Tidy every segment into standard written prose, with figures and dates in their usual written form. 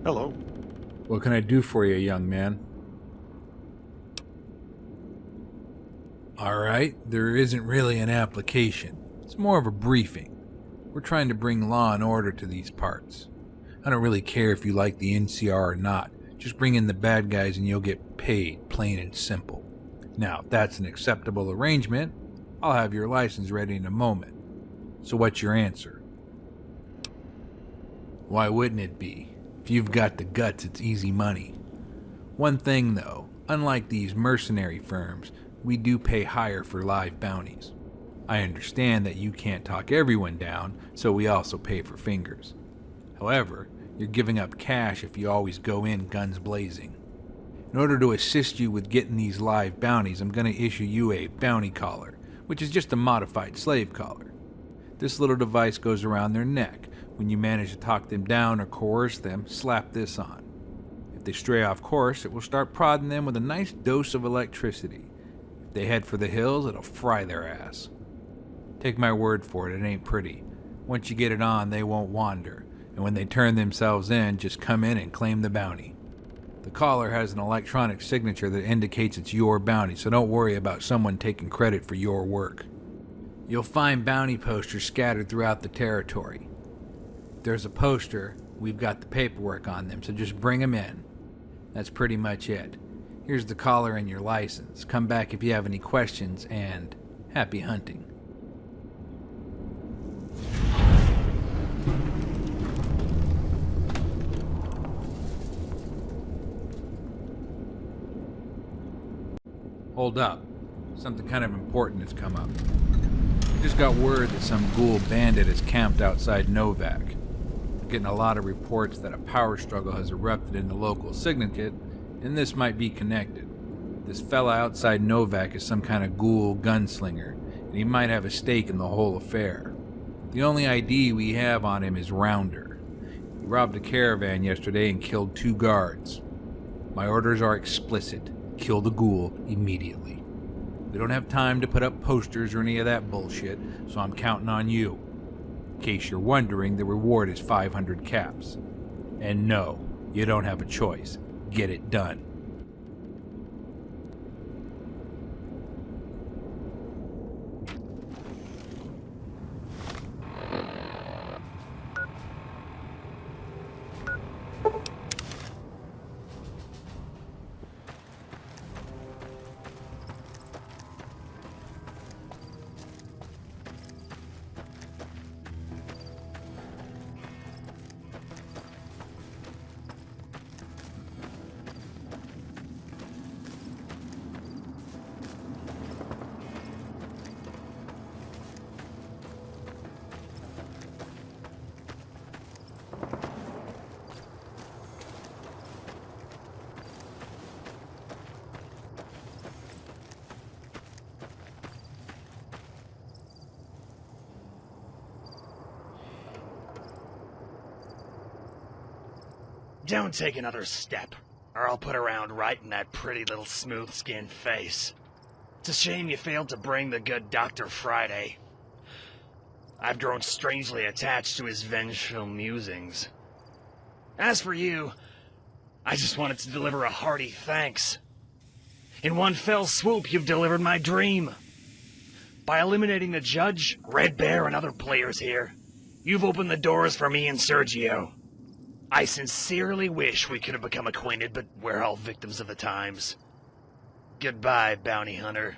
Hello. What can I do for you, young man? Alright, there isn't really an application. It's more of a briefing. We're trying to bring law and order to these parts. I don't really care if you like the NCR or not. Just bring in the bad guys and you'll get paid, plain and simple. Now, if that's an acceptable arrangement, I'll have your license ready in a moment. So what's your answer? Why wouldn't it be? If you've got the guts, it's easy money. One thing though, unlike these mercenary firms, we do pay higher for live bounties. I understand that you can't talk everyone down, so we also pay for fingers. However, you're giving up cash if you always go in guns blazing. In order to assist you with getting these live bounties, I'm going to issue you a bounty collar, which is just a modified slave collar. This little device goes around their neck. When you manage to talk them down or coerce them, slap this on. If they stray off course, it will start prodding them with a nice dose of electricity. If they head for the hills, it'll fry their ass. Take my word for it, it ain't pretty. Once you get it on, they won't wander, and when they turn themselves in, just come in and claim the bounty. The collar has an electronic signature that indicates it's your bounty, so don't worry about someone taking credit for your work. You'll find bounty posters scattered throughout the territory. If there's a poster, we've got the paperwork on them, so just bring them in. That's pretty much it. Here's the collar and your license. Come back if you have any questions, and happy hunting. Hold up. Something kind of important has come up. Just got word that some ghoul bandit is camped outside Novak. Getting a lot of reports that a power struggle has erupted in the local syndicate, and this might be connected. This fella outside Novak is some kind of ghoul gunslinger, and he might have a stake in the whole affair. The only ID we have on him is Rounder. He robbed a caravan yesterday and killed 2 guards. My orders are explicit. Kill the ghoul immediately. We don't have time to put up posters or any of that bullshit, so I'm counting on you. In case you're wondering, the reward is 500 caps. And no, you don't have a choice. Get it done. Don't take another step, or I'll put around right in that pretty little smooth-skinned face. It's a shame you failed to bring the good Dr. Friday. I've grown strangely attached to his vengeful musings. As for you, I just wanted to deliver a hearty thanks. In one fell swoop, you've delivered my dream. By eliminating the judge, Red Bear, and other players here, you've opened the doors for me and Sergio. I sincerely wish we could have become acquainted, but we're all victims of the times. Goodbye, bounty hunter.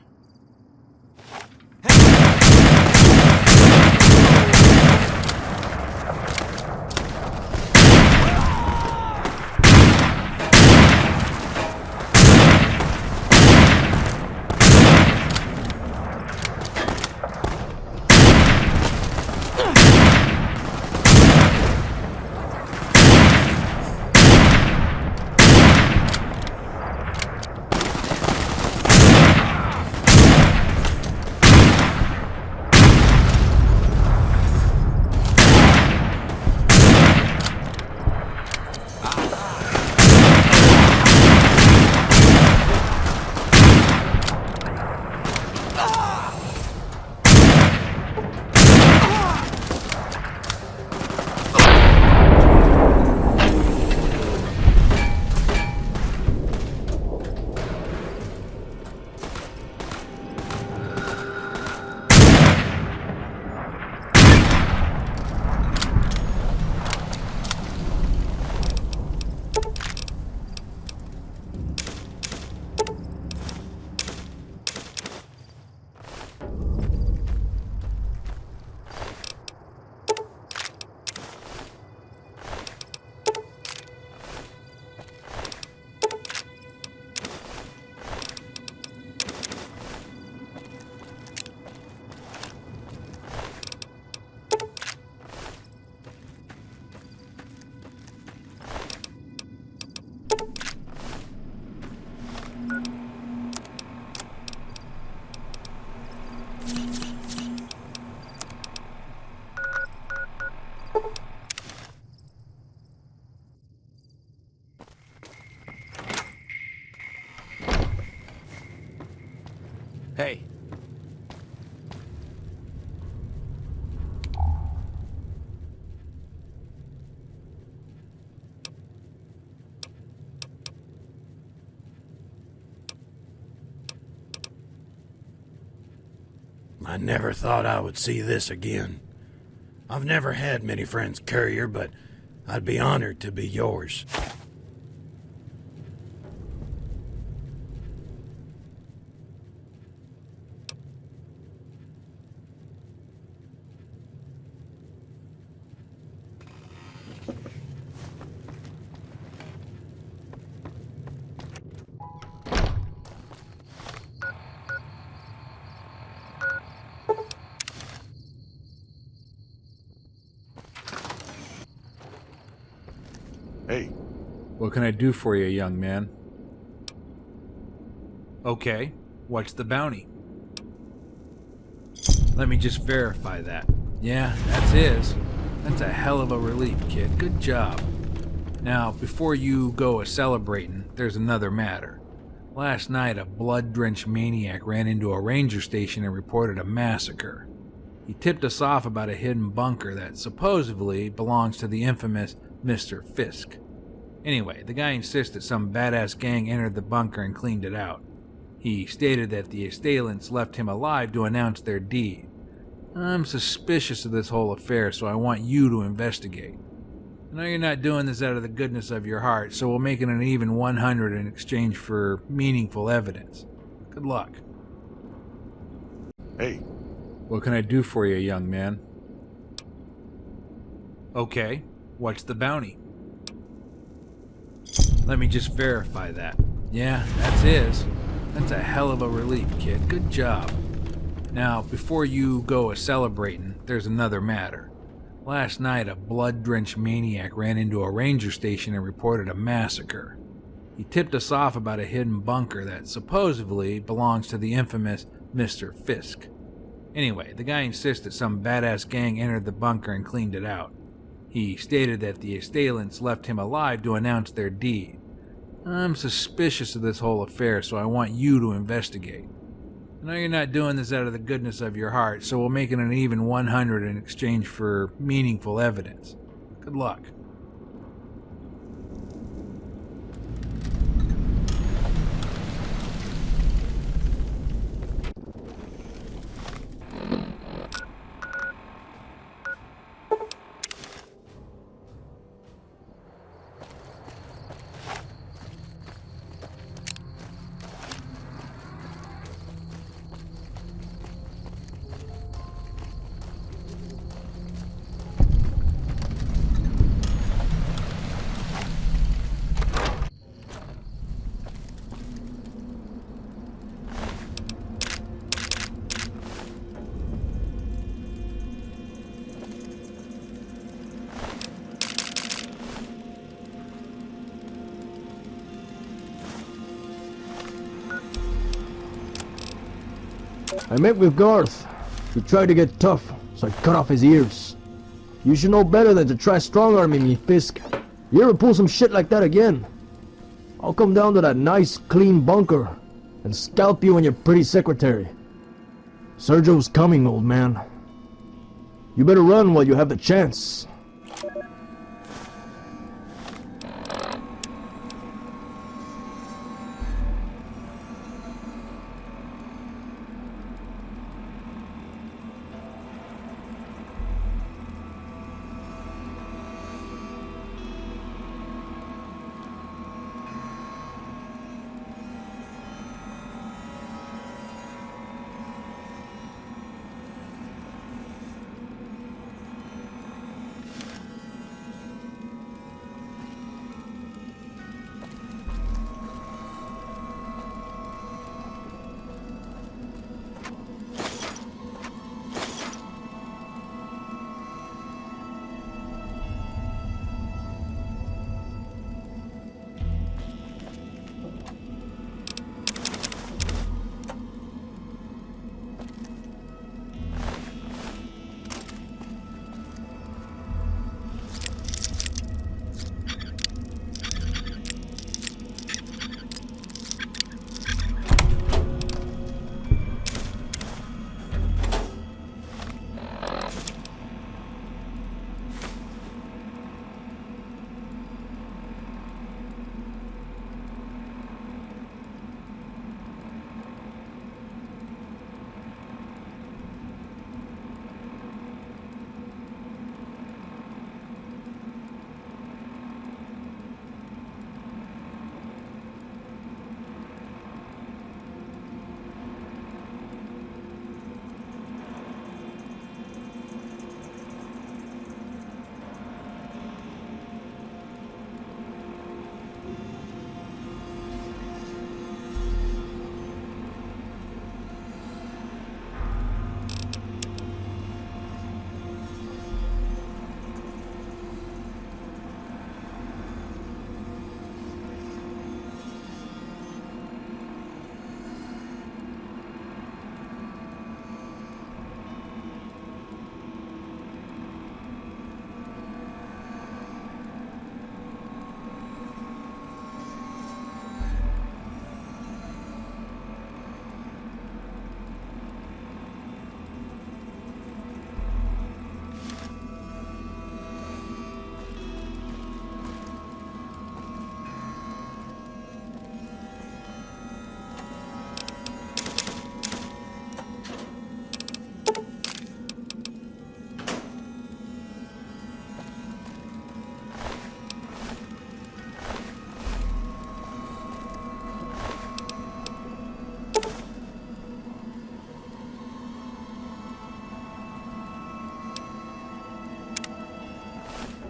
Hey. I never thought I would see this again. I've never had many friends, Courier, but I'd be honored to be yours. Hey, What can I do for you, young man? Okay, what's the bounty? Let me just verify that. Yeah, that's his. That's a hell of a relief, kid. Good job. Now, before you go a-celebrating, there's another matter. Last night, a blood-drenched maniac ran into a ranger station and reported a massacre. He tipped us off about a hidden bunker that supposedly belongs to the infamous Mr. Fisk. Anyway, the guy insists that some badass gang entered the bunker and cleaned it out. He stated that the assailants left him alive to announce their deed. I'm suspicious of this whole affair, so I want you to investigate. I know you're not doing this out of the goodness of your heart, so we'll make it an even 100 in exchange for meaningful evidence. Good luck. hey, What can I do for you, young man? Okay, what's the bounty? Let me just verify that. Yeah, that's his. That's a hell of a relief, kid. Good job. Now, before you go a-celebrating, there's another matter. Last night, a blood-drenched maniac ran into a ranger station and reported a massacre. He tipped us off about a hidden bunker that supposedly belongs to the infamous Mr. Fisk. Anyway, the guy insists that some badass gang entered the bunker and cleaned it out. He stated that the assailants left him alive to announce their deed. I'm suspicious of this whole affair, so I want you to investigate. I know you're not doing this out of the goodness of your heart, so we'll make it an even 100 in exchange for meaningful evidence. Good luck. I met with Garth. He tried to get tough, so I cut off his ears. You should know better than to try strong-arming me, Fisk. You ever pull some shit like that again, I'll come down to that nice, clean bunker and scalp you and your pretty secretary. Sergio's coming, old man. You better run while you have the chance.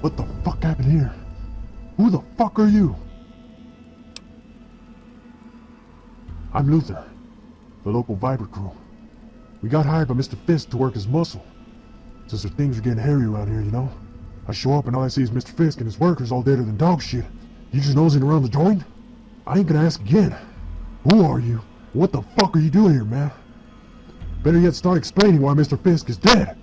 What the fuck happened here? Who the fuck are you? I'm Luther, the local Viper crew. We got hired by Mr. Fisk to work his muscle. Since things are getting hairy around here, you know? I show up and all I see is Mr. Fisk and his workers all deader than dog shit. You just nosing around the joint? I ain't gonna ask again. Who are you? What the fuck are you doing here, man? Better yet start explaining why Mr. Fisk is dead.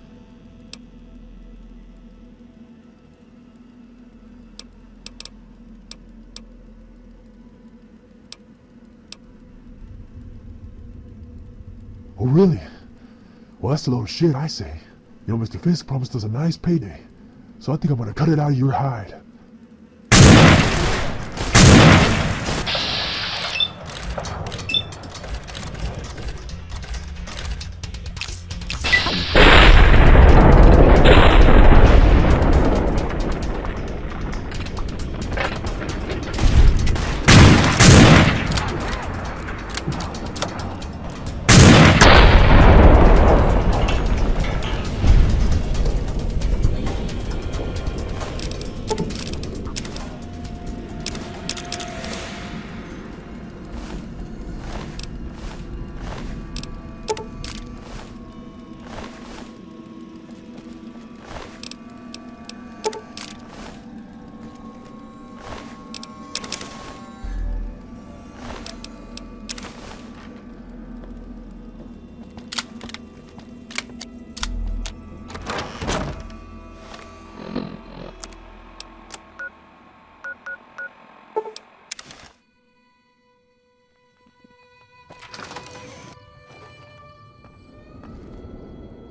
Oh, really? Well, that's a load of shit, I say. You know, Mr. Fisk promised us a nice payday, so I think I'm gonna cut it out of your hide.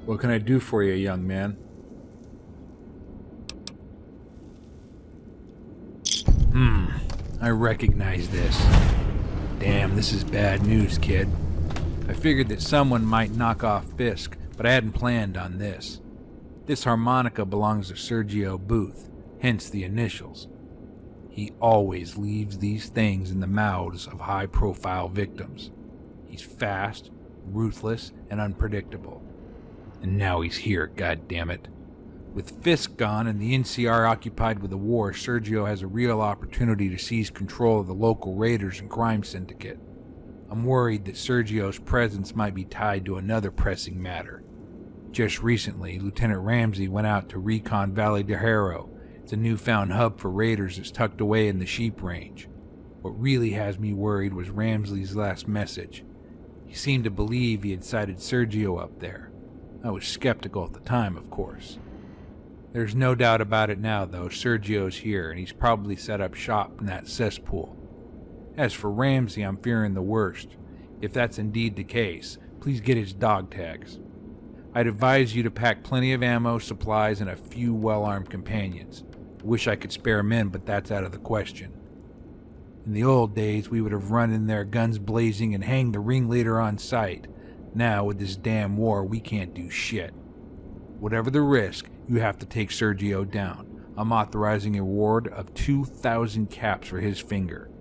What can I do for you, young man? I recognize this. Damn, this is bad news, kid. I figured that someone might knock off Fisk, but I hadn't planned on this. This harmonica belongs to Sergio Booth, hence the initials. He always leaves these things in the mouths of high-profile victims. He's fast, ruthless, and unpredictable. And now he's here, goddammit. With Fisk gone and the NCR occupied with the war, Sergio has a real opportunity to seize control of the local raiders and crime syndicate. I'm worried that Sergio's presence might be tied to another pressing matter. Just recently, Lieutenant Ramsey went out to recon Valley de Haro. It's a newfound hub for raiders that's tucked away in the sheep range. What really has me worried was Ramsey's last message. He seemed to believe he had sighted Sergio up there. I was skeptical at the time, of course. There's no doubt about it now, though. Sergio's here, and he's probably set up shop in that cesspool. As for Ramsey, I'm fearing the worst. If that's indeed the case, please get his dog tags. I'd advise you to pack plenty of ammo, supplies, and a few well-armed companions. Wish I could spare men, but that's out of the question. In the old days, we would have run in there guns blazing and hanged the ringleader on sight. Now, with this damn war, we can't do shit. Whatever the risk, you have to take Sergio down. I'm authorizing a reward of 2,000 caps for his finger.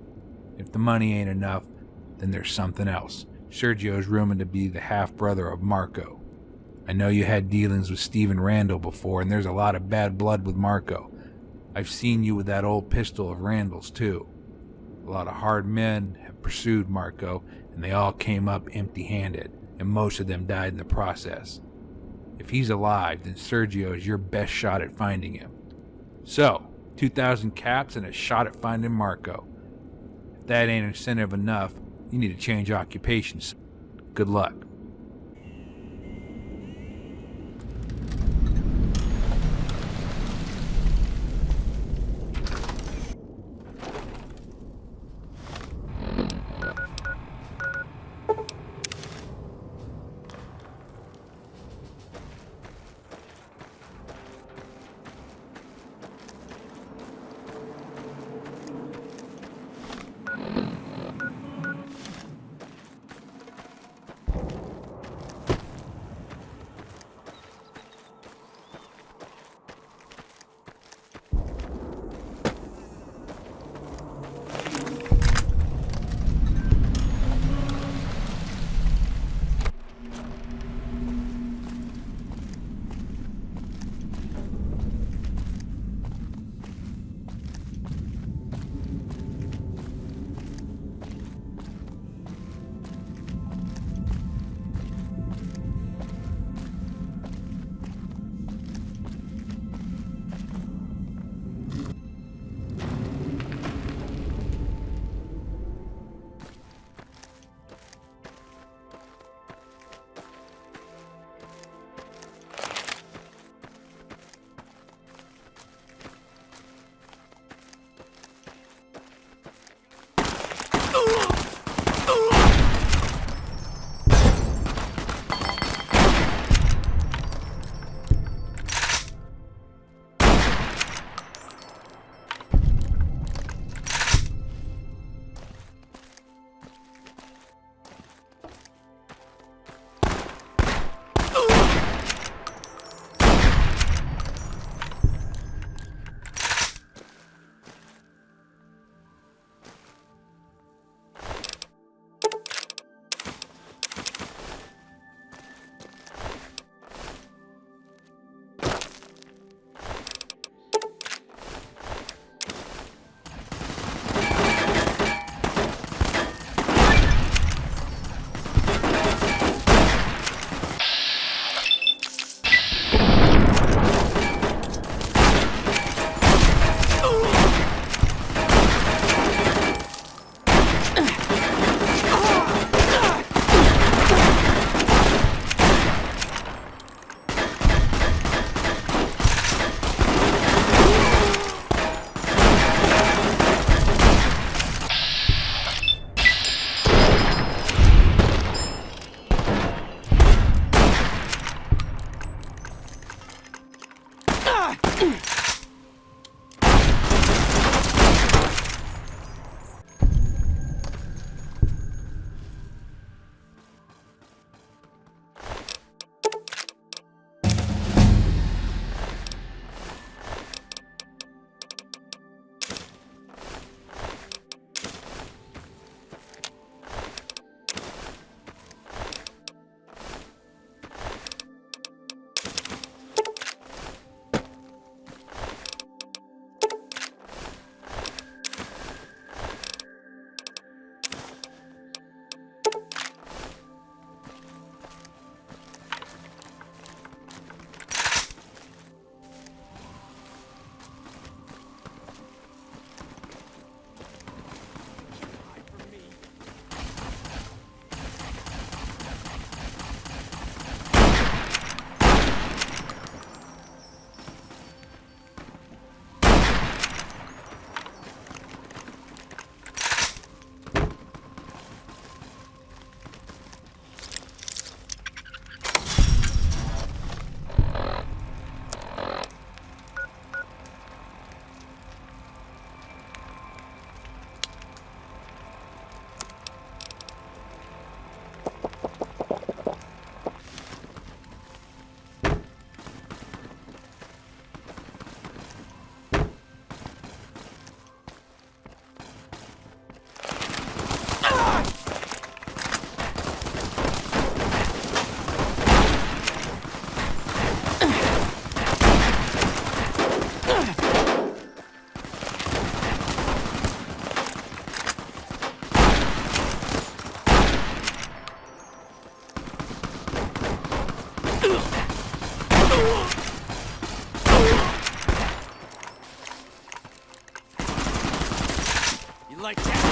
If the money ain't enough, then there's something else. Sergio's rumored to be the half-brother of Marco. I know you had dealings with Stephen Randall before, and there's a lot of bad blood with Marco. I've seen you with that old pistol of Randall's, too. A lot of hard men have pursued Marco, and they all came up empty-handed, and most of them died in the process. If he's alive, then Sergio is your best shot at finding him. So, 2,000 caps and a shot at finding Marco. If that ain't incentive enough, you need to change occupations. Good luck. Like that.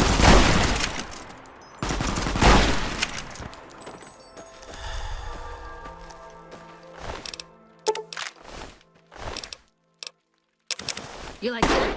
You like that?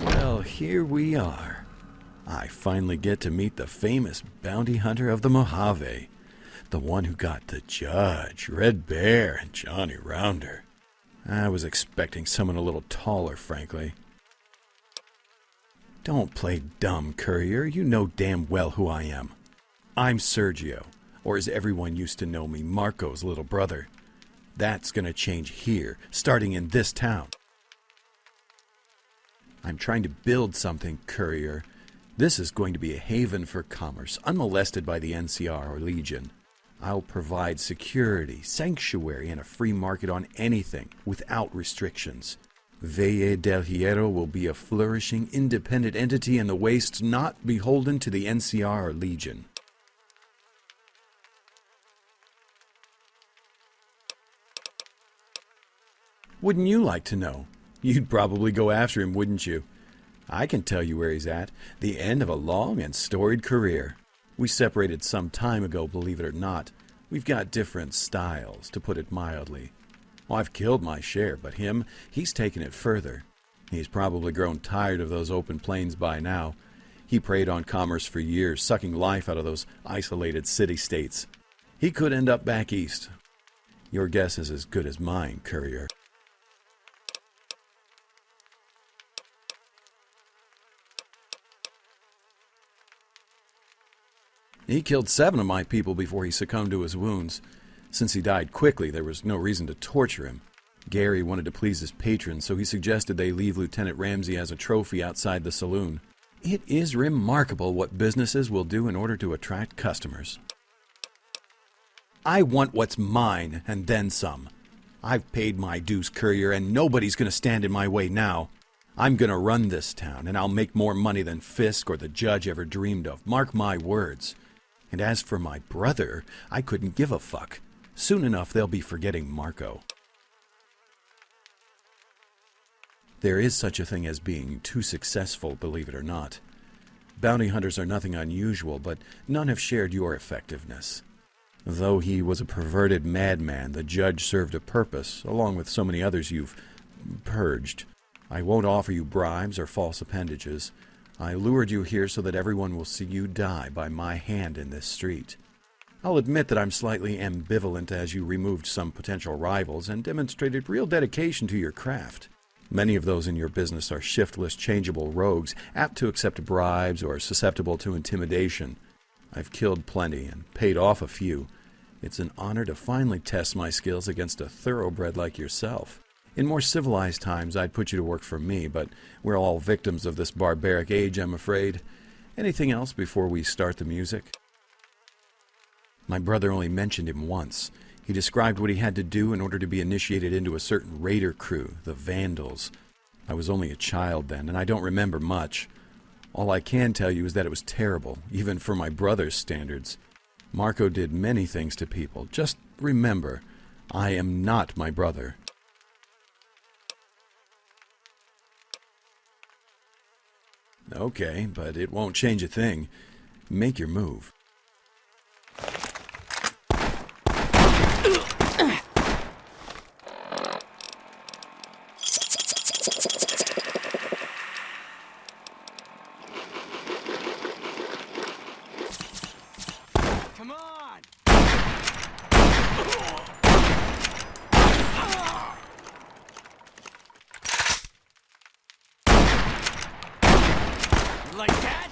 Well, here we are. I finally get to meet the famous bounty hunter of the Mojave. The one who got the Judge, Red Bear, and Johnny Rounder. I was expecting someone a little taller, frankly. Don't play dumb, Courier. You know damn well who I am. I'm Sergio, or as everyone used to know me, Marco's little brother. That's gonna change here, starting in this town. I'm trying to build something, Courier. This is going to be a haven for commerce, unmolested by the NCR or Legion. I'll provide security, sanctuary, and a free market on anything, without restrictions. Valle del Hierro will be a flourishing, independent entity in the wastes, not beholden to the NCR or Legion. Wouldn't you like to know? You'd probably go after him, wouldn't you? I can tell you where he's at. The end of a long and storied career. We separated some time ago, believe it or not. We've got different styles, to put it mildly. Well, I've killed my share, but he's taken it further. He's probably grown tired of those open plains by now. He preyed on commerce for years, sucking life out of those isolated city-states. He could end up back east. Your guess is as good as mine, Courier. He killed 7 of my people before he succumbed to his wounds. Since he died quickly, there was no reason to torture him. Gary wanted to please his patrons, so he suggested they leave Lieutenant Ramsey as a trophy outside the saloon. It is remarkable what businesses will do in order to attract customers. I want what's mine, and then some. I've paid my dues, Courier, and nobody's going to stand in my way now. I'm going to run this town, and I'll make more money than Fisk or the Judge ever dreamed of. Mark my words. And as for my brother, I couldn't give a fuck. Soon enough, they'll be forgetting Marco. There is such a thing as being too successful, believe it or not. Bounty hunters are nothing unusual, but none have shared your effectiveness. Though he was a perverted madman, the Judge served a purpose, along with so many others you've purged. I won't offer you bribes or false appendages. I lured you here so that everyone will see you die by my hand in this street. I'll admit that I'm slightly ambivalent as you removed some potential rivals and demonstrated real dedication to your craft. Many of those in your business are shiftless, changeable rogues, apt to accept bribes or susceptible to intimidation. I've killed plenty and paid off a few. It's an honor to finally test my skills against a thoroughbred like yourself. In more civilized times, I'd put you to work for me, but we're all victims of this barbaric age, I'm afraid. Anything else before we start the music? My brother only mentioned him once. He described what he had to do in order to be initiated into a certain raider crew, the Vandals. I was only a child then, and I don't remember much. All I can tell you is that it was terrible, even for my brother's standards. Marco did many things to people. Just remember, I am not my brother. Okay, but it won't change a thing. Make your move. Come on! Like that?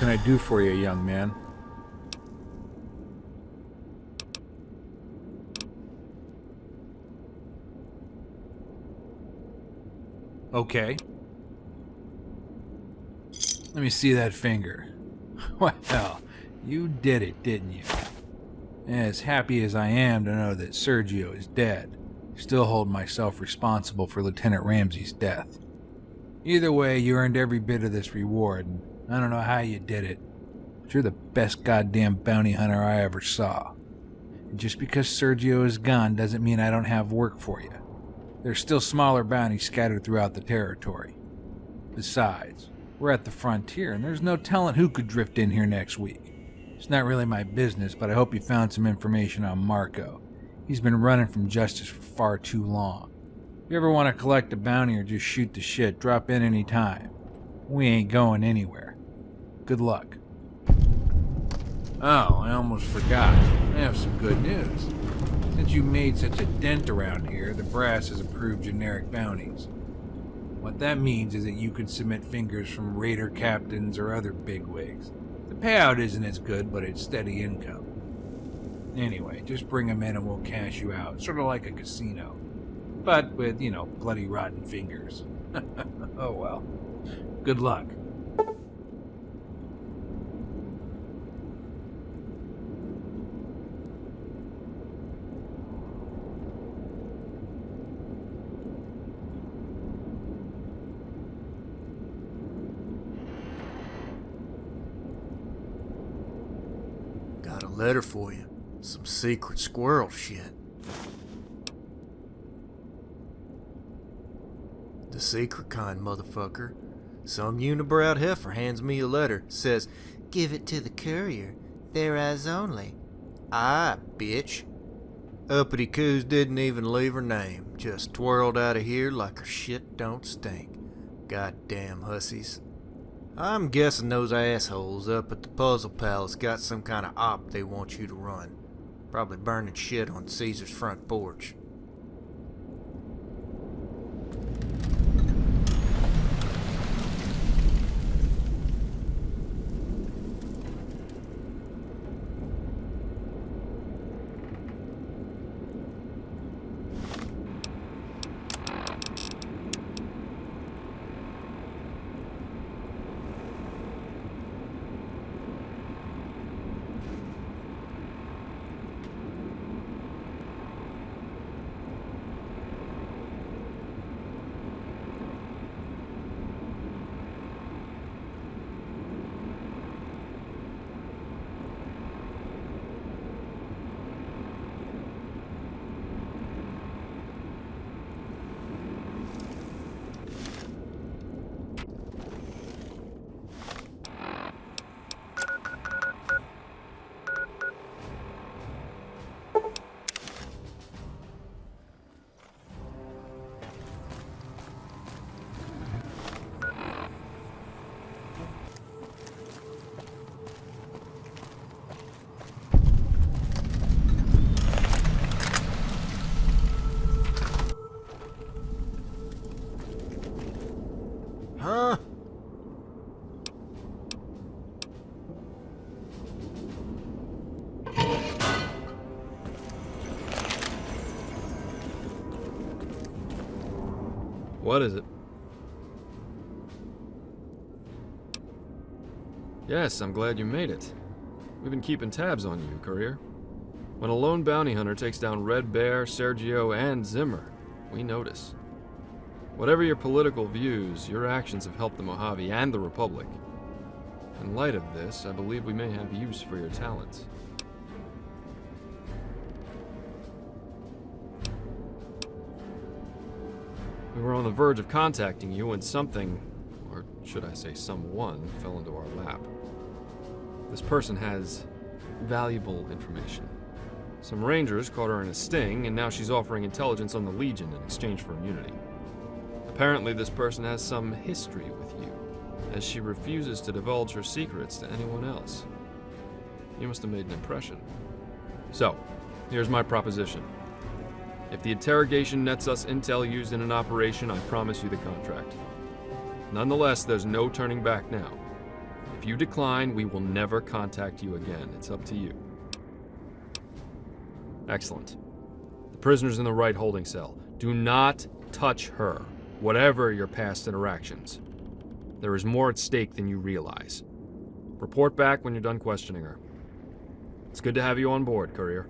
can I do for you, young man? Okay. Let me see that finger. Well, you did it, didn't you? As happy as I am to know that Sergio is dead, I still hold myself responsible for Lieutenant Ramsey's death. Either way, you earned every bit of this reward, and I don't know how you did it, but you're the best goddamn bounty hunter I ever saw. And just because Sergio is gone doesn't mean I don't have work for you. There's still smaller bounties scattered throughout the territory. Besides, we're at the frontier, and there's no telling who could drift in here next week. It's not really my business, but I hope you found some information on Marco. He's been running from justice for far too long. If you ever want to collect a bounty or just shoot the shit, drop in any time. We ain't going anywhere. Good luck. Oh, I almost forgot. I have some good news. Since you made such a dent around here, the brass has approved generic bounties. What that means is that you could submit fingers from raider captains or other bigwigs. The payout isn't as good, but it's steady income. Anyway, just bring them in and we'll cash you out, sort of like a casino. But with, bloody rotten fingers. Oh well. Good luck. Got a letter for you. Some secret squirrel shit. The secret kind, motherfucker. Some unibrowed heifer hands me a letter. Says, give it to the courier. Their eyes only. Aye, bitch. Uppity coos didn't even leave her name. Just twirled out of here like her shit don't stink. Goddamn hussies. I'm guessing those assholes up at the Puzzle Palace got some kind of op they want you to run. Probably burning shit on Caesar's front porch. Huh? What is it? Yes, I'm glad you made it. We've been keeping tabs on you, courier. When a lone bounty hunter takes down Red Bear, Sergio, and Zimmer, we notice. Whatever your political views, your actions have helped the Mojave and the Republic. In light of this, I believe we may have use for your talents. We were on the verge of contacting you when something, or should I say someone, fell into our lap. This person has valuable information. Some rangers caught her in a sting, and now she's offering intelligence on the Legion in exchange for immunity. Apparently, this person has some history with you, as she refuses to divulge her secrets to anyone else. You must have made an impression. So, here's my proposition. If the interrogation nets us intel used in an operation, I promise you the contract. Nonetheless, there's no turning back now. If you decline, we will never contact you again. It's up to you. Excellent. The prisoner's in the right holding cell. Do not touch her, whatever your past interactions. There is more at stake than you realize. Report back when you're done questioning her. It's good to have you on board, Courier.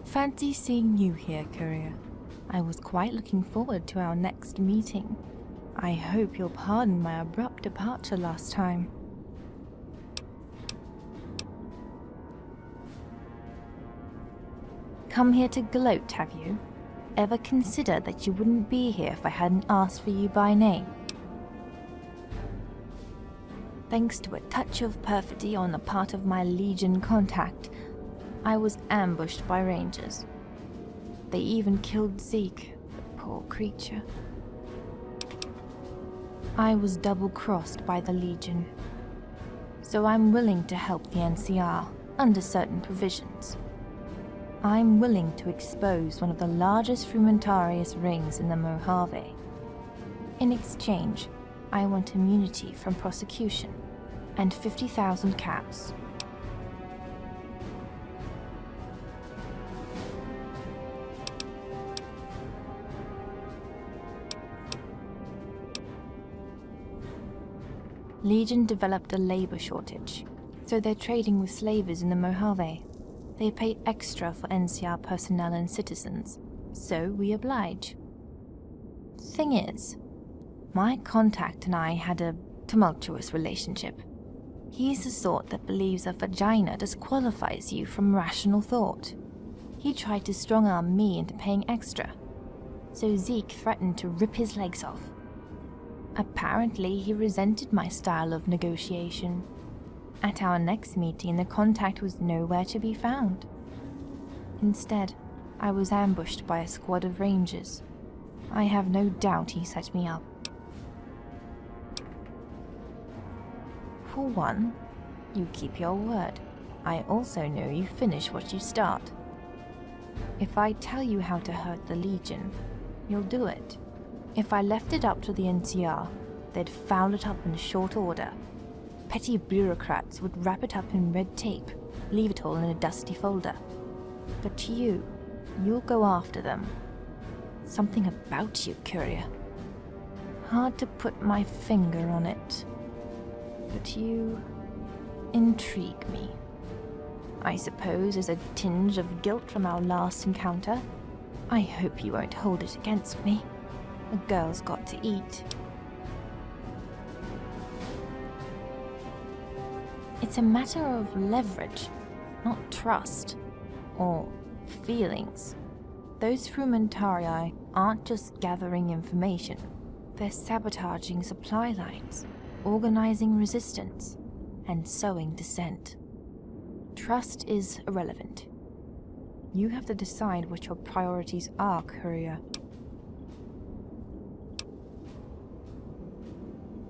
Fancy seeing you here, Courier. I was quite looking forward to our next meeting. I hope you'll pardon my abrupt departure last time. Come here to gloat, have you? Ever consider that you wouldn't be here if I hadn't asked for you by name? Thanks to a touch of perfidy on the part of my Legion contact, I was ambushed by Rangers. They even killed Zeke, the poor creature. I was double-crossed by the Legion, so I'm willing to help the NCR under certain provisions. I'm willing to expose one of the largest frumentarius rings in the Mojave. In exchange, I want immunity from prosecution and 50,000 caps. Legion developed a labor shortage, so they're trading with slavers in the Mojave. They pay extra for NCR personnel and citizens, so we oblige. Thing is, my contact and I had a tumultuous relationship. He's the sort that believes a vagina disqualifies you from rational thought. He tried to strong-arm me into paying extra, so Zeke threatened to rip his legs off. Apparently, he resented my style of negotiation. At our next meeting, the contact was nowhere to be found. Instead, I was ambushed by a squad of Rangers. I have no doubt he set me up. For one, you keep your word. I also know you finish what you start. If I tell you how to hurt the Legion, you'll do it. If I left it up to the NCR, they'd foul it up in short order. Petty bureaucrats would wrap it up in red tape, leave it all in a dusty folder. But you'll go after them. Something about you, Courier. Hard to put my finger on it. But you intrigue me. I suppose there's a tinge of guilt from our last encounter. I hope you won't hold it against me. A girl's got to eat. It's a matter of leverage, not trust, or feelings. Those frumentarii aren't just gathering information. They're sabotaging supply lines, organizing resistance, and sowing dissent. Trust is irrelevant. You have to decide what your priorities are, Courier.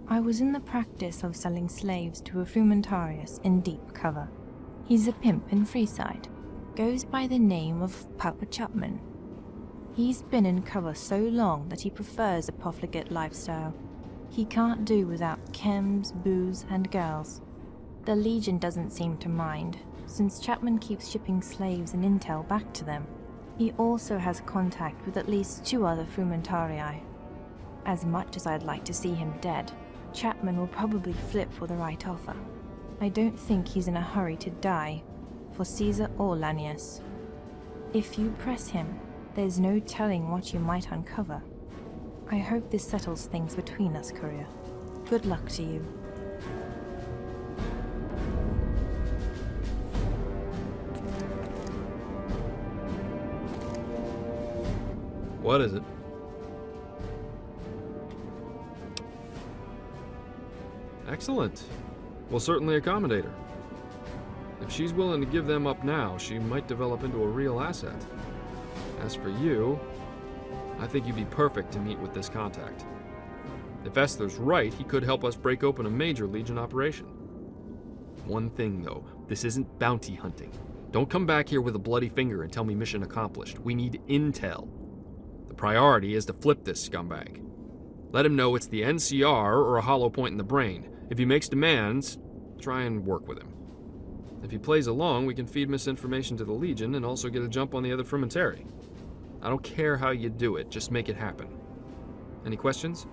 I was in the practice of selling slaves to a frumentarius in deep cover. He's a pimp in Freeside. Goes by the name of Papa Chapman. He's been in cover so long that he prefers a profligate lifestyle. He can't do without chems, booze, and girls. The Legion doesn't seem to mind, since Chapman keeps shipping slaves and intel back to them. He also has contact with at least 2 other frumentarii. As much as I'd like to see him dead, Chapman will probably flip for the right offer. I don't think he's in a hurry to die, for Caesar or Lanius. If you press him, there's no telling what you might uncover. I hope this settles things between us, Courier. Good luck to you. What is it? Excellent. We'll certainly accommodate her. If she's willing to give them up now, she might develop into a real asset. As for you, I think you'd be perfect to meet with this contact. If Esther's right, he could help us break open a major Legion operation. One thing, though. This isn't bounty hunting. Don't come back here with a bloody finger and tell me mission accomplished. We need intel. The priority is to flip this scumbag. Let him know it's the NCR or a hollow point in the brain. If he makes demands, try and work with him. If he plays along, we can feed misinformation to the Legion and also get a jump on the other Frumentary. I don't care how you do it, just make it happen. Any questions?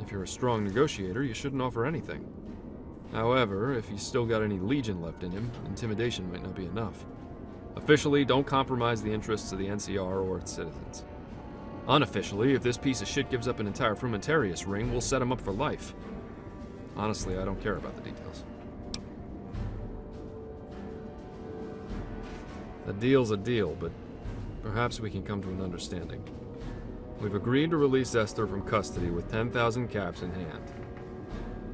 If you're a strong negotiator, you shouldn't offer anything. However, if he's still got any Legion left in him, intimidation might not be enough. Officially, don't compromise the interests of the NCR or its citizens. Unofficially, if this piece of shit gives up an entire Frumentarius ring, we'll set him up for life. Honestly, I don't care about the details. A deal's a deal, but perhaps we can come to an understanding. We've agreed to release Esther from custody with 10,000 caps in hand.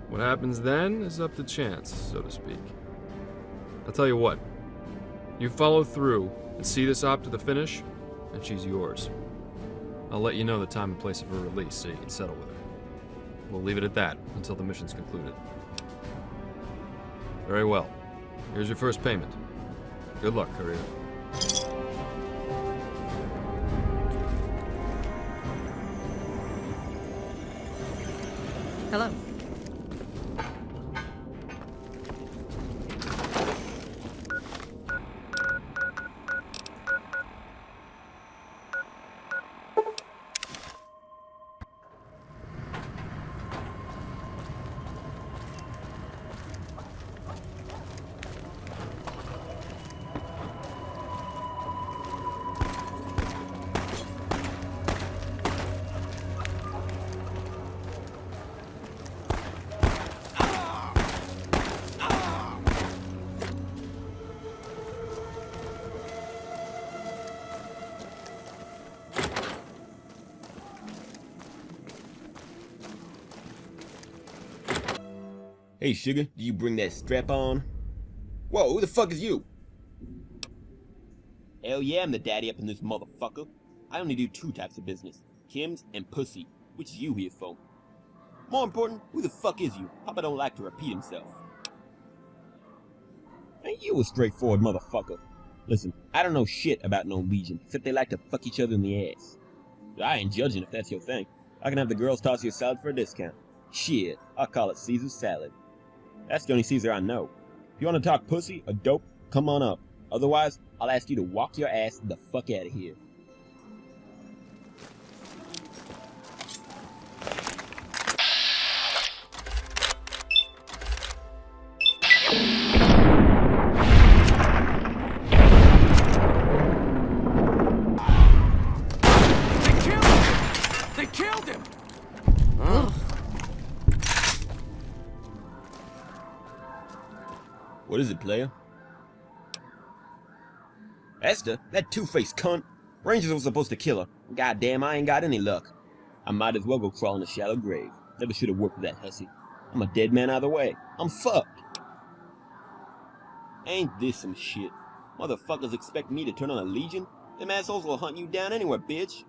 What happens then is up to chance, so to speak. I'll tell you what. You follow through and see this op to the finish, and she's yours. I'll let you know the time and place of her release so you can settle with her. We'll leave it at that until the mission's concluded. Very well. Here's your first payment. Good luck, courier. Hello. Hey, sugar, do you bring that strap on? Whoa, who the fuck is you? Hell yeah, I'm the daddy up in this motherfucker. I only do two types of business, Kims and pussy, which is you here for. More important, who the fuck is you? Papa don't like to repeat himself. Ain't you a straightforward motherfucker? Listen, I don't know shit about no Legion, except they like to fuck each other in the ass. I ain't judging if that's your thing. I can have the girls toss you a salad for a discount. Shit, I'll call it Caesar salad. That's the only Caesar I know. If you want to talk pussy or dope, come on up. Otherwise, I'll ask you to walk your ass the fuck out of here. They killed him! What is it, player? Esther? That two-faced cunt? Rangers were supposed to kill her. Goddamn, I ain't got any luck. I might as well go crawl in a shallow grave. Never should have worked with that hussy. I'm a dead man either way. I'm fucked. Ain't this some shit? Motherfuckers expect me to turn on a Legion? Them assholes will hunt you down anywhere, bitch.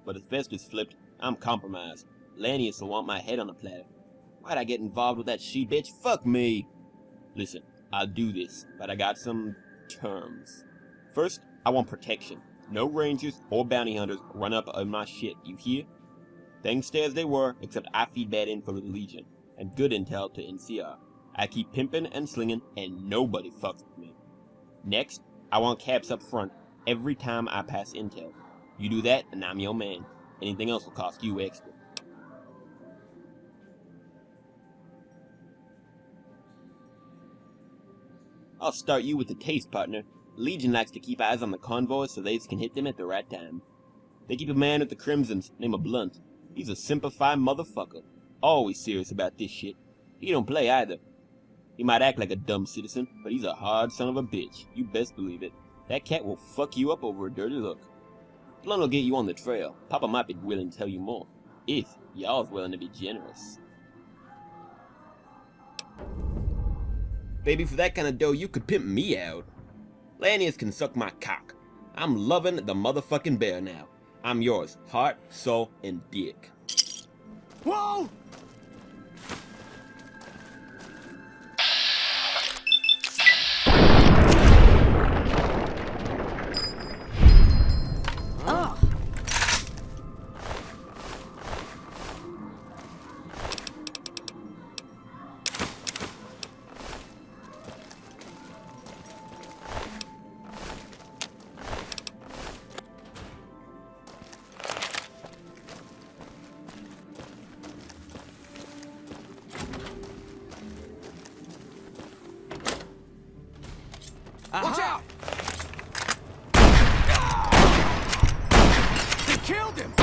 But if Vesper's flipped, I'm compromised. Lanius will want my head on a platter. Why'd I get involved with that she-bitch? Fuck me. Listen, I'll do this, but I got some terms. First, I want protection. No rangers or bounty hunters run up on my shit, you hear? Things stay as they were, except I feed bad info to the Legion, and good intel to NCR. I keep pimping and slinging, and nobody fucks with me. Next, I want caps up front every time I pass intel. You do that, and I'm your man. Anything else will cost you extra. I'll start you with the taste, partner. Legion likes to keep eyes on the convoys so they can hit them at the right time. They keep a man with the Crimsons, named Blunt. He's a simplified motherfucker. Always serious about this shit. He don't play either. He might act like a dumb citizen, but he's a hard son of a bitch. You best believe it. That cat will fuck you up over a dirty look. Blunt will get you on the trail. Papa might be willing to tell you more. If y'all's willing to be generous. Baby, for that kind of dough, you could pimp me out. Lanius can suck my cock. I'm loving the motherfucking bear now. I'm yours, heart, soul, and dick. Whoa! Watch out! They killed him!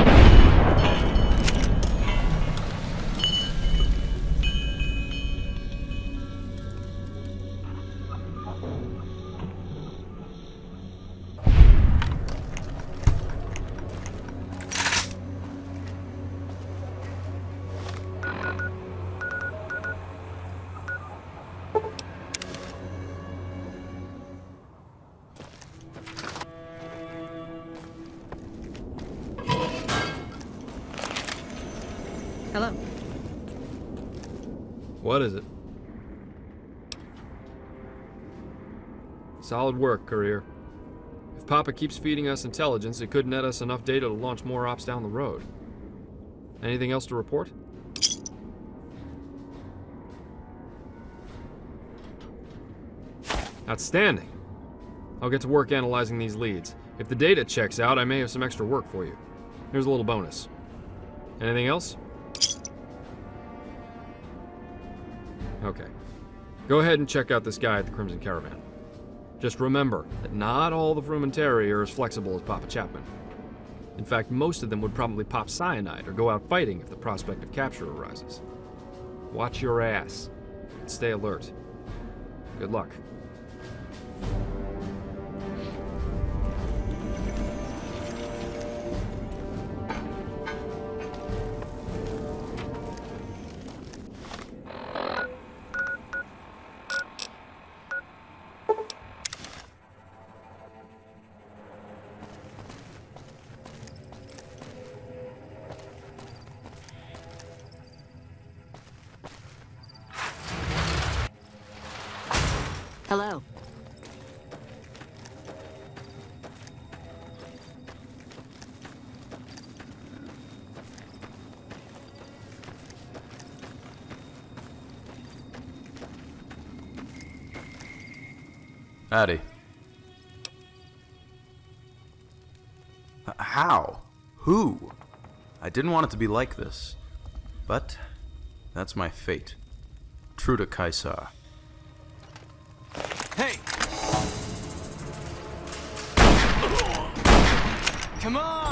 Hello. What is it? Solid work, Courier. If Papa keeps feeding us intelligence, it could net us enough data to launch more ops down the road. Anything else to report? Outstanding. I'll get to work analyzing these leads. If the data checks out, I may have some extra work for you. Here's a little bonus. Anything else? Okay. Go ahead and check out this guy at the Crimson Caravan. Just remember that not all the Frumentari are as flexible as Papa Chapman. In fact, most of them would probably pop cyanide or go out fighting if the prospect of capture arises. Watch your ass and stay alert. Good luck. Hello. Addy. How? Who? I didn't want it to be like this. But that's my fate. True to Kaisar. Hey! Come on!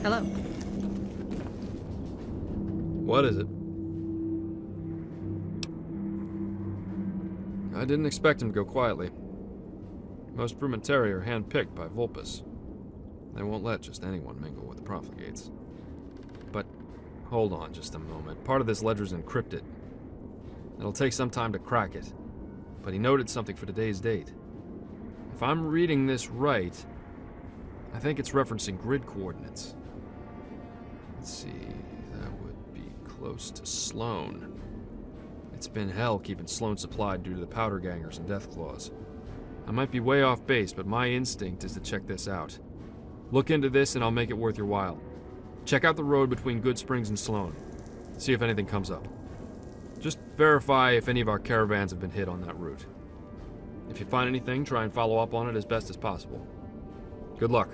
Hello. What is it? I didn't expect him to go quietly. Most Frumentari are hand-picked by Vulpes. They won't let just anyone mingle with the profligates. But hold on just a moment. Part of this ledger's encrypted. It'll take some time to crack it. But he noted something for today's date. If I'm reading this right, I think it's referencing grid coordinates. Let's see, that would be close to Sloan. It's been hell keeping Sloan supplied due to the powder gangers and Deathclaws. I might be way off base, but my instinct is to check this out. Look into this and I'll make it worth your while. Check out the road between Good Springs and Sloan. See if anything comes up. Just verify if any of our caravans have been hit on that route. If you find anything, try and follow up on it as best as possible. Good luck.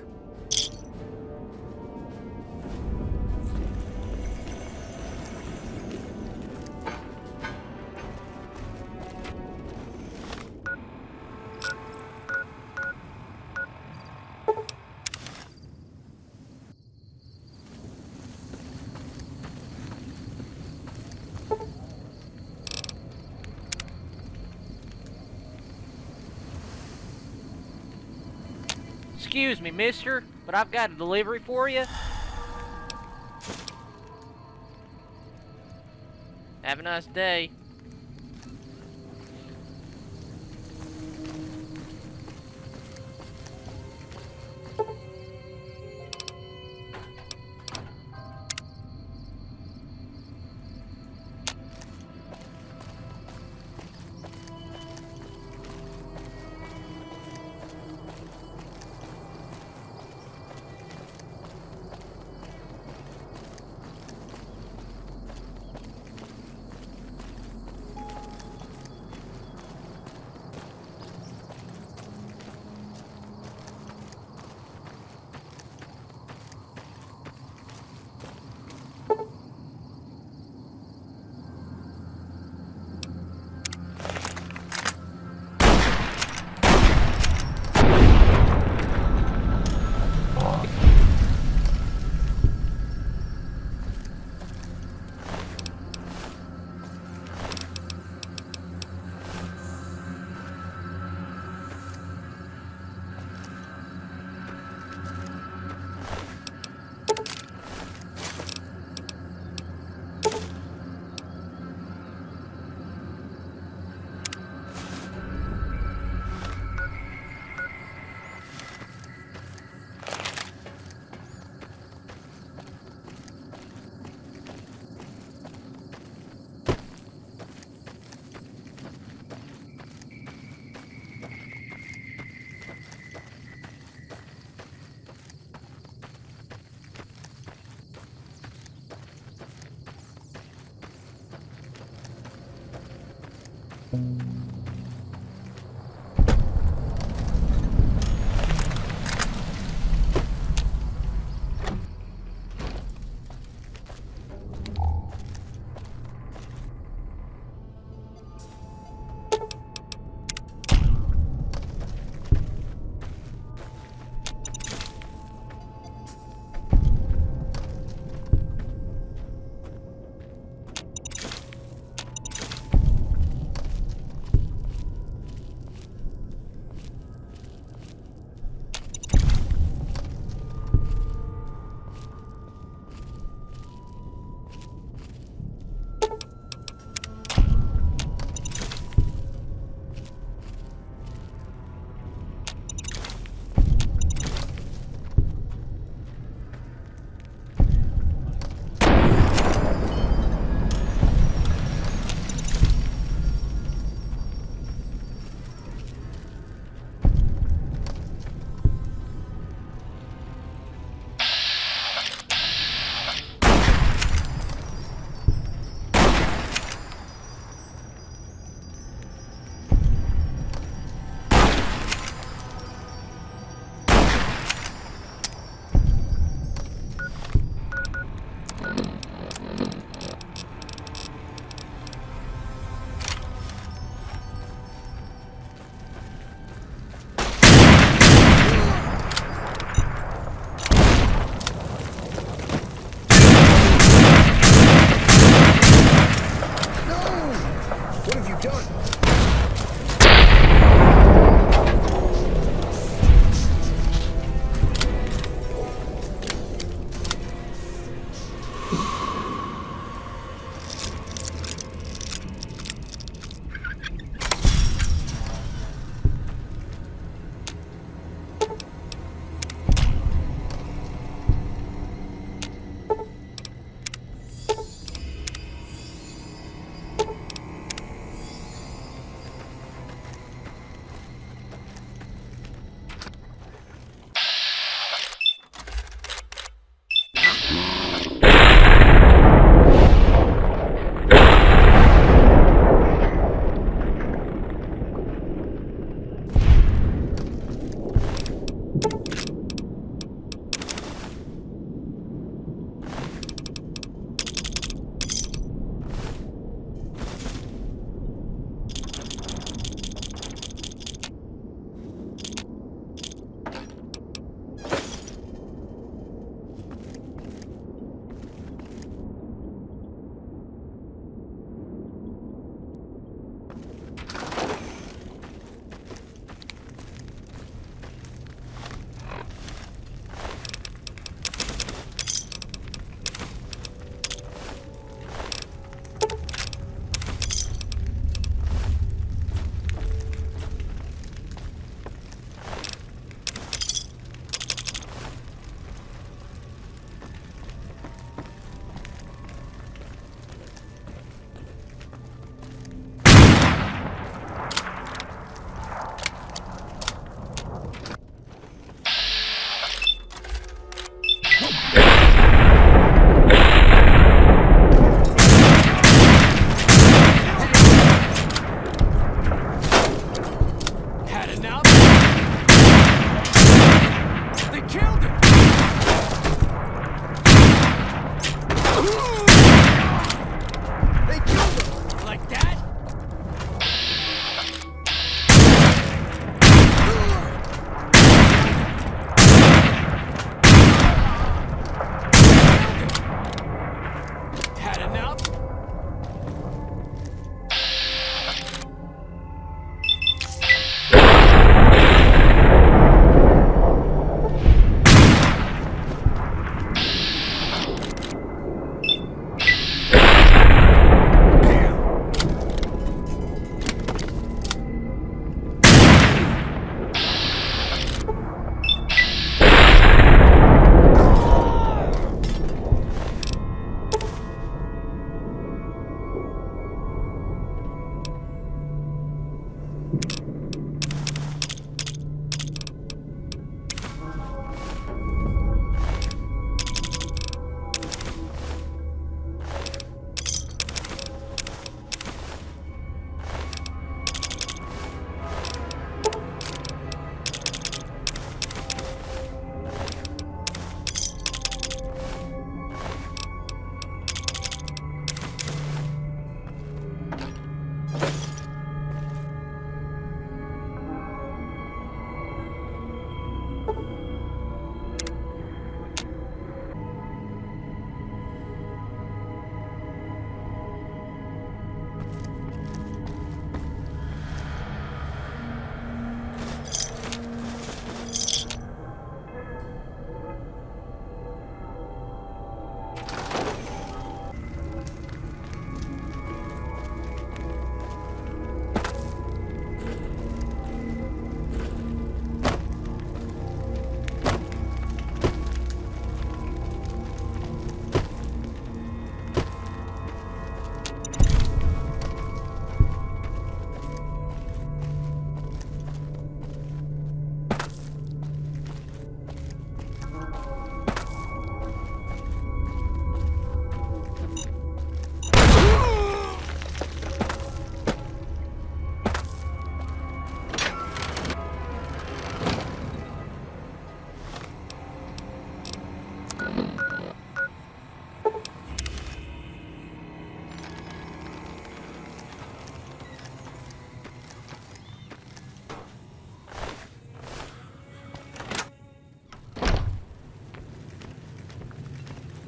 Excuse me, mister, but I've got a delivery for you. Have a nice day.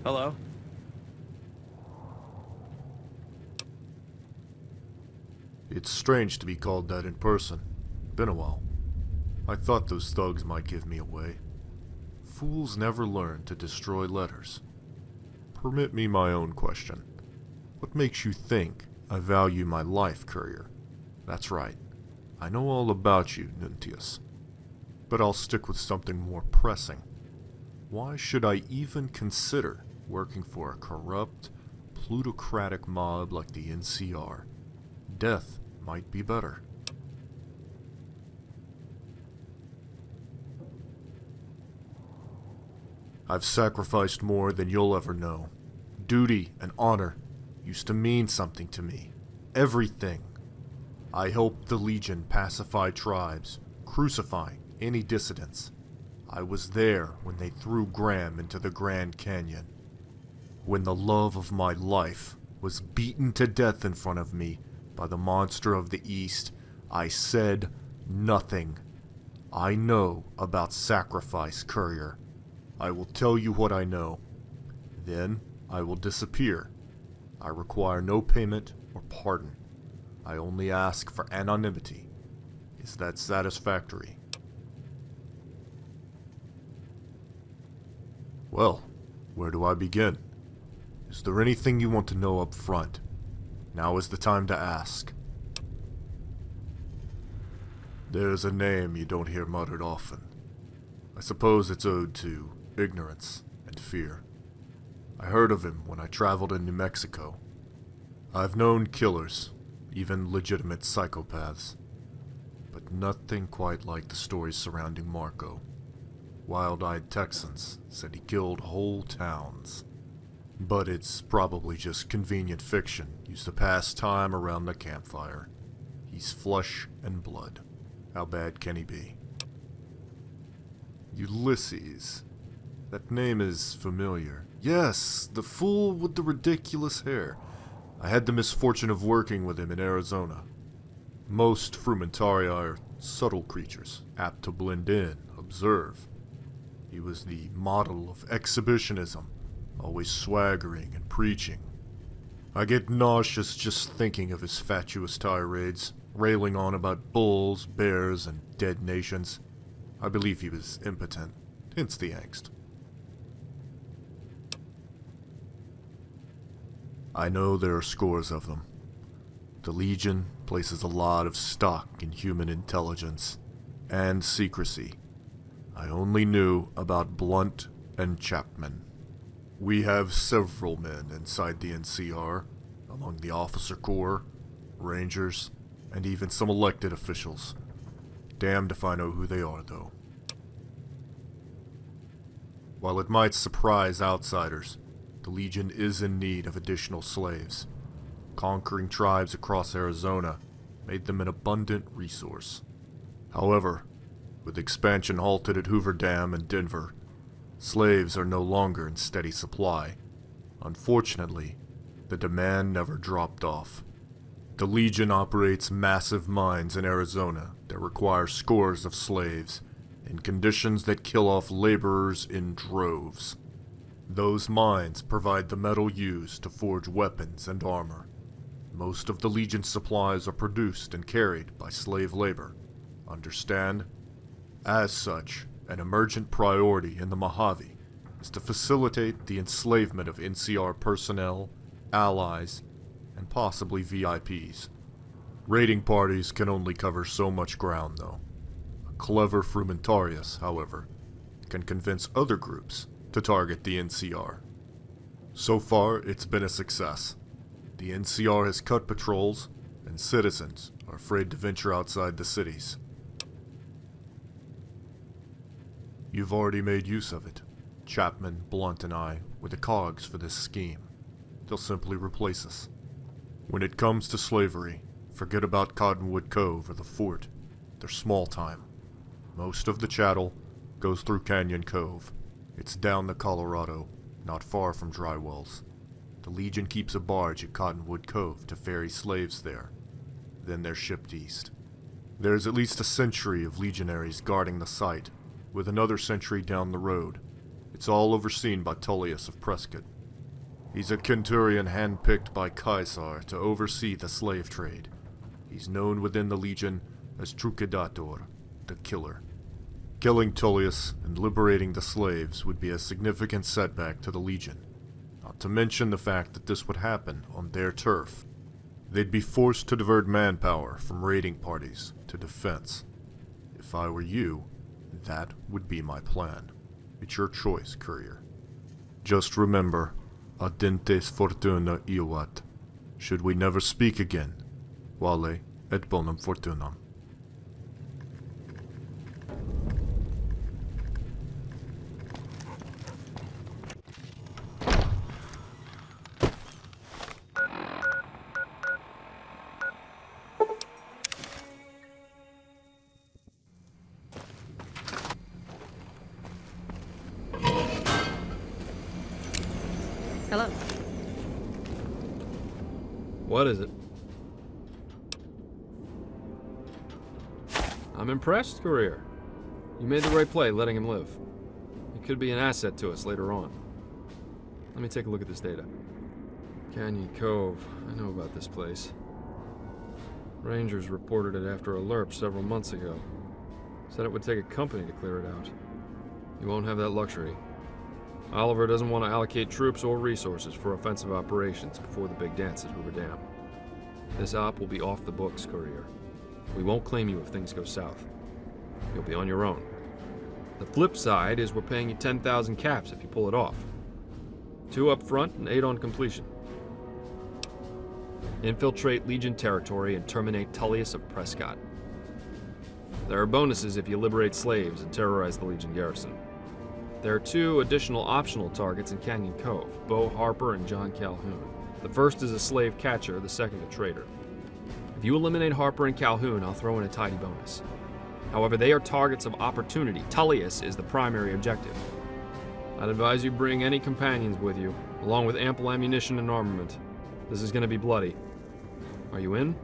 Hello? It's strange to be called that in person. Been a while. I thought those thugs might give me away. Fools never learn to destroy letters. Permit me my own question. What makes you think I value my life, courier? That's right. I know all about you, Nuntius. But I'll stick with something more pressing. Why should I even consider working for a corrupt, plutocratic mob like the NCR? Death might be better. I've sacrificed more than you'll ever know. Duty and honor used to mean something to me. Everything. I helped the Legion pacify tribes, crucifying any dissidents. I was there when they threw Graham into the Grand Canyon. When the love of my life was beaten to death in front of me by the monster of the East, I said nothing. I know about sacrifice, courier. I will tell you what I know. Then I will disappear. I require no payment or pardon. I only ask for anonymity. Is that satisfactory? Well, where do I begin? Is there anything you want to know up front? Now is the time to ask. There's a name you don't hear muttered often. I suppose it's owed to ignorance and fear. I heard of him when I traveled in New Mexico. I've known killers, even legitimate psychopaths, but nothing quite like the stories surrounding Marco. Wild-eyed Texans said he killed whole towns. But it's probably just convenient fiction used to pass time around the campfire. He's flesh and blood. How bad can he be? Ulysses. That name is familiar. Yes, the fool with the ridiculous hair. I had the misfortune of working with him in Arizona. Most frumentarii are subtle creatures, apt to blend in, observe. He was the model of exhibitionism, always swaggering and preaching. I get nauseous just thinking of his fatuous tirades, railing on about bulls, bears, and dead nations. I believe he was impotent, hence the angst. I know there are scores of them. The Legion places a lot of stock in human intelligence and secrecy. I only knew about Blunt and Chapman. We have several men inside the NCR, among the officer corps, rangers, and even some elected officials. Damned if I know who they are, though. While it might surprise outsiders, the Legion is in need of additional slaves. Conquering tribes across Arizona made them an abundant resource. However, with expansion halted at Hoover Dam and Denver, slaves are no longer in steady supply. Unfortunately, the demand never dropped off. The Legion operates massive mines in Arizona that require scores of slaves in conditions that kill off laborers in droves. Those mines provide the metal used to forge weapons and armor. Most of the Legion's supplies are produced and carried by slave labor. Understand? As such, an emergent priority in the Mojave is to facilitate the enslavement of NCR personnel, allies, and possibly VIPs. Raiding parties can only cover so much ground, though. A clever frumentarius, however, can convince other groups to target the NCR. So far, it's been a success. The NCR has cut patrols, and citizens are afraid to venture outside the cities. You've already made use of it. Chapman, Blunt, and I were the cogs for this scheme. They'll simply replace us. When it comes to slavery, forget about Cottonwood Cove or the fort. They're small time. Most of the chattel goes through Canyon Cove. It's down the Colorado, not far from Dry Wells. The Legion keeps a barge at Cottonwood Cove to ferry slaves there. Then they're shipped east. There's at least a century of legionaries guarding the site, with another century down the road. It's all overseen by Tullius of Prescott, He's a Centurion handpicked by Caesar to oversee the slave trade. He's known within the Legion as Trucidator, the Killer. Killing Tullius and liberating the slaves would be a significant setback to the Legion, not to mention the fact that this would happen on their turf. They'd be forced to divert manpower from raiding parties to defense. If I were you, that would be my plan. It's your choice, Courier. Just remember, Audentes fortuna iuat. Should we never speak again, vale et bonum fortunam. Hello. What is it? I'm impressed, Courier. You made the right play letting him live. He could be an asset to us later on. Let me take a look at this data. Canyon Cove. I know about this place. Rangers reported it after a LURP several months ago. Said it would take a company to clear it out. You won't have that luxury. Oliver doesn't want to allocate troops or resources for offensive operations before the big dance at Hoover Dam. This op will be off the books, Courier. We won't claim you if things go south. You'll be on your own. The flip side is we're paying you 10,000 caps if you pull it off. 2 up front and 8 on completion. Infiltrate Legion territory and terminate Tullius of Prescott. There are bonuses if you liberate slaves and terrorize the Legion garrison. There are 2 additional optional targets in Canyon Cove, Bo Harper and John Calhoun. The first is a slave catcher, the second a traitor. If you eliminate Harper and Calhoun, I'll throw in a tidy bonus. However, they are targets of opportunity. Tullius is the primary objective. I'd advise you bring any companions with you, along with ample ammunition and armament. This is going to be bloody. Are you in?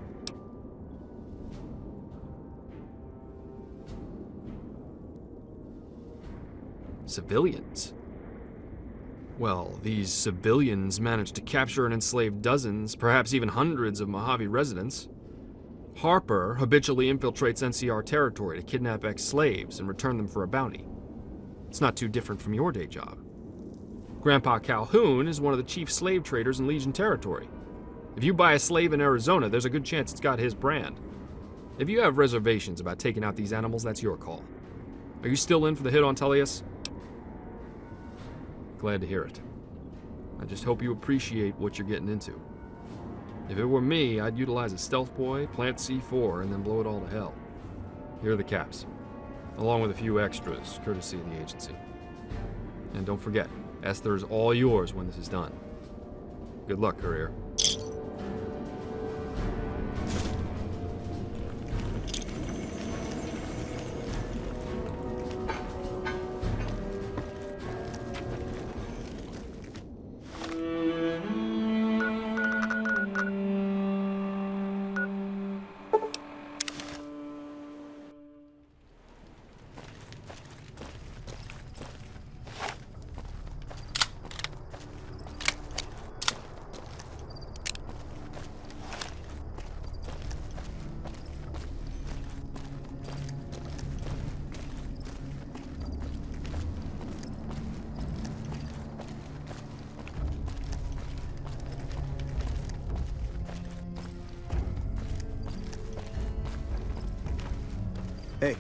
Civilians? Well, these civilians managed to capture and enslave dozens, perhaps even hundreds of Mojave residents. Harper habitually infiltrates NCR territory to kidnap ex-slaves and return them for a bounty. It's not too different from your day job. Grandpa Calhoun is one of the chief slave traders in Legion territory. If you buy a slave in Arizona, there's a good chance it's got his brand. If you have reservations about taking out these animals, that's your call. Are you still in for the hit on Tullius? Glad to hear it. I just hope you appreciate what you're getting into. If it were me, I'd utilize a stealth boy, plant C4, and then blow it all to hell. Here are the caps, along with a few extras, courtesy of the agency. And don't forget, Esther's all yours when this is done. Good luck, Courier. Hey.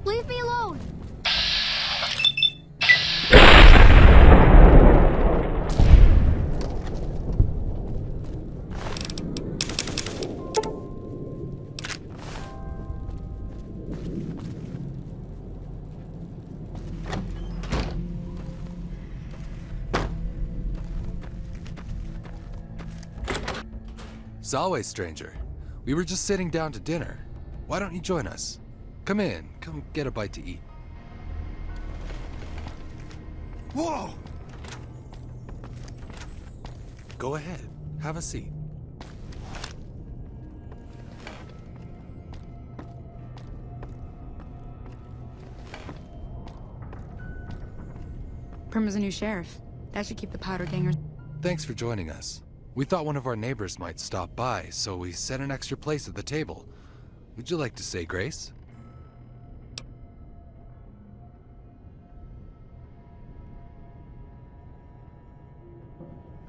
Leave me alone! As always, stranger. We were just sitting down to dinner. Why don't you join us? Come in. Come get a bite to eat. Whoa! Go ahead. Have a seat. Prima's a new sheriff. That should keep the powder gangers. Thanks for joining us. We thought one of our neighbors might stop by, so we set an extra place at the table. Would you like to say grace?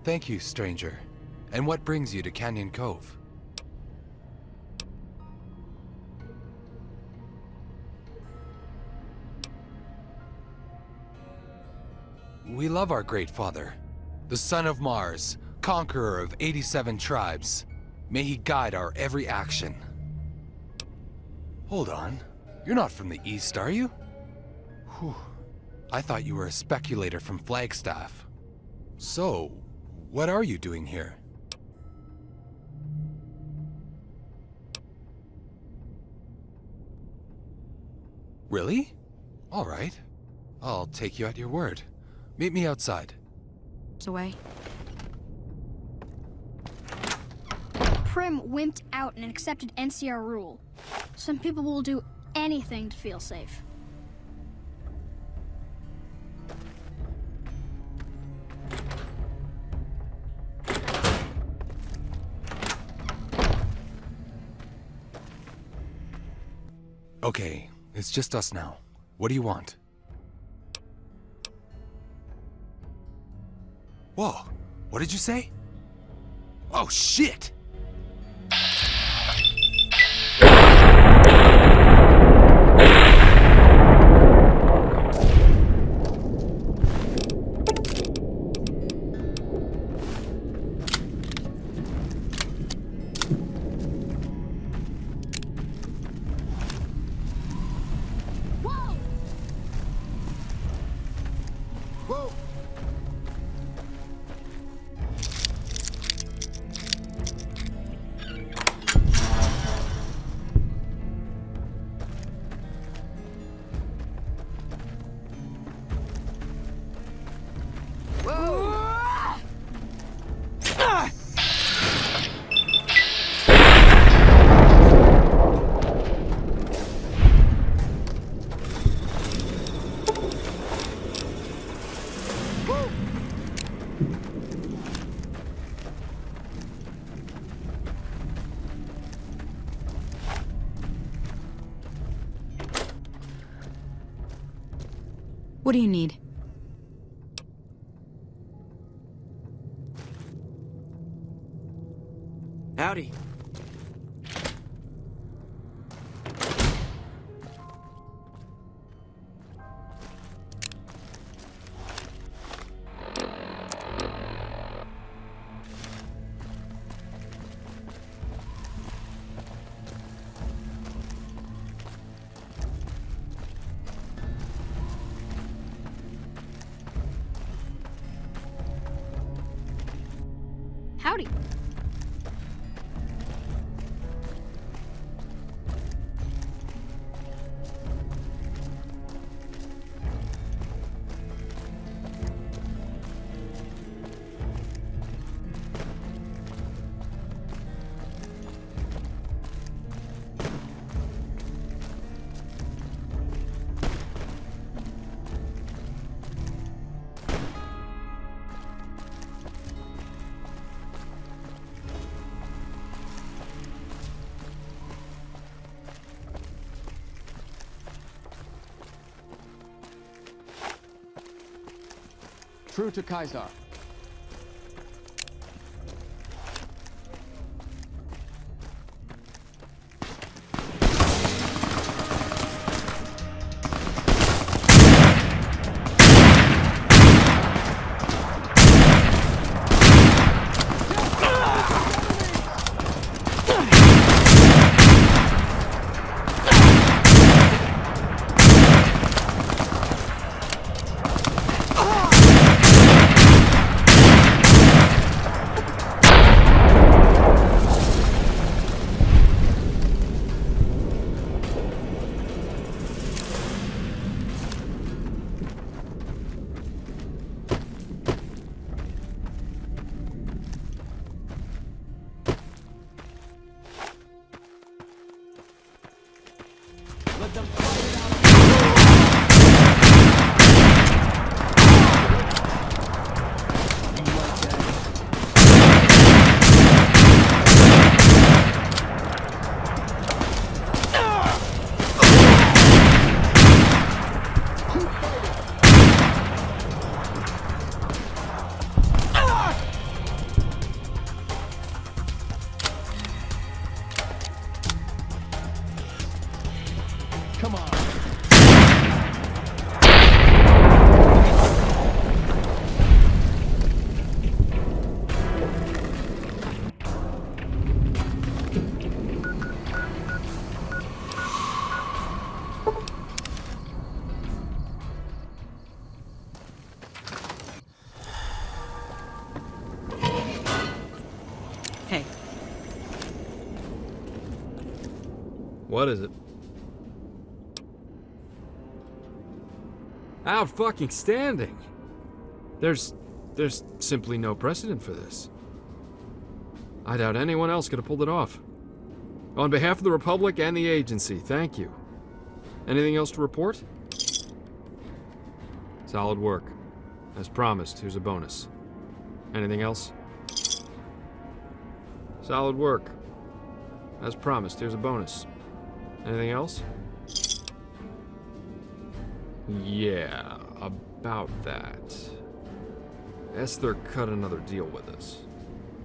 Thank you, stranger. And what brings you to Canyon Cove? We love our great father, the son of Mars, conqueror of 87 tribes. May he guide our every action. Hold on. You're not from the East, are you? Whew. I thought you were a speculator from Flagstaff. So, what are you doing here? Really? All right. I'll take you at your word. Meet me outside. Away. Prim wimped out and accepted NCR rule. Some people will do anything to feel safe. Okay, it's just us now. What do you want? Whoa, what did you say? Oh, shit! What do you need? Howdy. howdy. True to Kaiser. Come on. Hey. What is it? Out fucking standing. There's simply no precedent for this. I doubt anyone else could have pulled it off. On behalf of the Republic and the agency, thank you. Anything else to report? Solid work. As promised, here's a bonus. Anything else? Solid work. As promised, here's a bonus. Anything else? Yeah, about that. Esther cut another deal with us.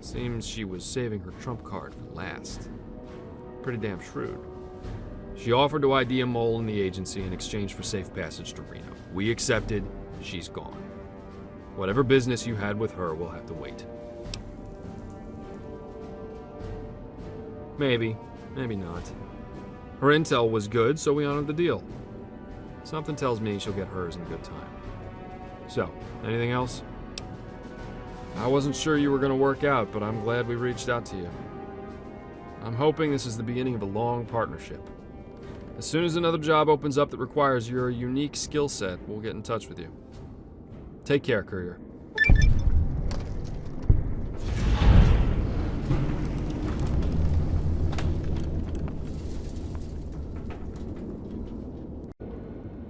Seems she was saving her trump card for last. Pretty damn shrewd. She offered to ID a mole in the agency in exchange for safe passage to Reno. We accepted. She's gone. Whatever business you had with her will have to wait. Maybe, maybe not. Her intel was good, so we honored the deal. Something tells me she'll get hers in good time. So, anything else? I wasn't sure you were going to work out, but I'm glad we reached out to you. I'm hoping this is the beginning of a long partnership. As soon as another job opens up that requires your unique skill set, we'll get in touch with you. Take care, Courier.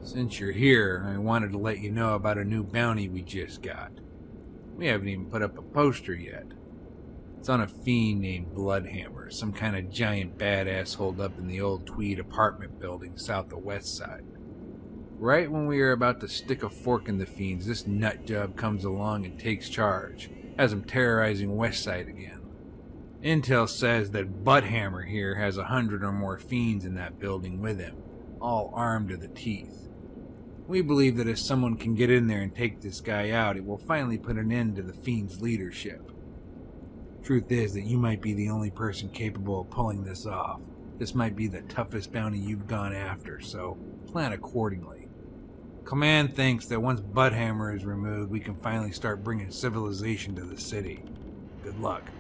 Since you're here, I wanted to let you know about a new bounty we just got. We haven't even put up a poster yet. It's on a fiend named Bloodhammer, some kind of giant badass holed up in the old Tweed apartment building south of West Side. Right when we are about to stick a fork in the fiends, this nutjob comes along and takes charge, has him terrorizing West Side again. Intel says that Butthammer here has 100 or more fiends in that building with him, all armed to the teeth. We believe that if someone can get in there and take this guy out, it will finally put an end to the fiend's leadership. Truth is that you might be the only person capable of pulling this off. This might be the toughest bounty you've gone after, so plan accordingly. Command thinks that once Butthammer is removed, we can finally start bringing civilization to the city. Good luck.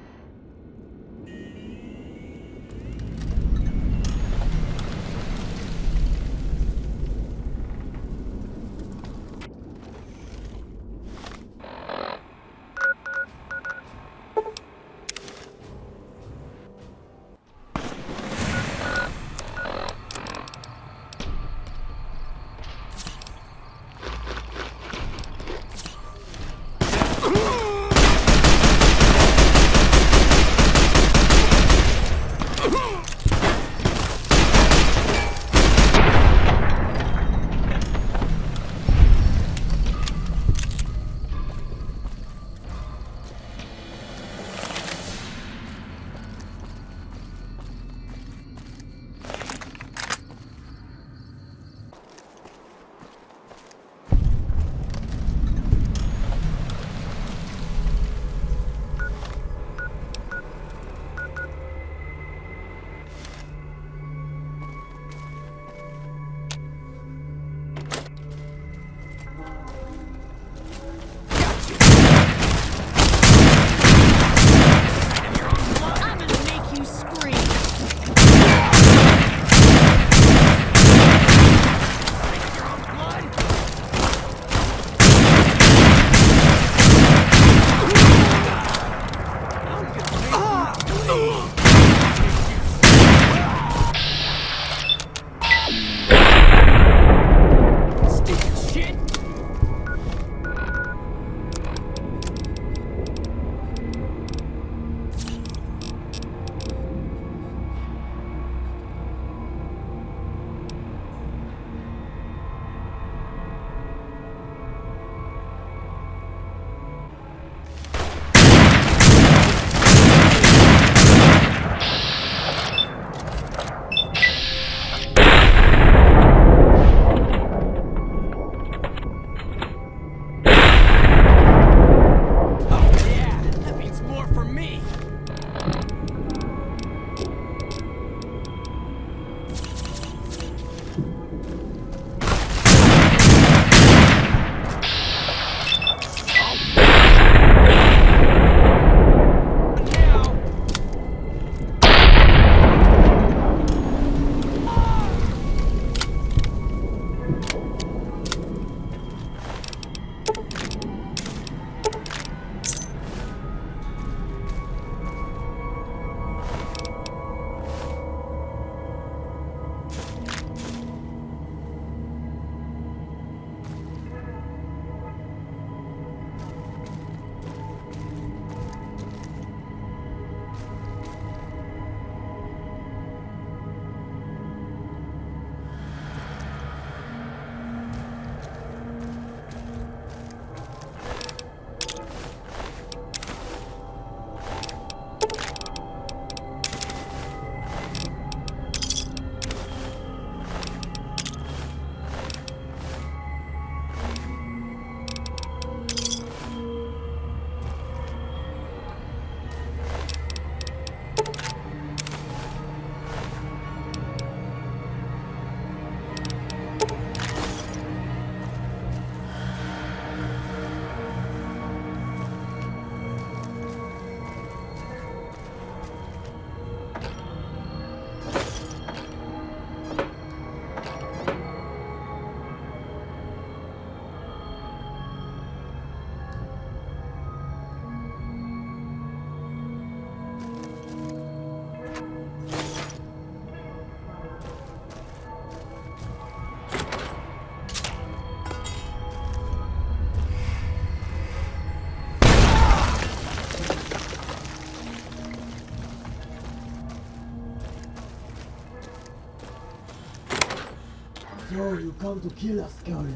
So you come to kill us, Courier.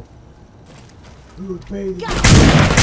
We will pay the...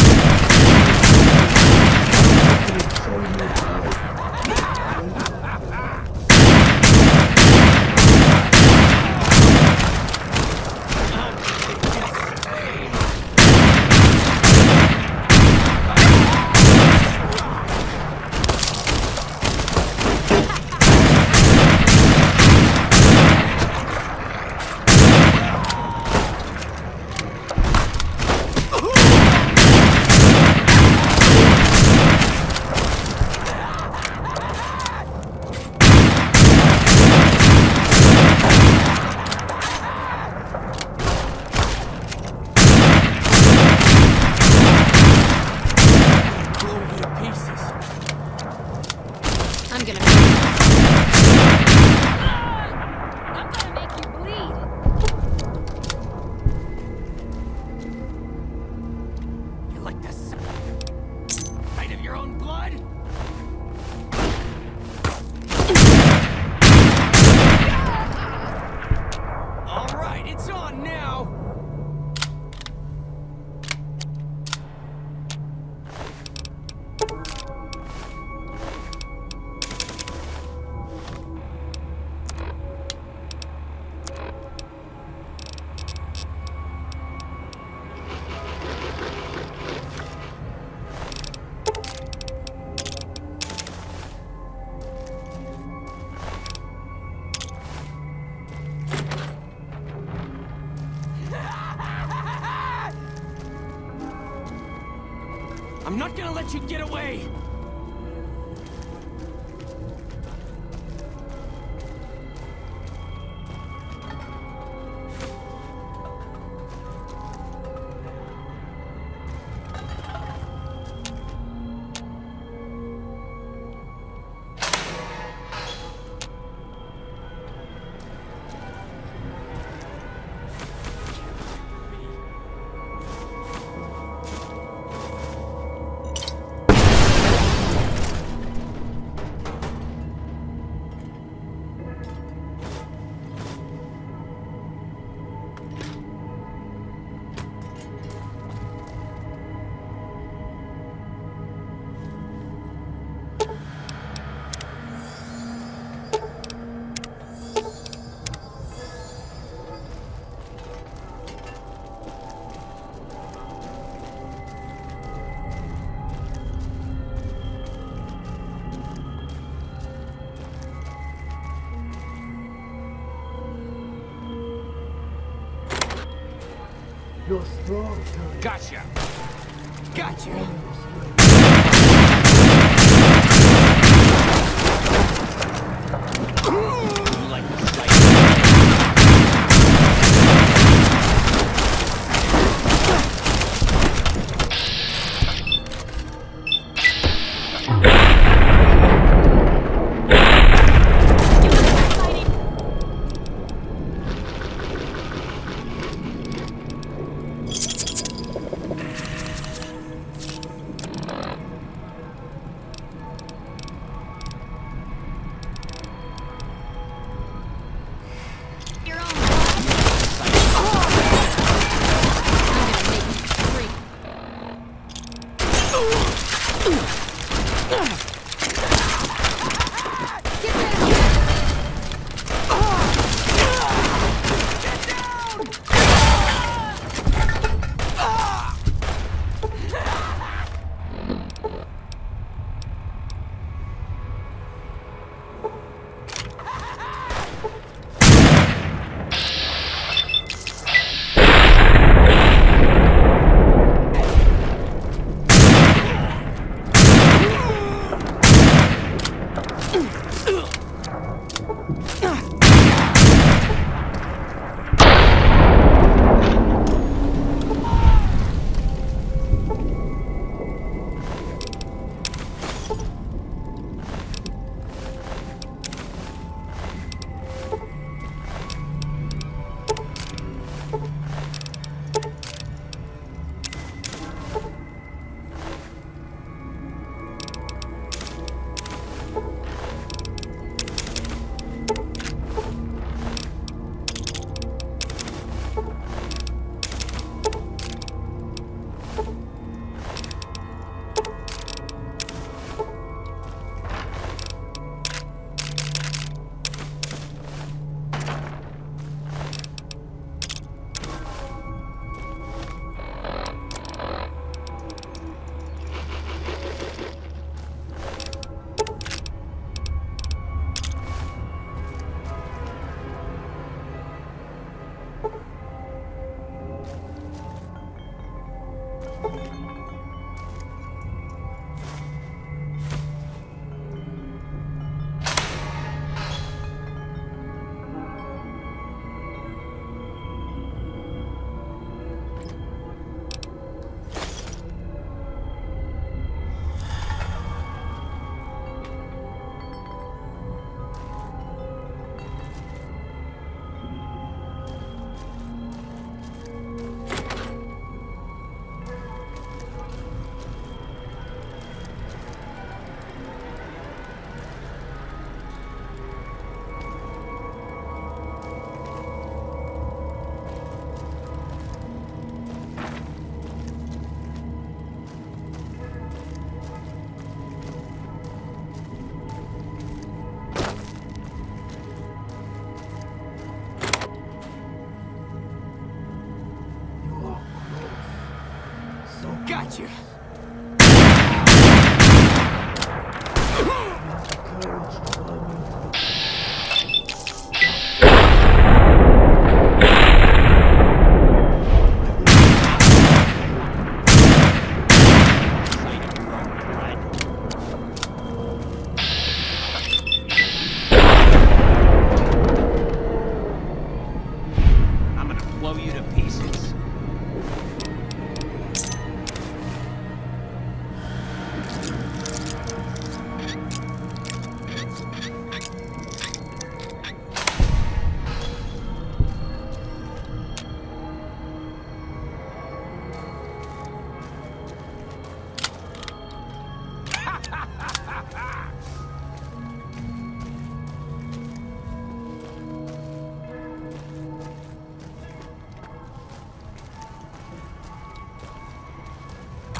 I'm not gonna let you get away! You're strong, Courier. Gotcha! Gotcha! Ugh! you. I'm gonna blow you to pieces.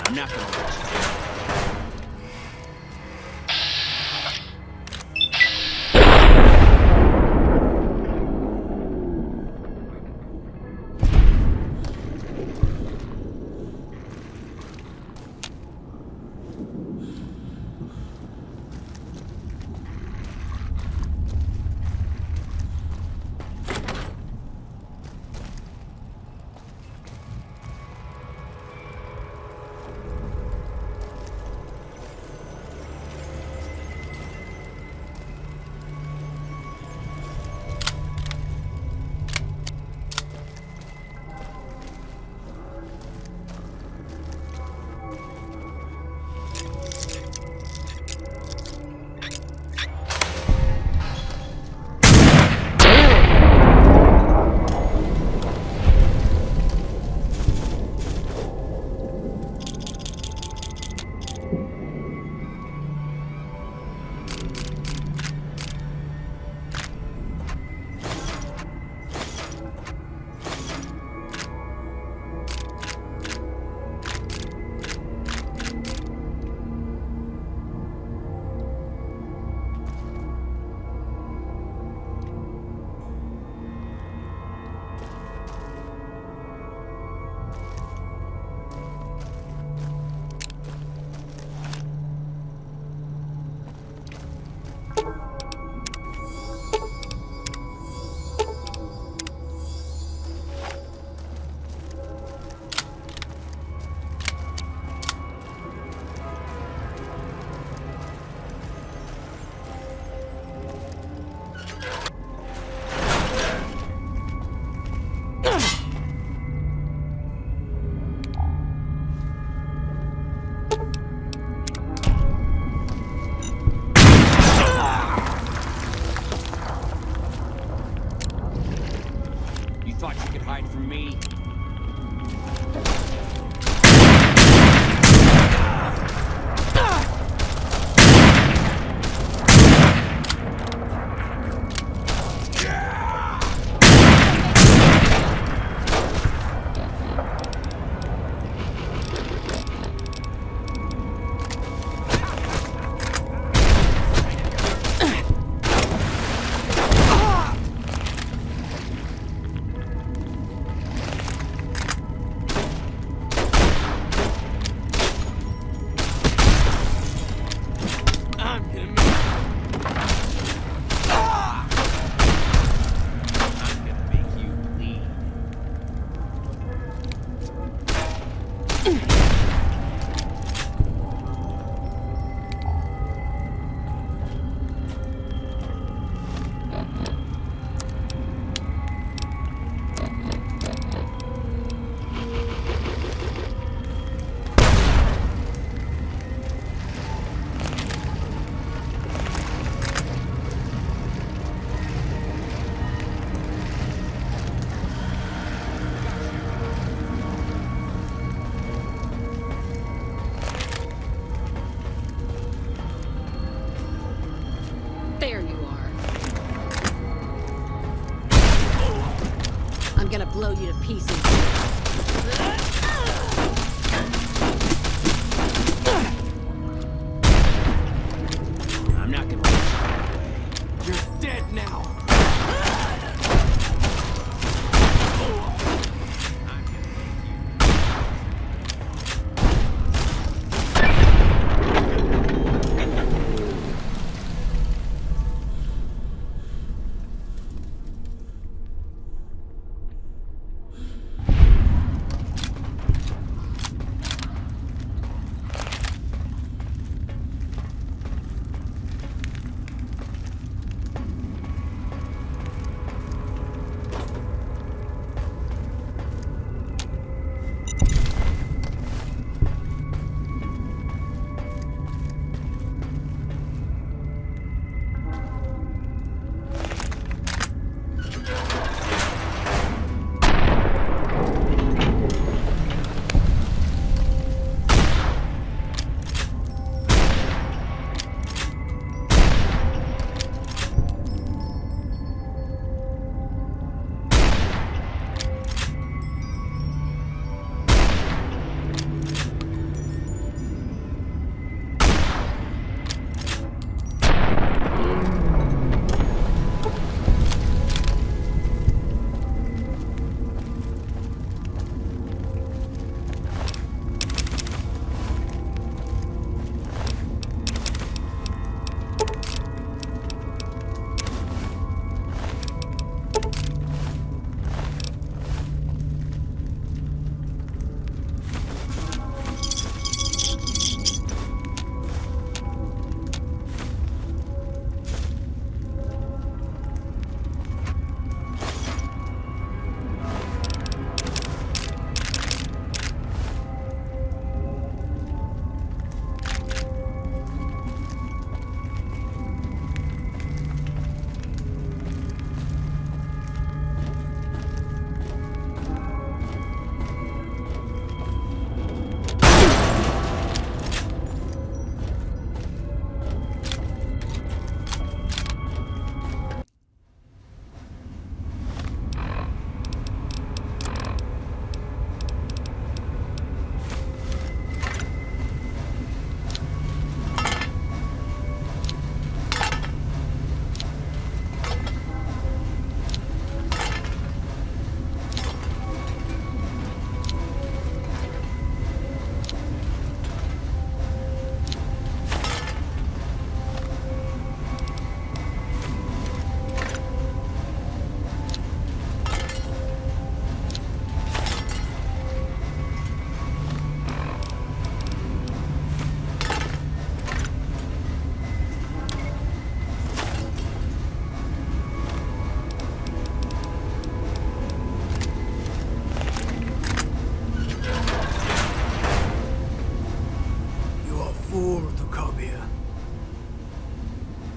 I'm not gonna let you down. You thought you could hide from me? There you are. I'm gonna blow you to pieces. I'm not gonna let you get away. You're dead now.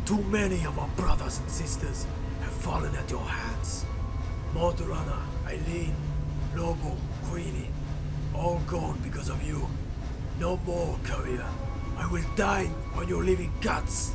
Too many of our brothers and sisters have fallen at your hands. Motorana, Eileen, Lobo, Queenie, all gone because of you. No more, courier. I will dine on your living guts.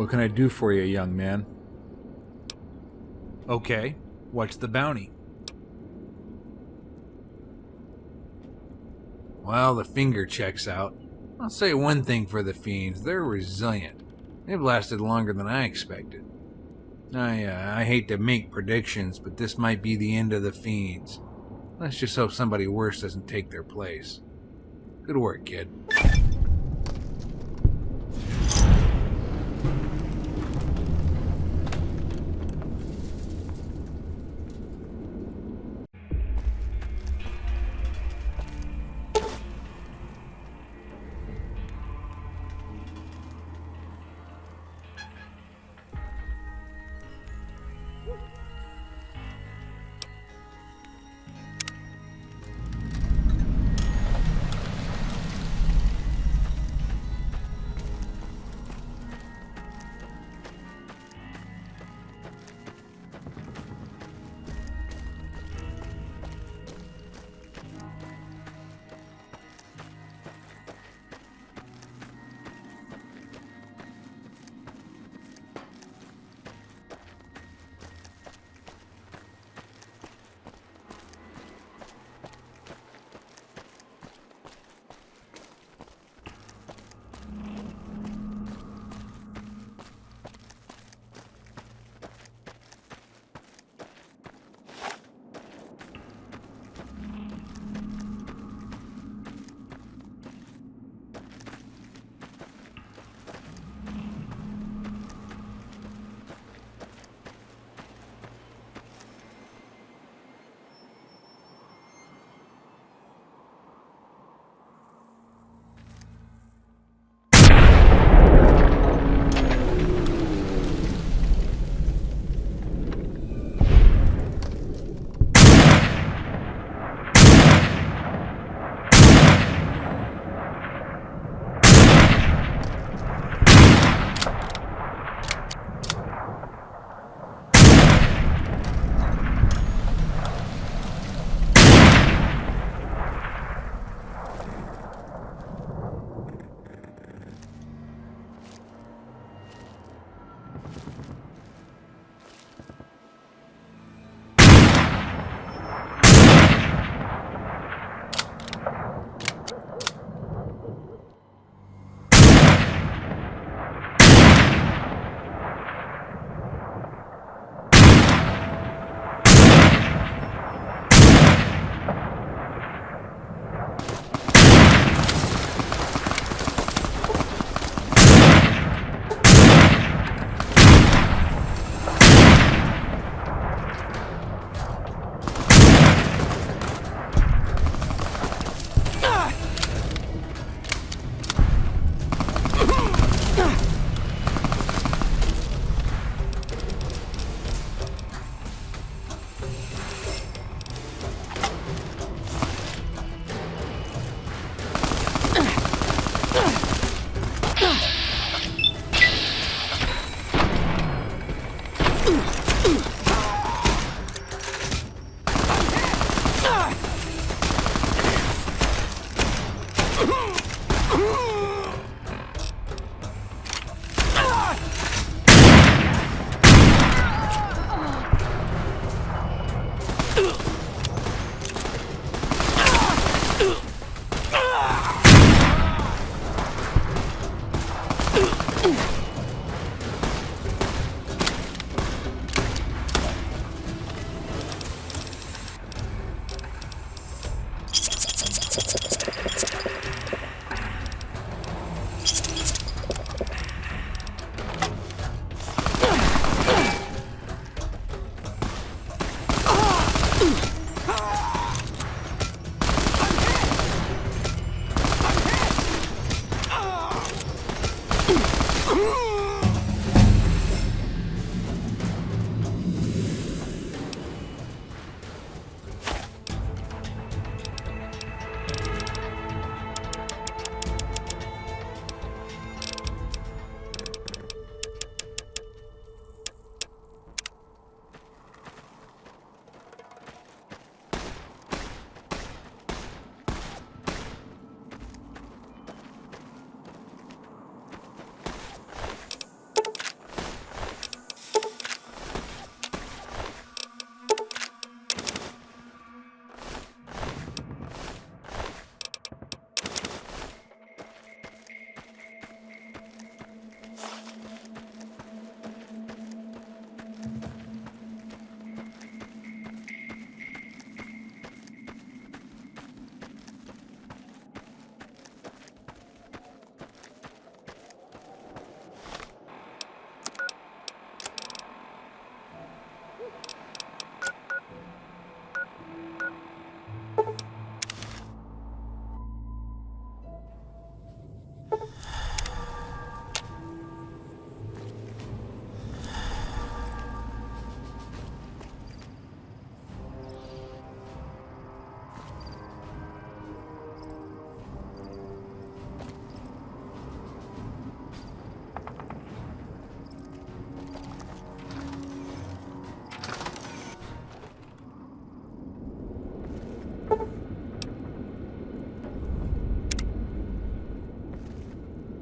What can I do for you, young man? Okay, what's the bounty? Well, the finger checks out. I'll say one thing for the fiends, they're resilient. They've lasted longer than I expected. I hate to make predictions, but this might be the end of the fiends. Let's just hope somebody worse doesn't take their place. Good work, kid.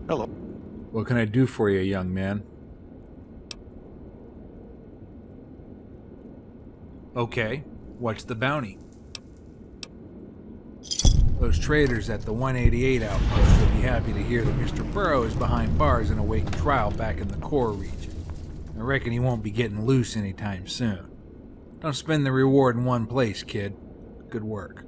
Hello. What can I do for you, young man? Okay, what's the bounty? Those traders at the 188 outpost will be happy to hear that Mr. Burrow is behind bars in awaiting trial back in the core region. I reckon he won't be getting loose anytime soon. Don't spend the reward in one place, kid. Good work.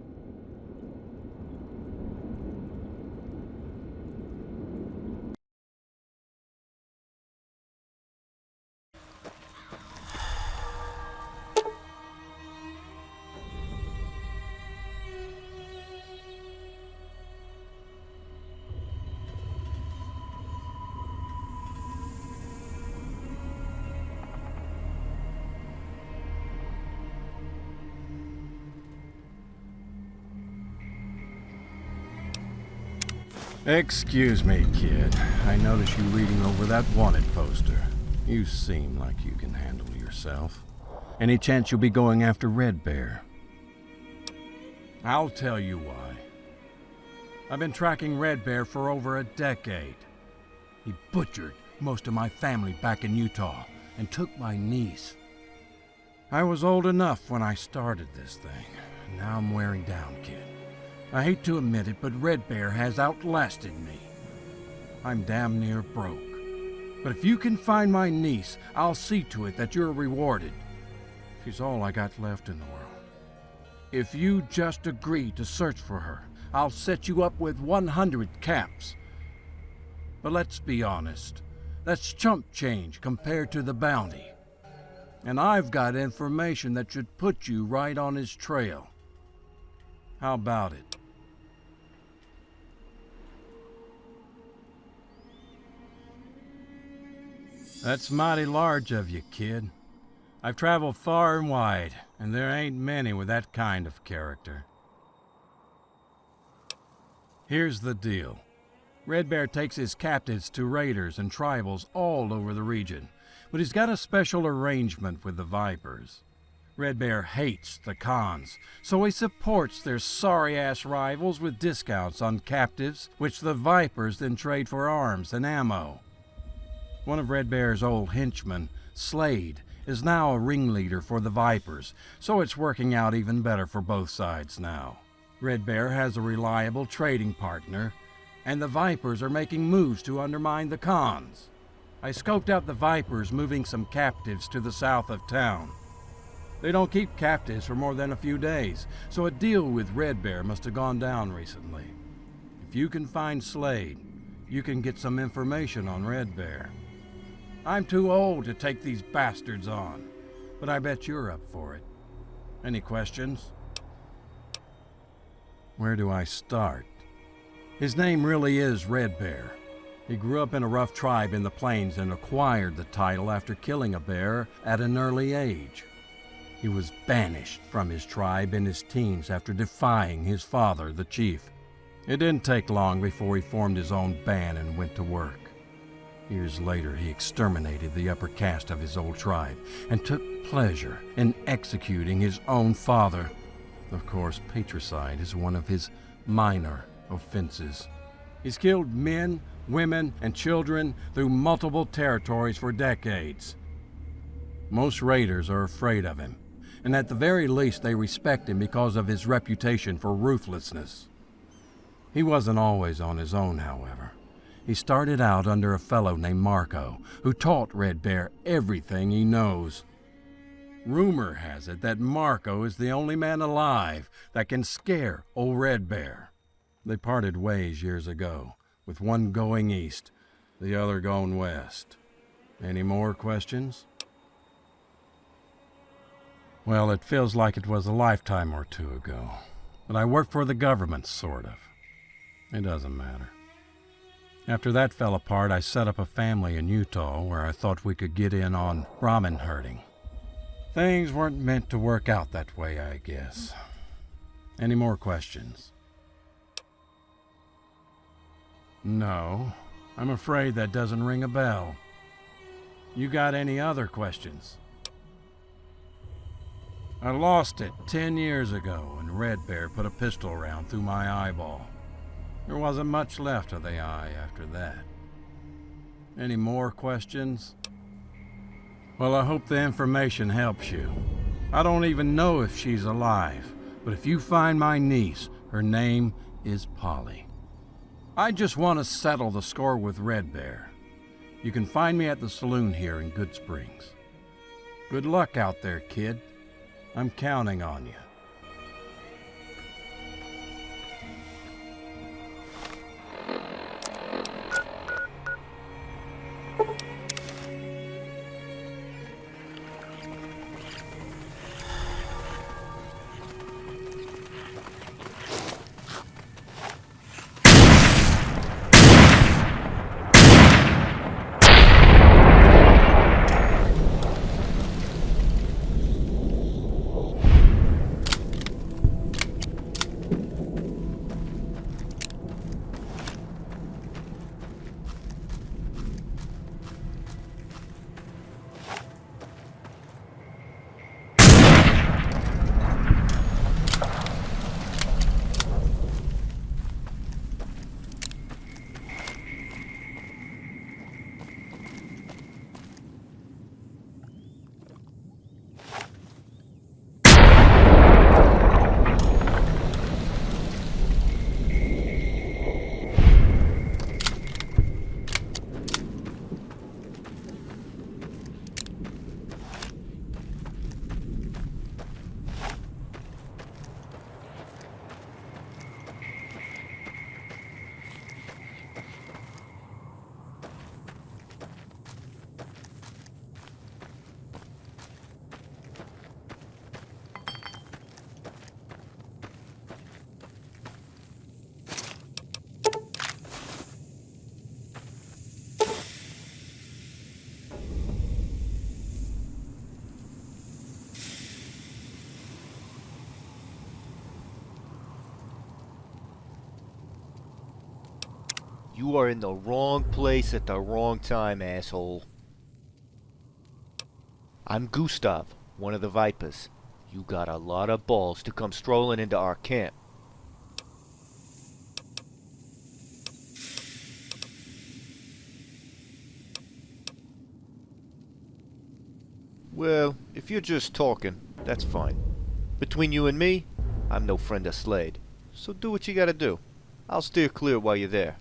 Excuse me, kid. I notice you reading over that wanted poster. You seem like you can handle yourself. Any chance you'll be going after Red Bear? I'll tell you why. I've been tracking Red Bear for over a decade. He butchered most of my family back in Utah and took my niece. I was old enough when I started this thing. Now I'm wearing down, kid. I hate to admit it, but Red Bear has outlasted me. I'm damn near broke. But if you can find my niece, I'll see to it that you're rewarded. She's all I got left in the world. If you just agree to search for her, I'll set you up with 100 caps. But let's be honest, that's chump change compared to the bounty. And I've got information that should put you right on his trail. How about it? That's mighty large of you, kid. I've traveled far and wide, and there ain't many with that kind of character. Here's the deal. Red Bear takes his captives to raiders and tribals all over the region, but he's got a special arrangement with the Vipers. Red Bear hates the Khans, so he supports their sorry-ass rivals with discounts on captives, which the Vipers then trade for arms and ammo. One of Red Bear's old henchmen, Slade, is now a ringleader for the Vipers, so it's working out even better for both sides now. Red Bear has a reliable trading partner, and the Vipers are making moves to undermine the Khans. I scoped out the Vipers moving some captives to the south of town. They don't keep captives for more than a few days, so a deal with Red Bear must have gone down recently. If you can find Slade, you can get some information on Red Bear. I'm too old to take these bastards on, but I bet you're up for it. Any questions? Where do I start? His name really is Red Bear. He grew up in a rough tribe in the plains and acquired the title after killing a bear at an early age. He was banished from his tribe in his teens after defying his father, the chief. It didn't take long before he formed his own band and went to work. Years later, he exterminated the upper caste of his old tribe and took pleasure in executing his own father. Of course, patricide is one of his minor offenses. He's killed men, women, and children through multiple territories for decades. Most raiders are afraid of him, and at the very least they respect him because of his reputation for ruthlessness. He wasn't always on his own, however. He started out under a fellow named Marco, who taught Red Bear everything he knows. Rumor has it that Marco is the only man alive that can scare old Red Bear. They parted ways years ago, with one going east, the other going west. Any more questions? Well, it feels like it was a lifetime or two ago, but I work for the government, sort of. It doesn't matter. After that fell apart, I set up a family in Utah where I thought we could get in on Brahmin herding. Things weren't meant to work out that way, I guess. Any more questions? No, I'm afraid that doesn't ring a bell. You got any other questions? I lost it 10 years ago when Red Bear put a pistol round through my eyeball. There wasn't much left of the eye after that. Any more questions? Well, I hope the information helps you. I don't even know if she's alive, but if you find my niece, her name is Polly. I just want to settle the score with Red Bear. You can find me at the saloon here in Good Springs. Good luck out there, kid. I'm counting on you. You are in the wrong place at the wrong time, asshole. I'm Gustav, one of the Vipers. You got a lot of balls to come strolling into our camp. Well, if you're just talking, that's fine. Between you and me, I'm no friend of Slade. So do what you gotta do. I'll steer clear while you're there.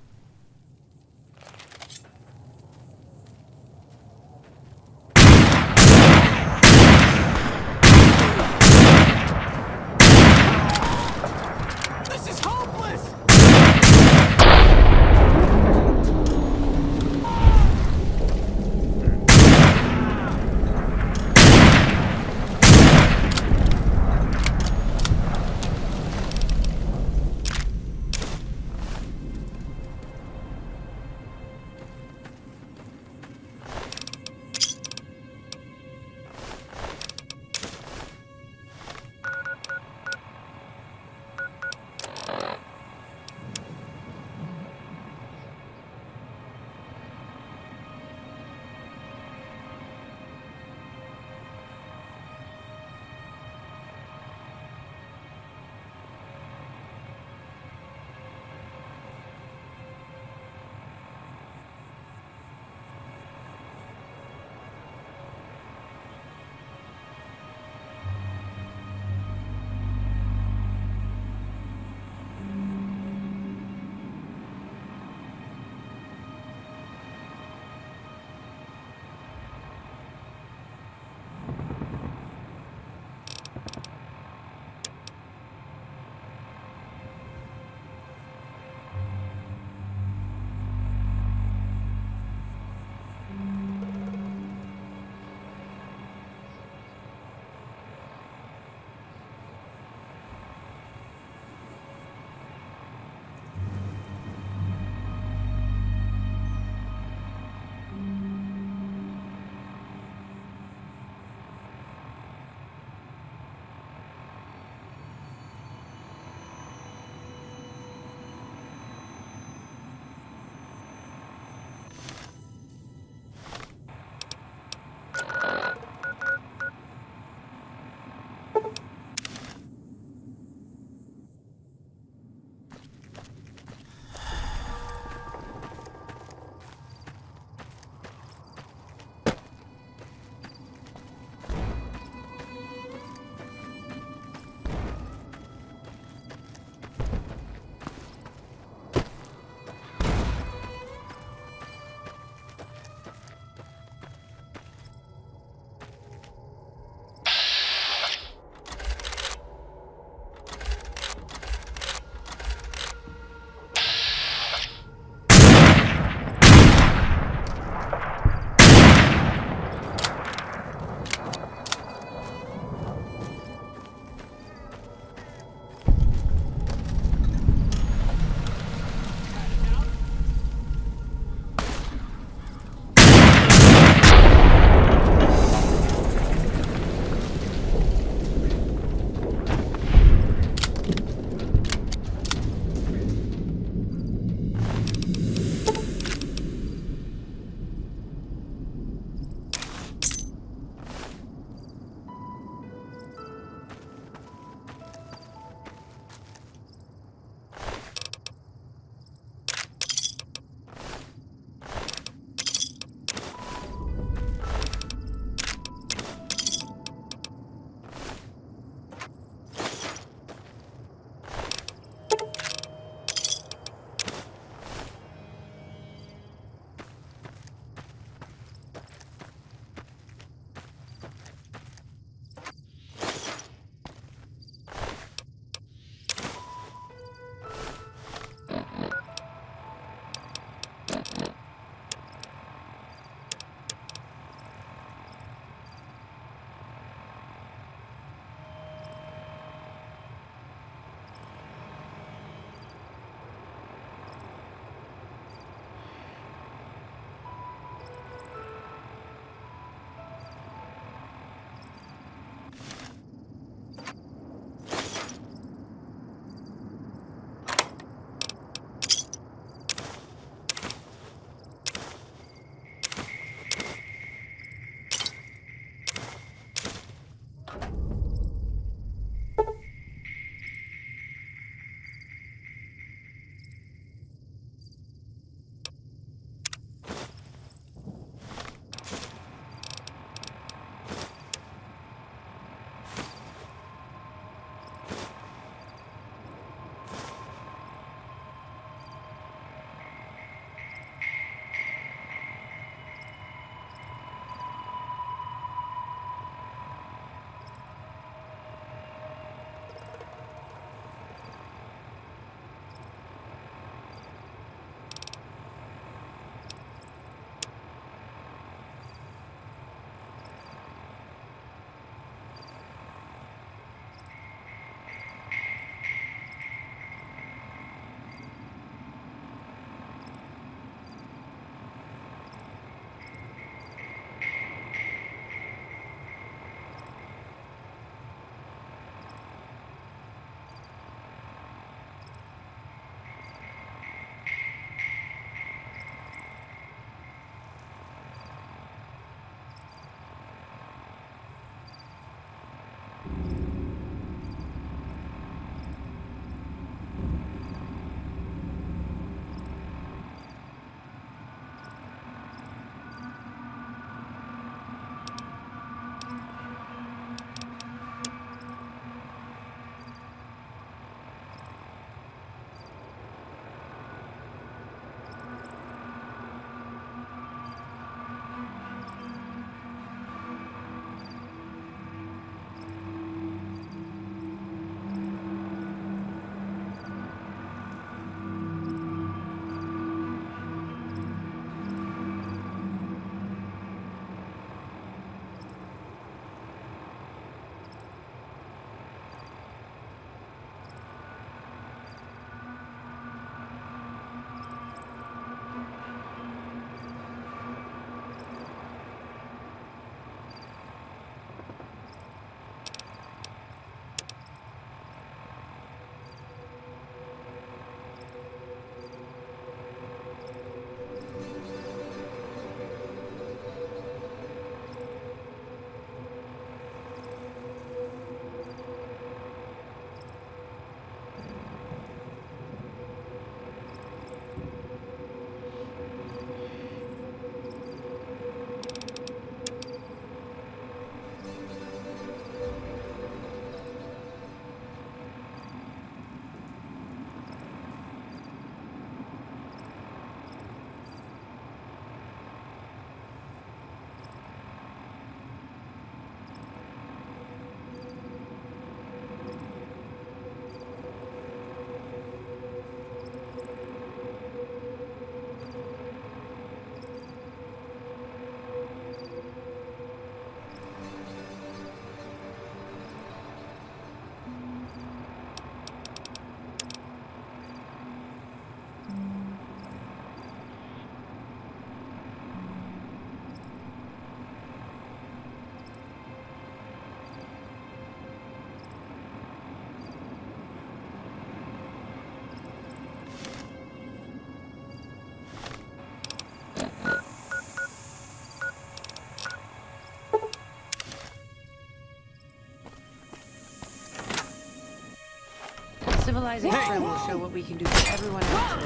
Civilizing trim will show what we can do for everyone else.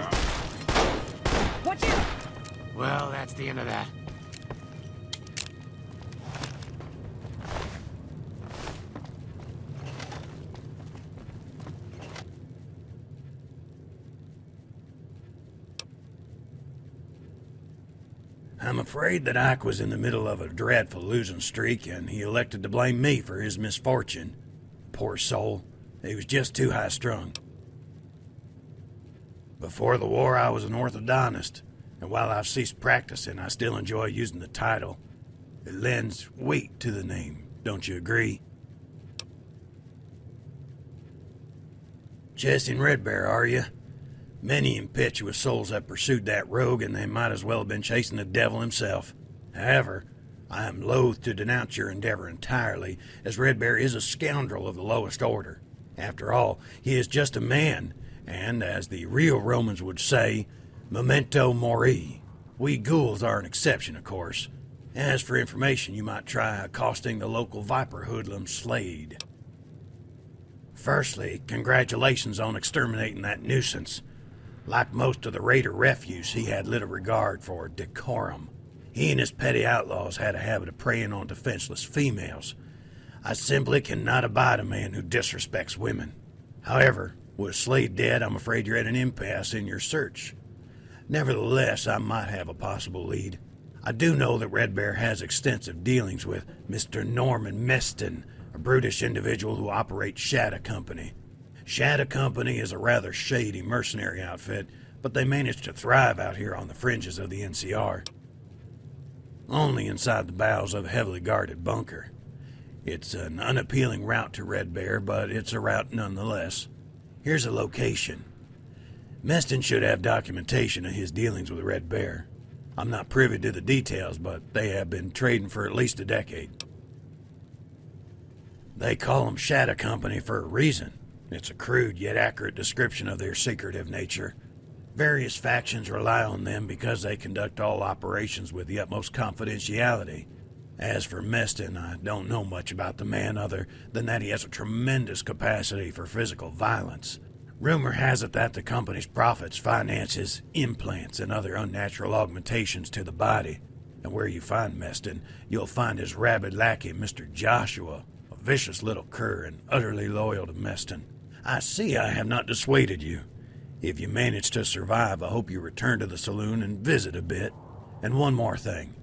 Watch out! Well, that's the end of that. I'm afraid that Ike was in the middle of a dreadful losing streak, and he elected to blame me for his misfortune. Poor soul. He was just too high-strung. Before the war, I was an orthodontist, and while I've ceased practicing, I still enjoy using the title. It lends weight to the name, don't you agree? Chasing Red Bear, are you? Many impetuous souls have pursued that rogue, and they might as well have been chasing the devil himself. However, I am loath to denounce your endeavor entirely, as Red Bear is a scoundrel of the lowest order. After all, he is just a man, and, as the real Romans would say, memento mori. We ghouls are an exception, of course. As for information, you might try accosting the local Viper hoodlum Slade. Firstly, congratulations on exterminating that nuisance. Like most of the raider refuse, he had little regard for decorum. He and his petty outlaws had a habit of preying on defenseless females. I simply cannot abide a man who disrespects women. However, with Slade dead, I'm afraid you're at an impasse in your search. Nevertheless, I might have a possible lead. I do know that Red Bear has extensive dealings with Mr. Norman Meston, a brutish individual who operates Shadow Company. Shadow Company is a rather shady mercenary outfit, but they manage to thrive out here on the fringes of the NCR. Only inside the bowels of a heavily guarded bunker. It's an unappealing route to Red Bear, but it's a route nonetheless. Here's a location. Meston should have documentation of his dealings with Red Bear. I'm not privy to the details, but they have been trading for at least a decade. They call them Shadow Company for a reason. It's a crude yet accurate description of their secretive nature. Various factions rely on them because they conduct all operations with the utmost confidentiality. As for Meston, I don't know much about the man other than that he has a tremendous capacity for physical violence. Rumor has it that the company's profits finances implants and other unnatural augmentations to the body. And where you find Meston, you'll find his rabid lackey, Mr. Joshua, a vicious little cur and utterly loyal to Meston. I see I have not dissuaded you. If you manage to survive, I hope you return to the saloon and visit a bit. And one more thing.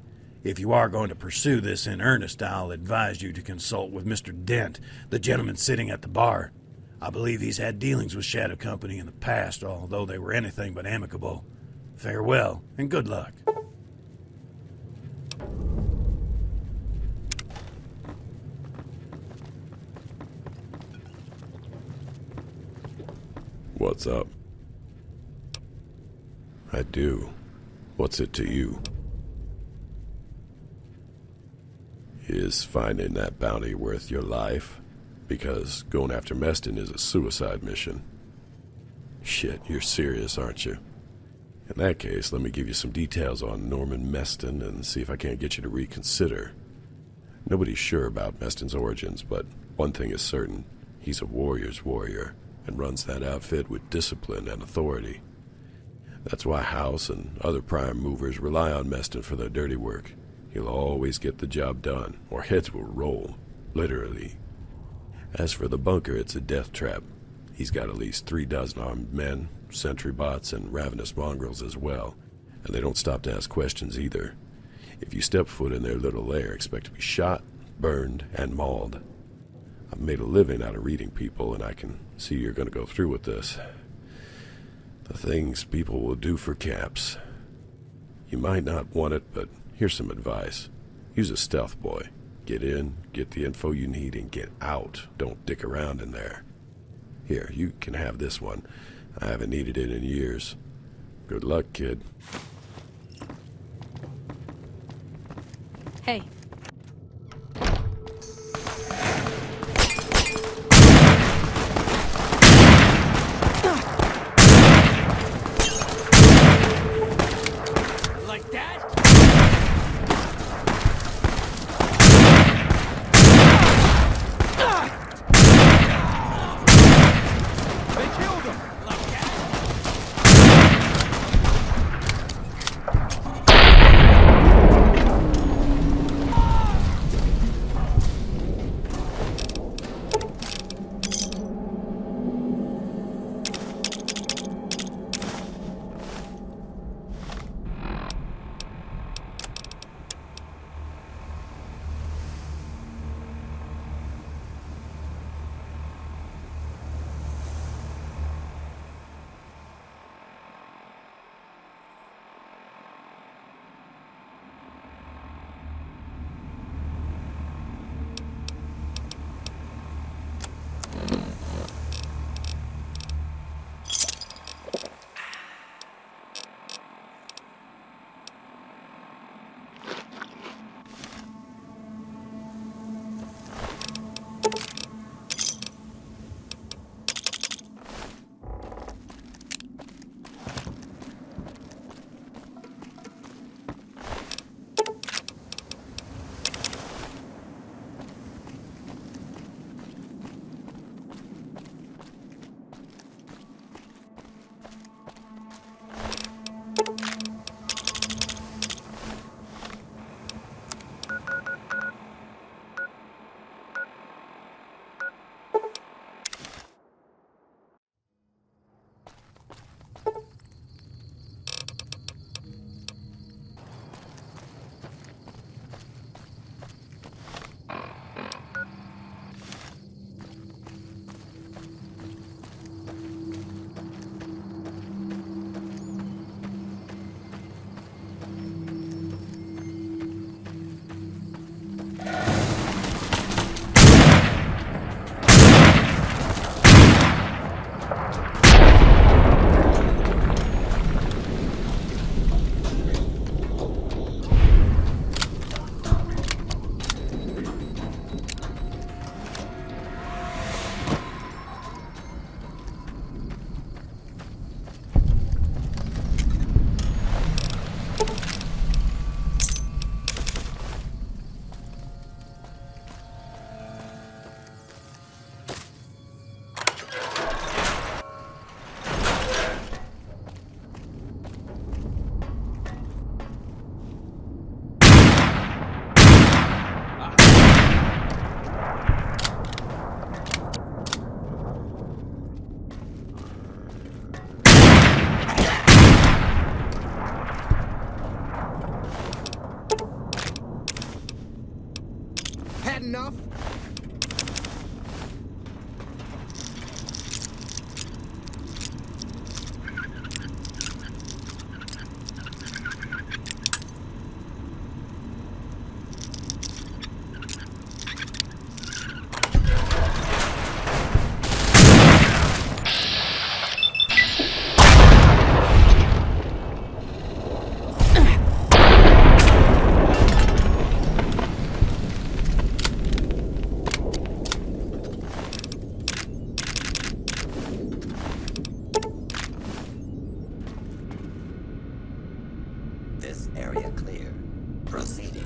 If you are going to pursue this in earnest, I'll advise you to consult with Mr. Dent, the gentleman sitting at the bar. I believe he's had dealings with Shadow Company in the past, although they were anything but amicable. Farewell, and good luck. What's up? I do. What's it to you? Is finding that bounty worth your life? Because going after Meston is a suicide mission. Shit, you're serious, aren't you? In that case, let me give you some details on Norman Meston and see if I can't get you to reconsider. Nobody's sure about Meston's origins, but one thing is certain. He's a warrior's warrior, and runs that outfit with discipline and authority. That's why House and other prime movers rely on Meston for their dirty work. He'll always get the job done, or heads will roll, literally. As for the bunker, it's a death trap. He's got at least 36 armed men, sentry bots, and ravenous mongrels as well, and they don't stop to ask questions either. If you step foot in their little lair, expect to be shot, burned, and mauled. I've made a living out of reading people, and I can see you're going to go through with this. The things people will do for caps. You might not want it, but here's some advice. Use a stealth boy. Get in, get the info you need, and get out. Don't dick around in there. Here, you can have this one. I haven't needed it in years. Good luck, kid. Hey. Like that? They killed that enough? This area clear. Proceeding.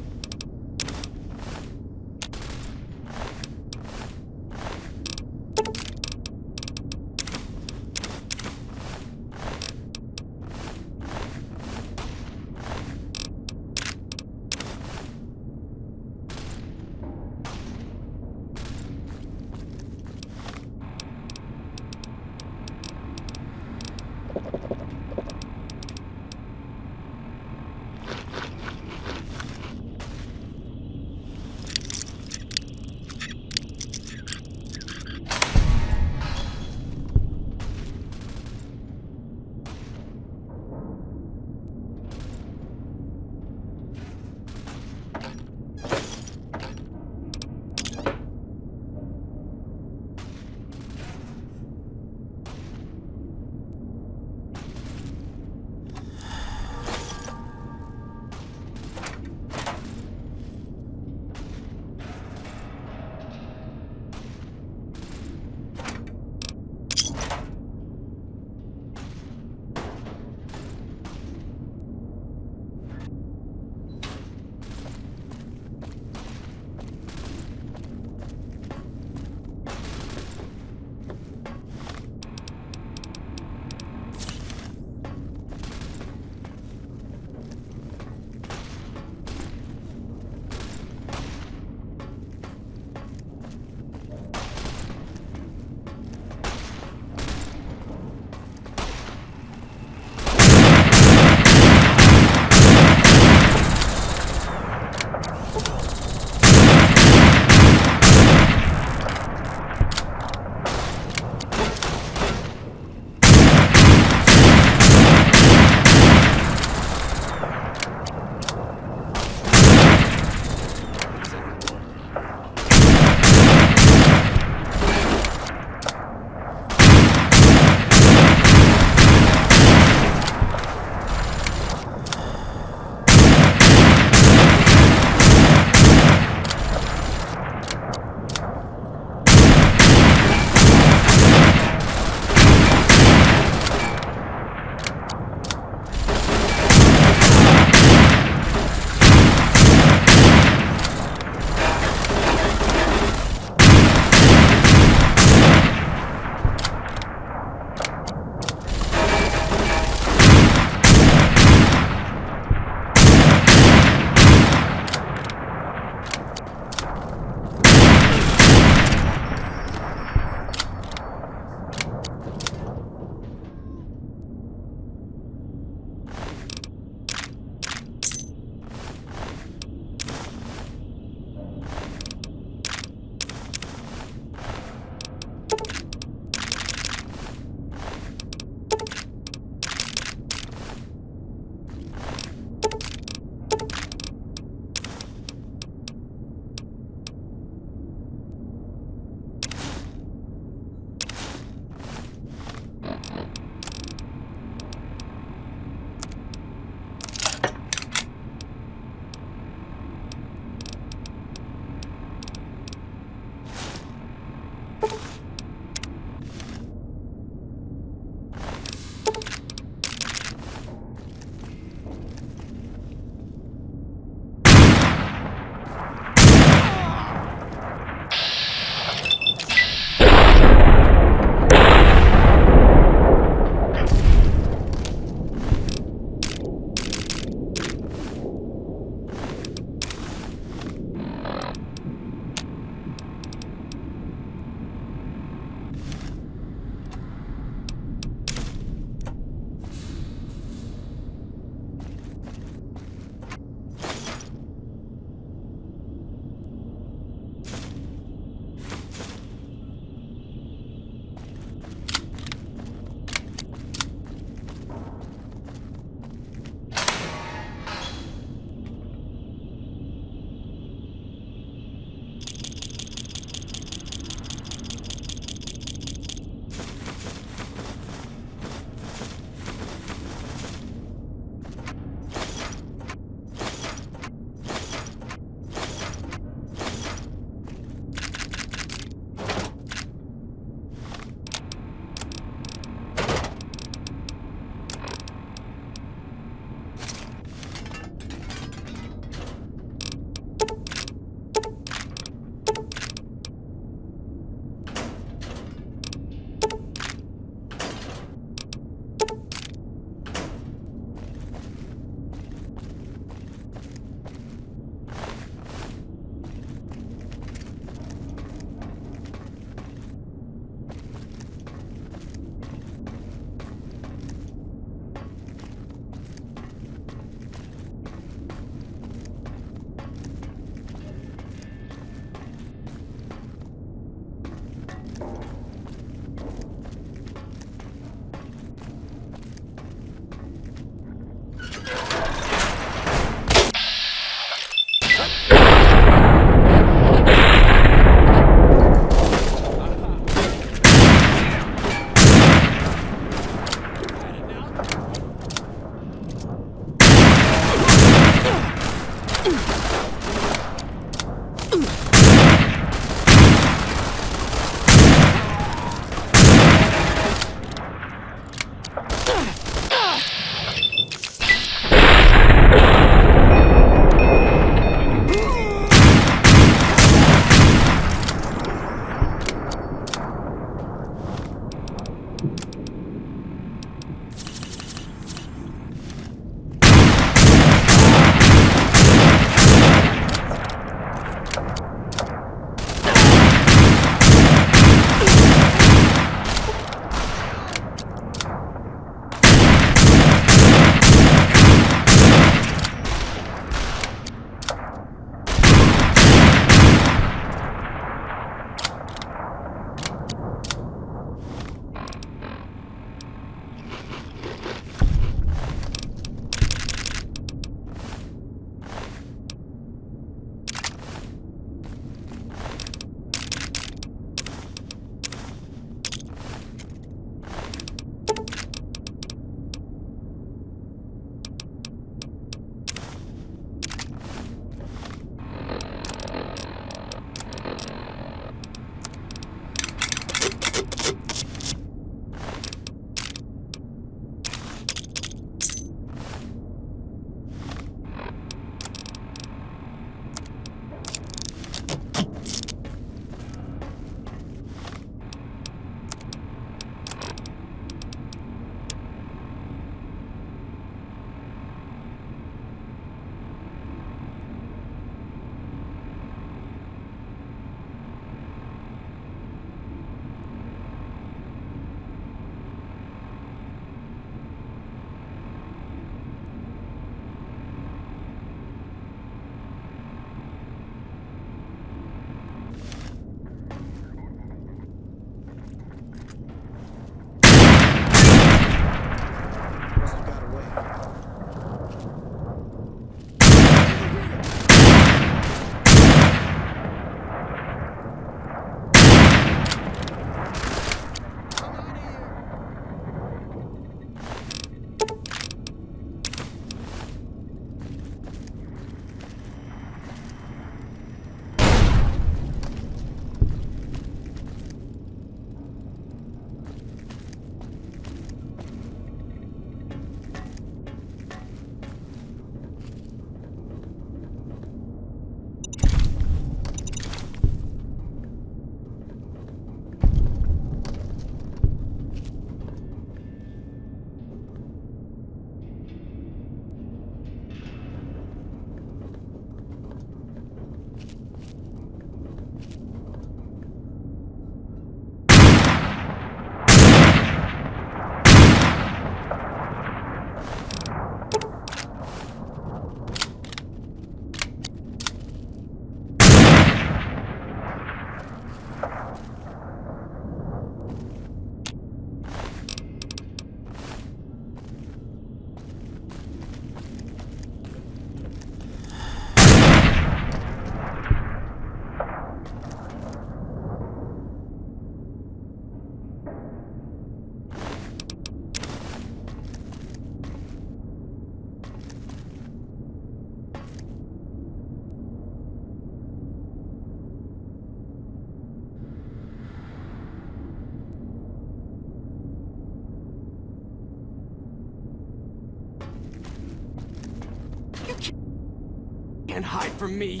can't hide from me.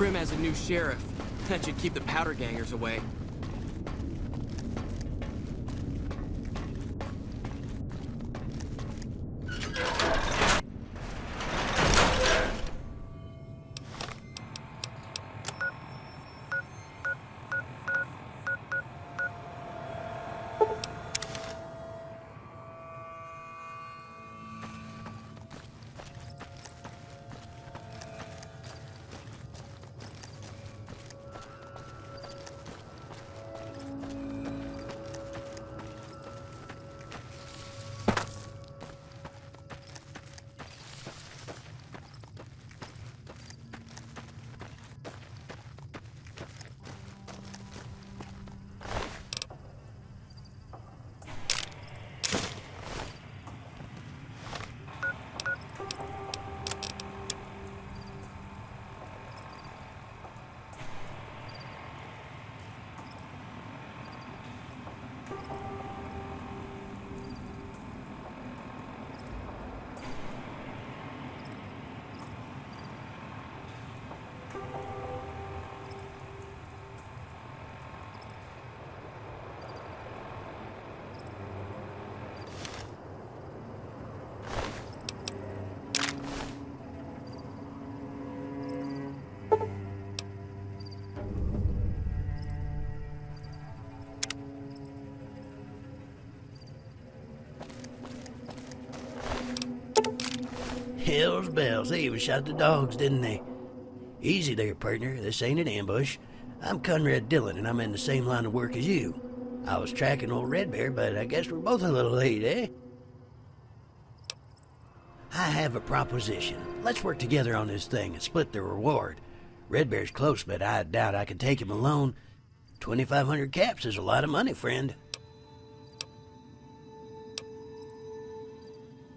Prim has a new sheriff. That should keep the powder gangers away. those bells. They even shot the dogs, didn't they? Easy there, partner. This ain't an ambush. I'm Conrad Dillon, and I'm in the same line of work as you. I was tracking old Red Bear, but I guess we're both a little late, eh? I have a proposition. Let's work together on this thing and split the reward. Red Bear's close, but I doubt I can take him alone. 2,500 caps is a lot of money, friend.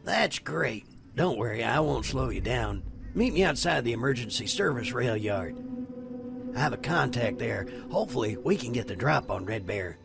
That's great. Don't worry, I won't slow you down. Meet me outside the emergency service rail yard. I have a contact there. Hopefully, we can get the drop on Red Bear.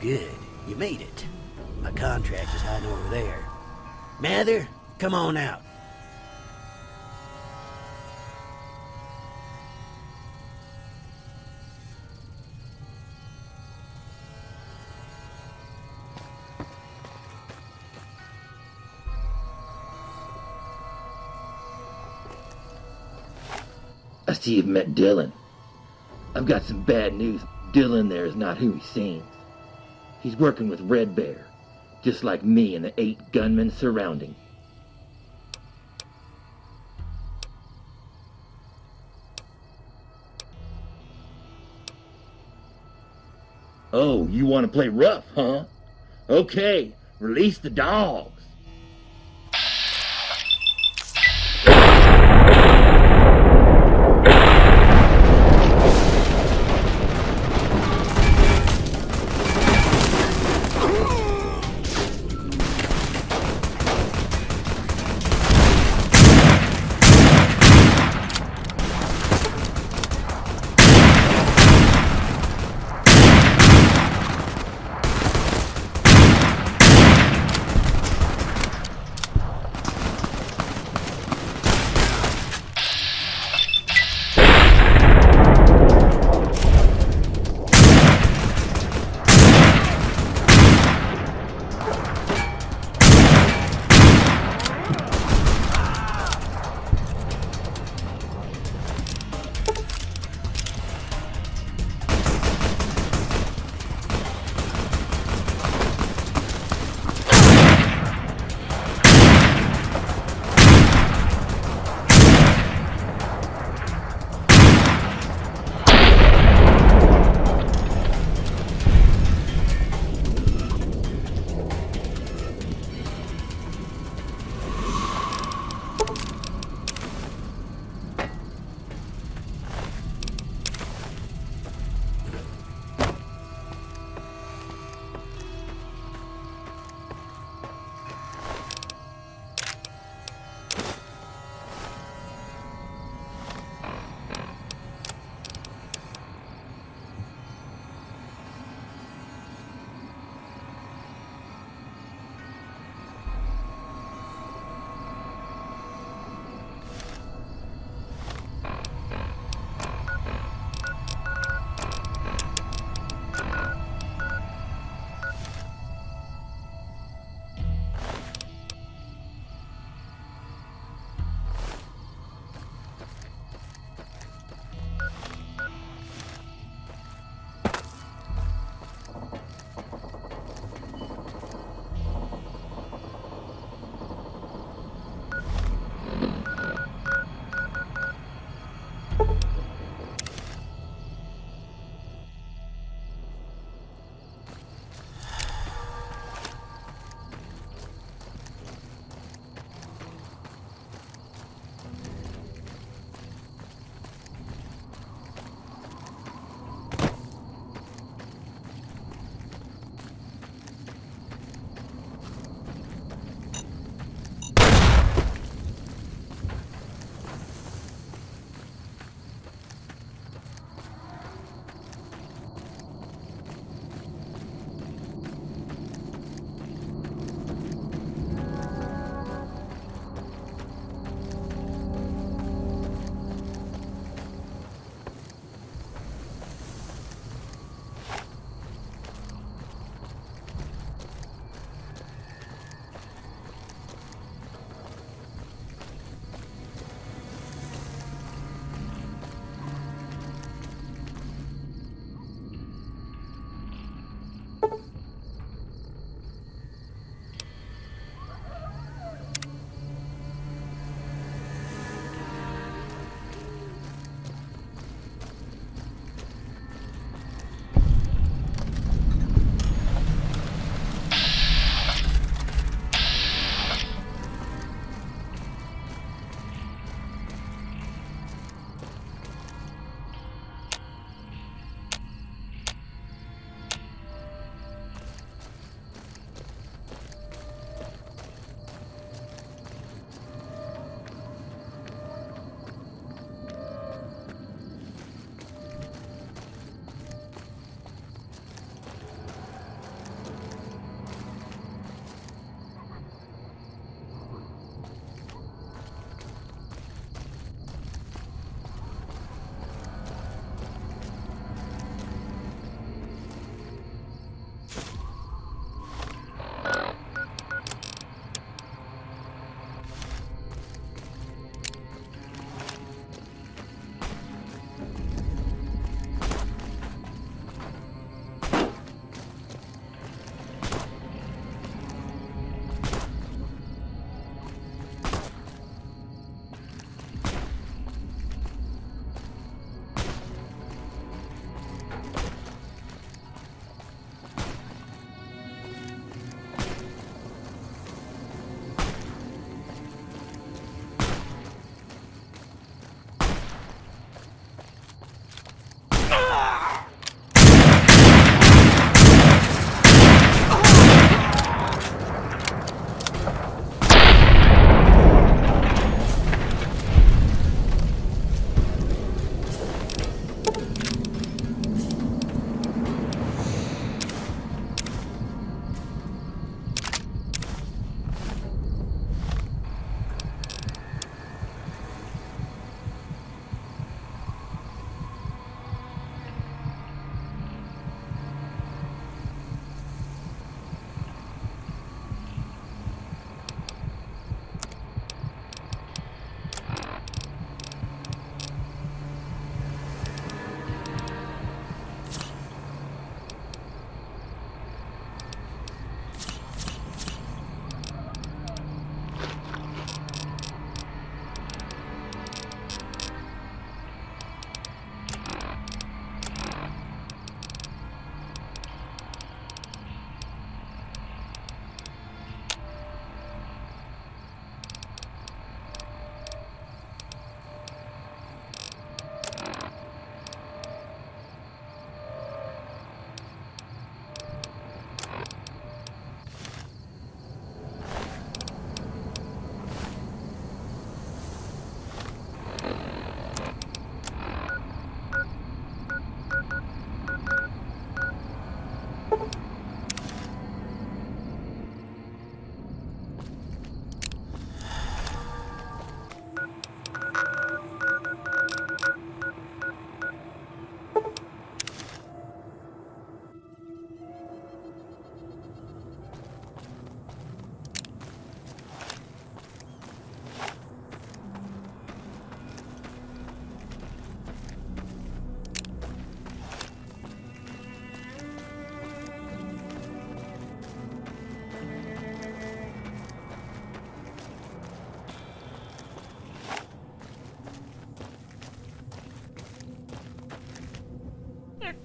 Good. You made it. My contract is hiding over there. Mather, come on out. I see you've met Dillon. I've got some bad news. Dillon there is not who he seems. He's working with Red Bear, just like me and the 8 gunmen surrounding. Oh, you want to play rough, huh? Okay, release the dogs.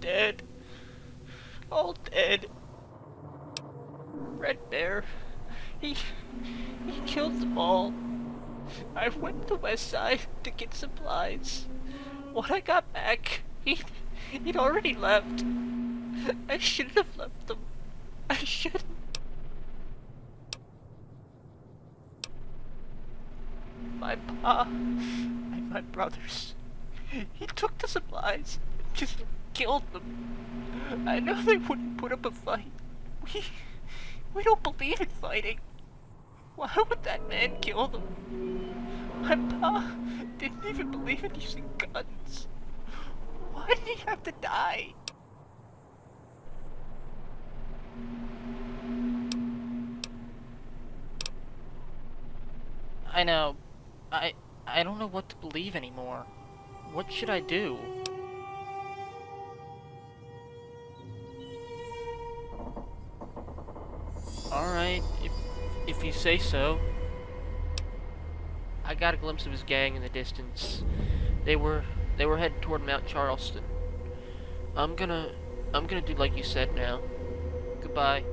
dead. All dead. Red Bear, he killed them all. I went to the west side to get supplies. When I got back, he'd already left. I shouldn't have left them. I should. My pa and my brothers, he took the supplies and just killed them. I know they wouldn't put up a fight. We don't believe in fighting. Why would that man kill them? My pa didn't even believe in using guns. Why did he have to die? I know. I don't know what to believe anymore. What should I do? Alright, if you say so. I got a glimpse of his gang in the distance. They were headed toward Mount Charleston. I'm gonna do like you said now. Goodbye.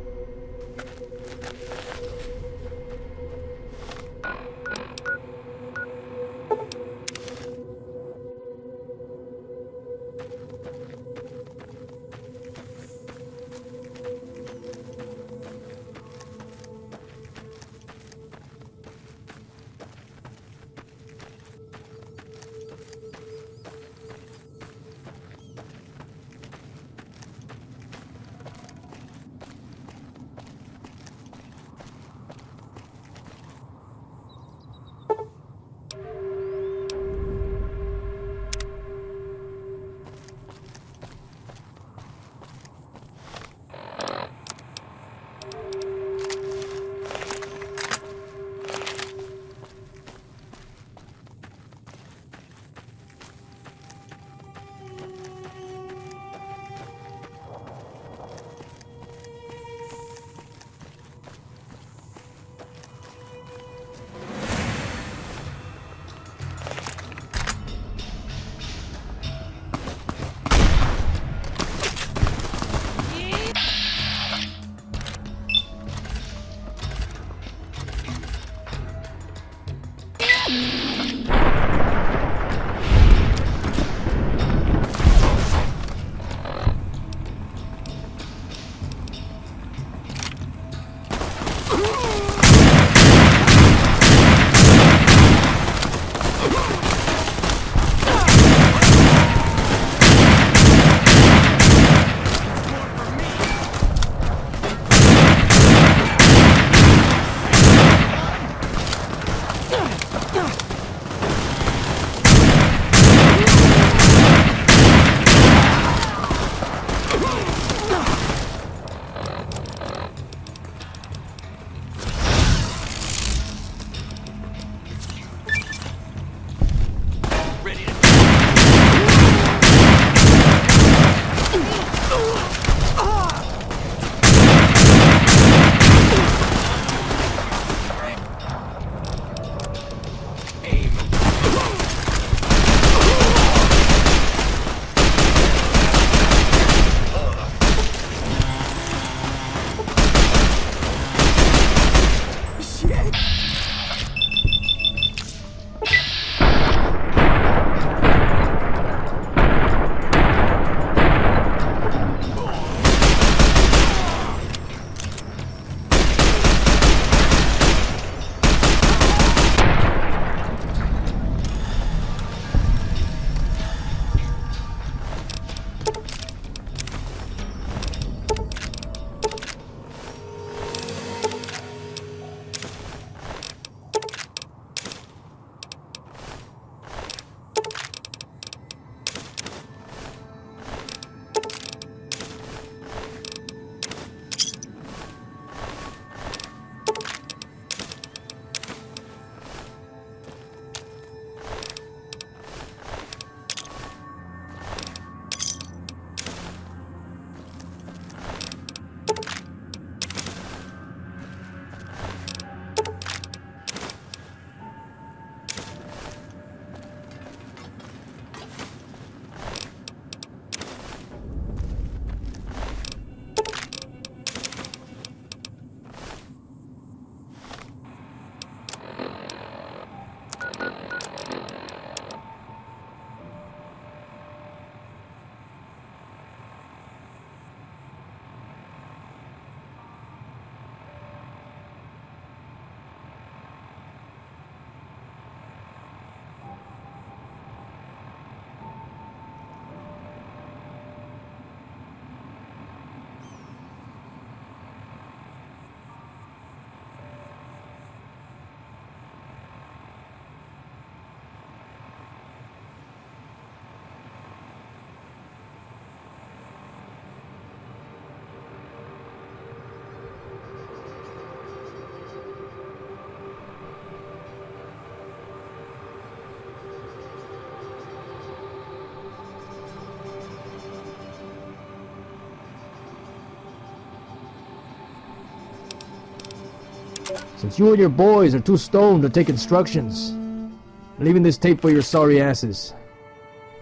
Since you and your boys are too stoned to take instructions, I'm leaving this tape for your sorry asses.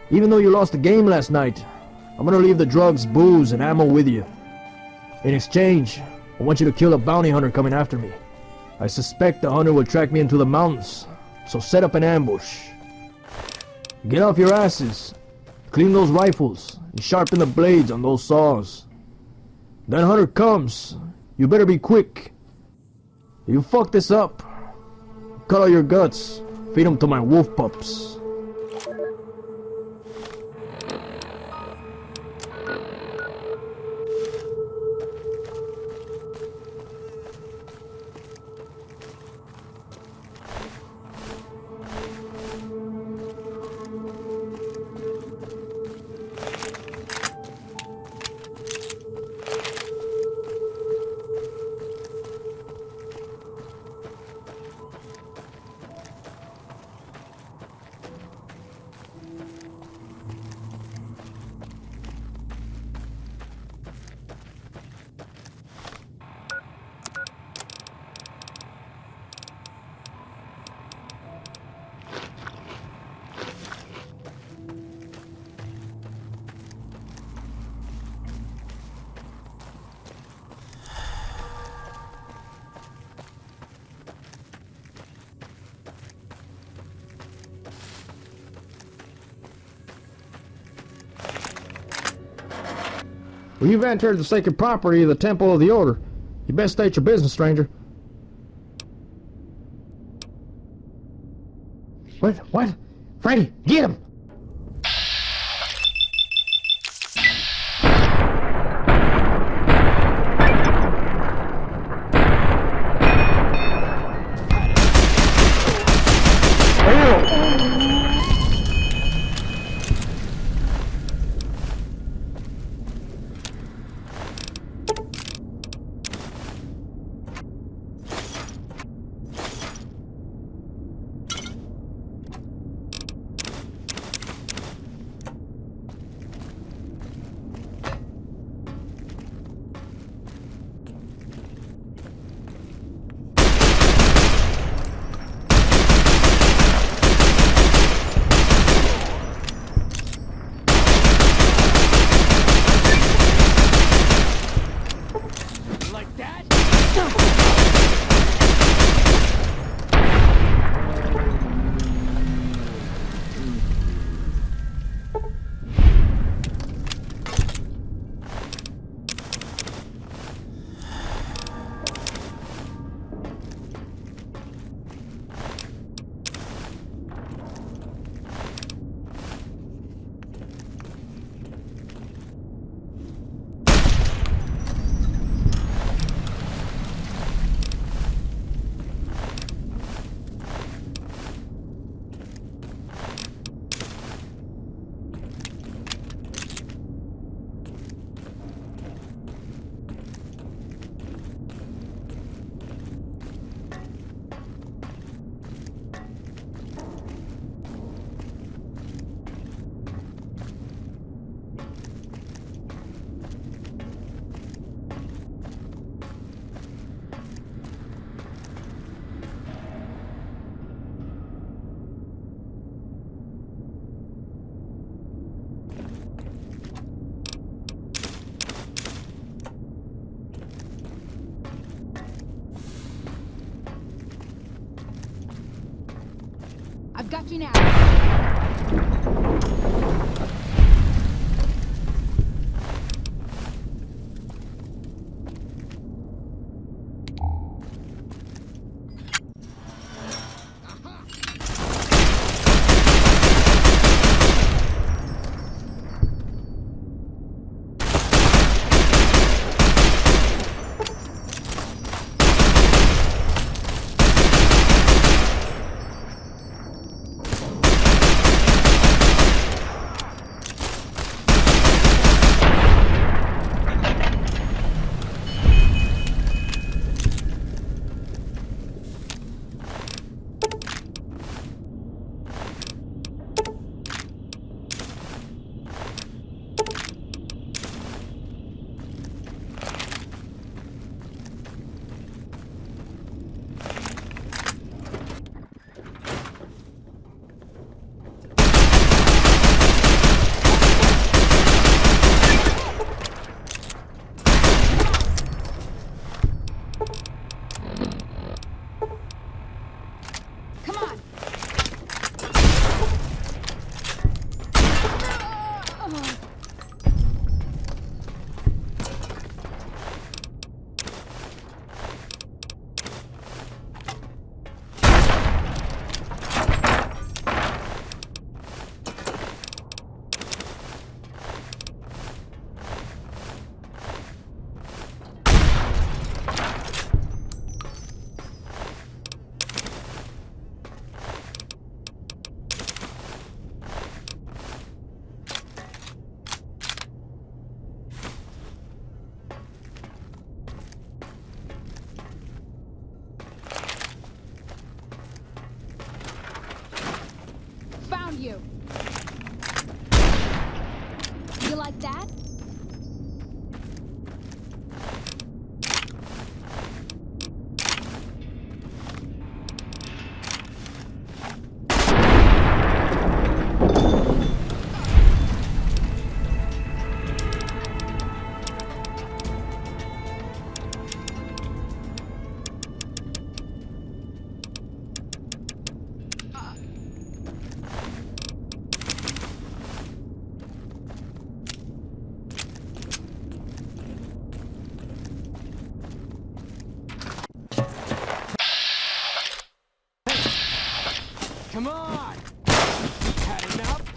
Even though you lost the game last night, I'm gonna leave the drugs, booze, and ammo with you. In exchange, I want you to kill a bounty hunter coming after me. I suspect the hunter will track me into the mountains, so set up an ambush. Get off your asses, clean those rifles, and sharpen the blades on those saws. That hunter comes, you better be quick. If you fuck this up, cut all your guts, feed them to my wolf pups. Well, you've entered the sacred property of the Temple of the Order. You best state your business, stranger. What? Freddy, get him! I've got you now. you. You like that? Come on! Had enough?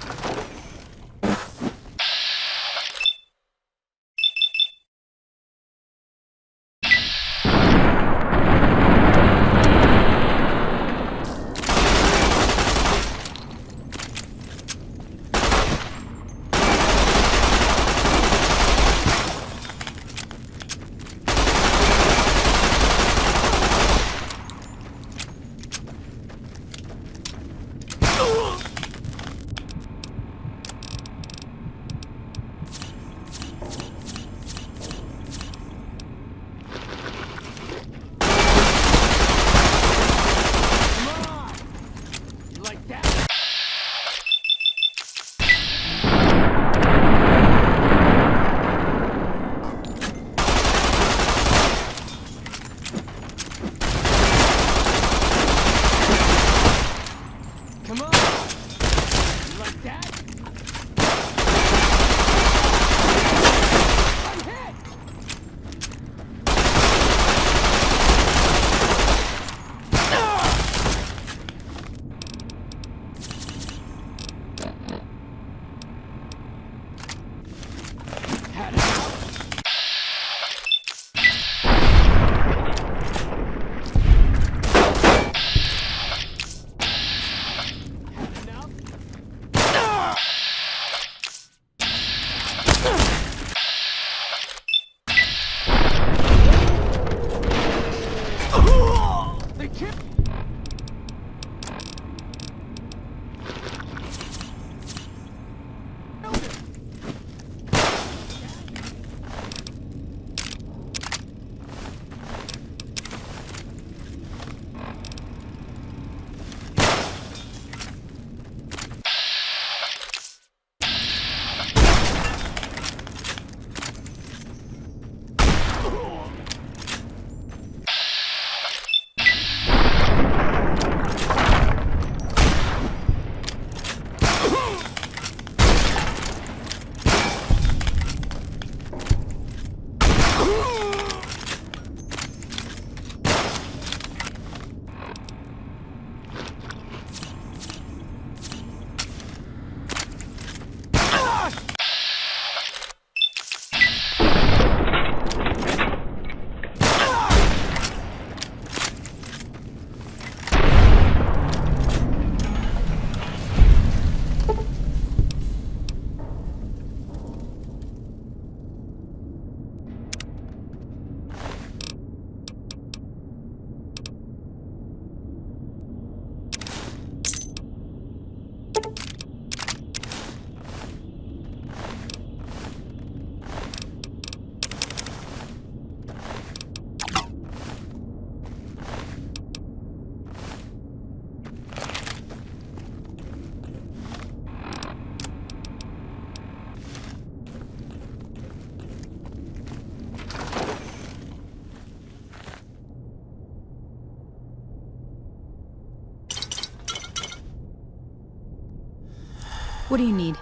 What do you need?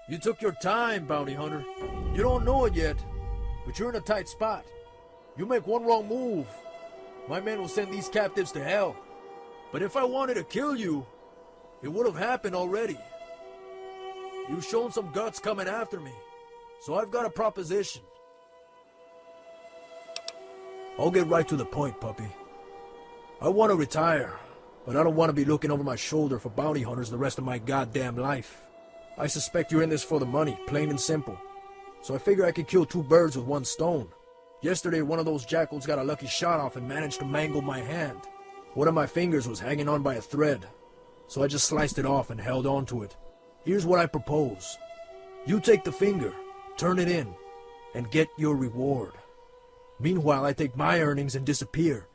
You took your time, bounty hunter. You don't know it yet, but you're in a tight spot. You make one wrong move, my men will send these captives to hell. But if I wanted to kill you, it would have happened already. You've shown some guts coming after me, so I've got a proposition. I'll get right to the point, puppy. I want to retire, but I don't want to be looking over my shoulder for bounty hunters the rest of my goddamn life. I suspect you're in this for the money, plain and simple. So I figure I could kill two birds with one stone. Yesterday, one of those jackals got a lucky shot off and managed to mangle my hand. One of my fingers was hanging on by a thread, so I just sliced it off and held on to it. Here's what I propose. You take the finger, turn it in, and get your reward. Meanwhile, I take my earnings and disappear.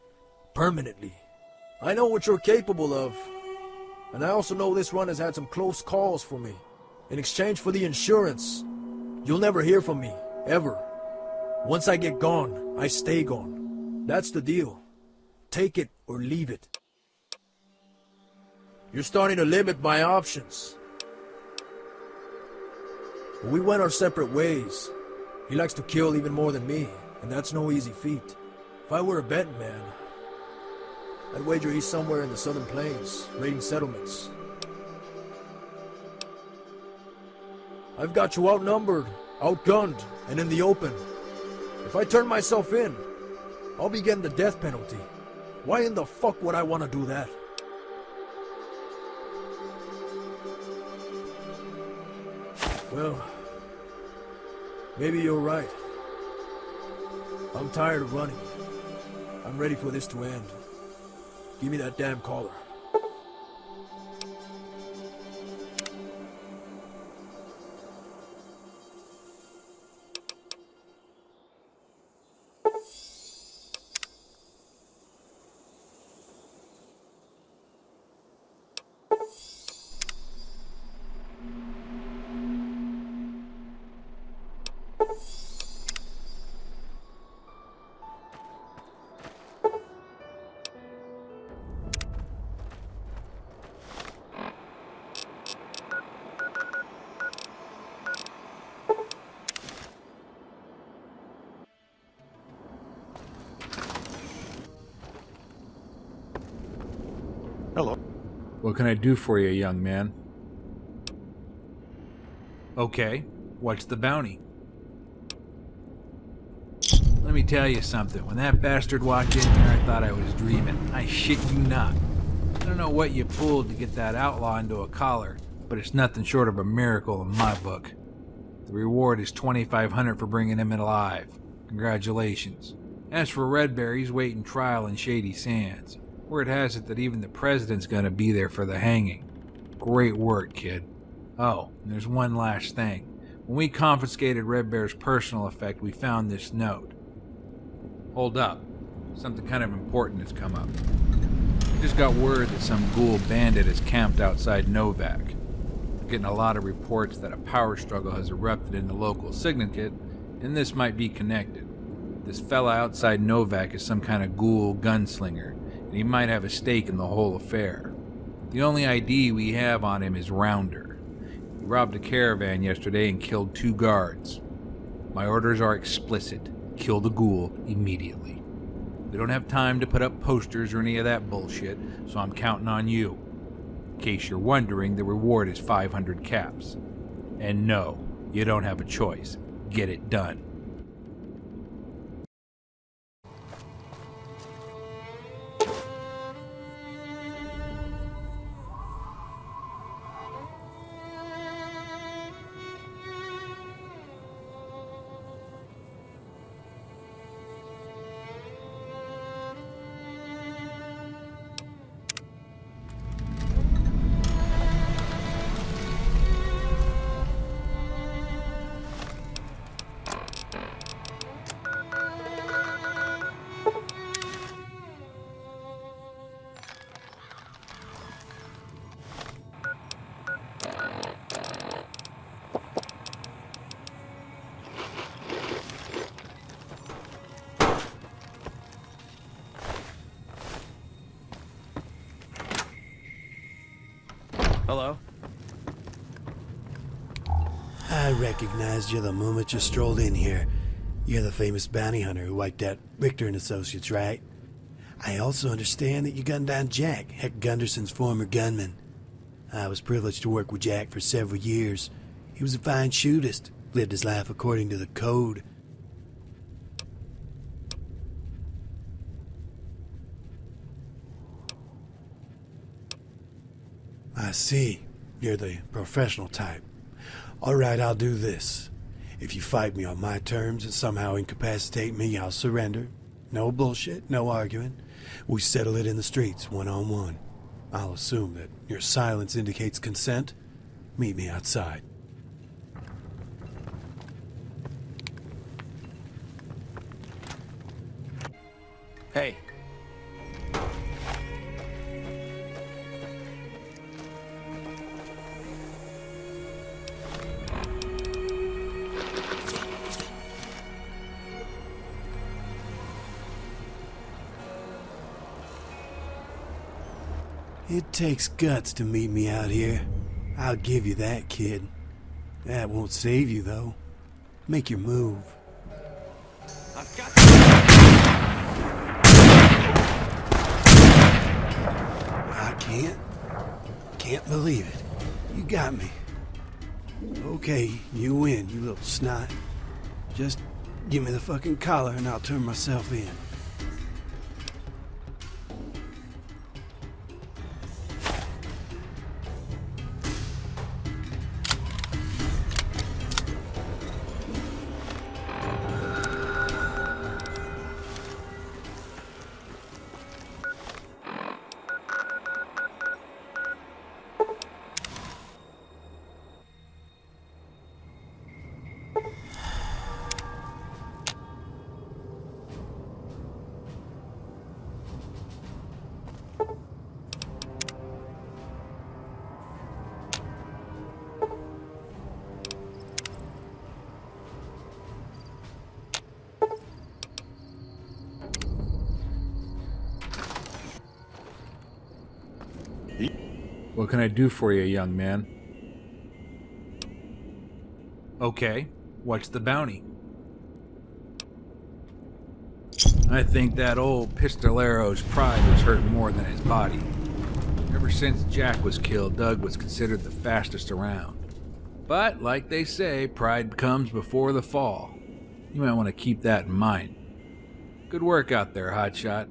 Permanently. I know what you're capable of. And I also know this run has had some close calls for me. In exchange for the insurance, you'll never hear from me, ever. Once I get gone, I stay gone. That's the deal. Take it or leave it. You're starting to limit my options. We went our separate ways. He likes to kill even more than me, and that's no easy feat. If I were a betting man, I'd wager he's somewhere in the southern plains, raiding settlements. I've got you outnumbered, outgunned, and in the open. If I turn myself in, I'll be getting the death penalty. Why in the fuck would I want to do that? Well, maybe you're right. I'm tired of running. I'm ready for this to end. Give me that damn collar. Hello. What can I do for you, young man? Okay, what's the bounty? Let me tell you something. When that bastard walked in here, I thought I was dreaming. I shit you not. I don't know what you pulled to get that outlaw into a collar, but it's nothing short of a miracle in my book. The reward is $2,500 for bringing him in alive. Congratulations. As for Red Bear, he's waiting trial in Shady Sands. Word has it that even the president's gonna be there for the hanging. Great work, kid. Oh, and there's one last thing. When we confiscated Red Bear's personal effect, we found this note. Hold up. Something kind of important has come up. Just got word that some ghoul bandit is camped outside Novak. We're getting a lot of reports that a power struggle has erupted in the local syndicate, and this might be connected. This fella outside Novak is some kind of ghoul gunslinger, and he might have a stake in the whole affair. The only ID we have on him is Rounder. He robbed a caravan yesterday and killed 2 guards. My orders are explicit. Kill the ghoul immediately. We don't have time to put up posters or any of that bullshit, so I'm counting on you. In case you're wondering, the reward is 500 caps. And no, you don't have a choice. Get it done. Hello? I recognized you the moment you strolled in here. You're the famous bounty hunter who wiped out Richter and Associates, right? I also understand that you gunned down Jack, Heck Gunderson's former gunman. I was privileged to work with Jack for several years. He was a fine shootist, lived his life according to the code. I see. You're the professional type. All right, I'll do this. If you fight me on my terms and somehow incapacitate me, I'll surrender. No bullshit, no arguing. We settle it in the streets, one-on-one. I'll assume that your silence indicates consent. Meet me outside. Hey. It takes guts to meet me out here. I'll give you that, kid. That won't save you, though. Make your move. I've got I can't believe it. You got me. Okay, you win, you little snot. Just give me the fucking collar and I'll turn myself in. What can I do for you, young man? Okay, what's the bounty? I think that old pistolero's pride was hurt more than his body. Ever since Jack was killed, Doug was considered the fastest around. But, like they say, pride comes before the fall. You might want to keep that in mind. Good work out there, hotshot.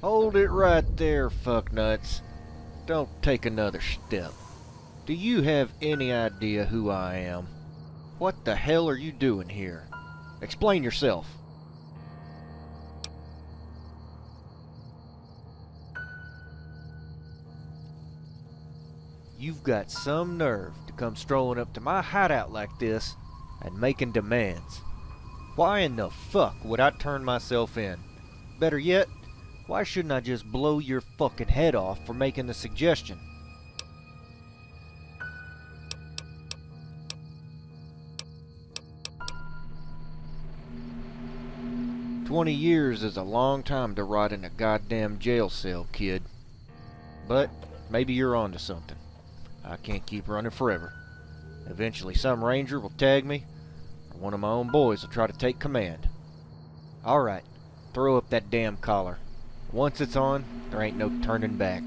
Hold it right there, fucknuts. Don't take another step. Do you have any idea who I am? What the hell are you doing here? Explain yourself. You've got some nerve to come strolling up to my hideout like this and making demands. Why in the fuck would I turn myself in? Better yet, why shouldn't I just blow your fucking head off for making the suggestion? "20 years is a long time to rot in a goddamn jail cell, kid. But maybe you're onto something. I can't keep running forever. Eventually some ranger will tag me, or one of my own boys will try to take command. Alright, throw up that damn collar. Once it's on, there ain't no turning back."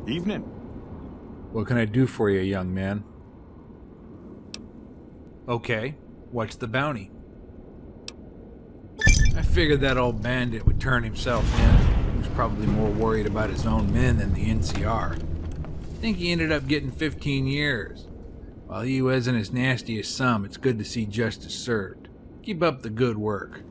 Evening. What can I do for you, young man? Okay, what's the bounty? I figured that old bandit would turn himself in. He was probably more worried about his own men than the NCR. I think he ended up getting 15 years. While he wasn't as nasty as some, it's good to see justice served. Keep up the good work.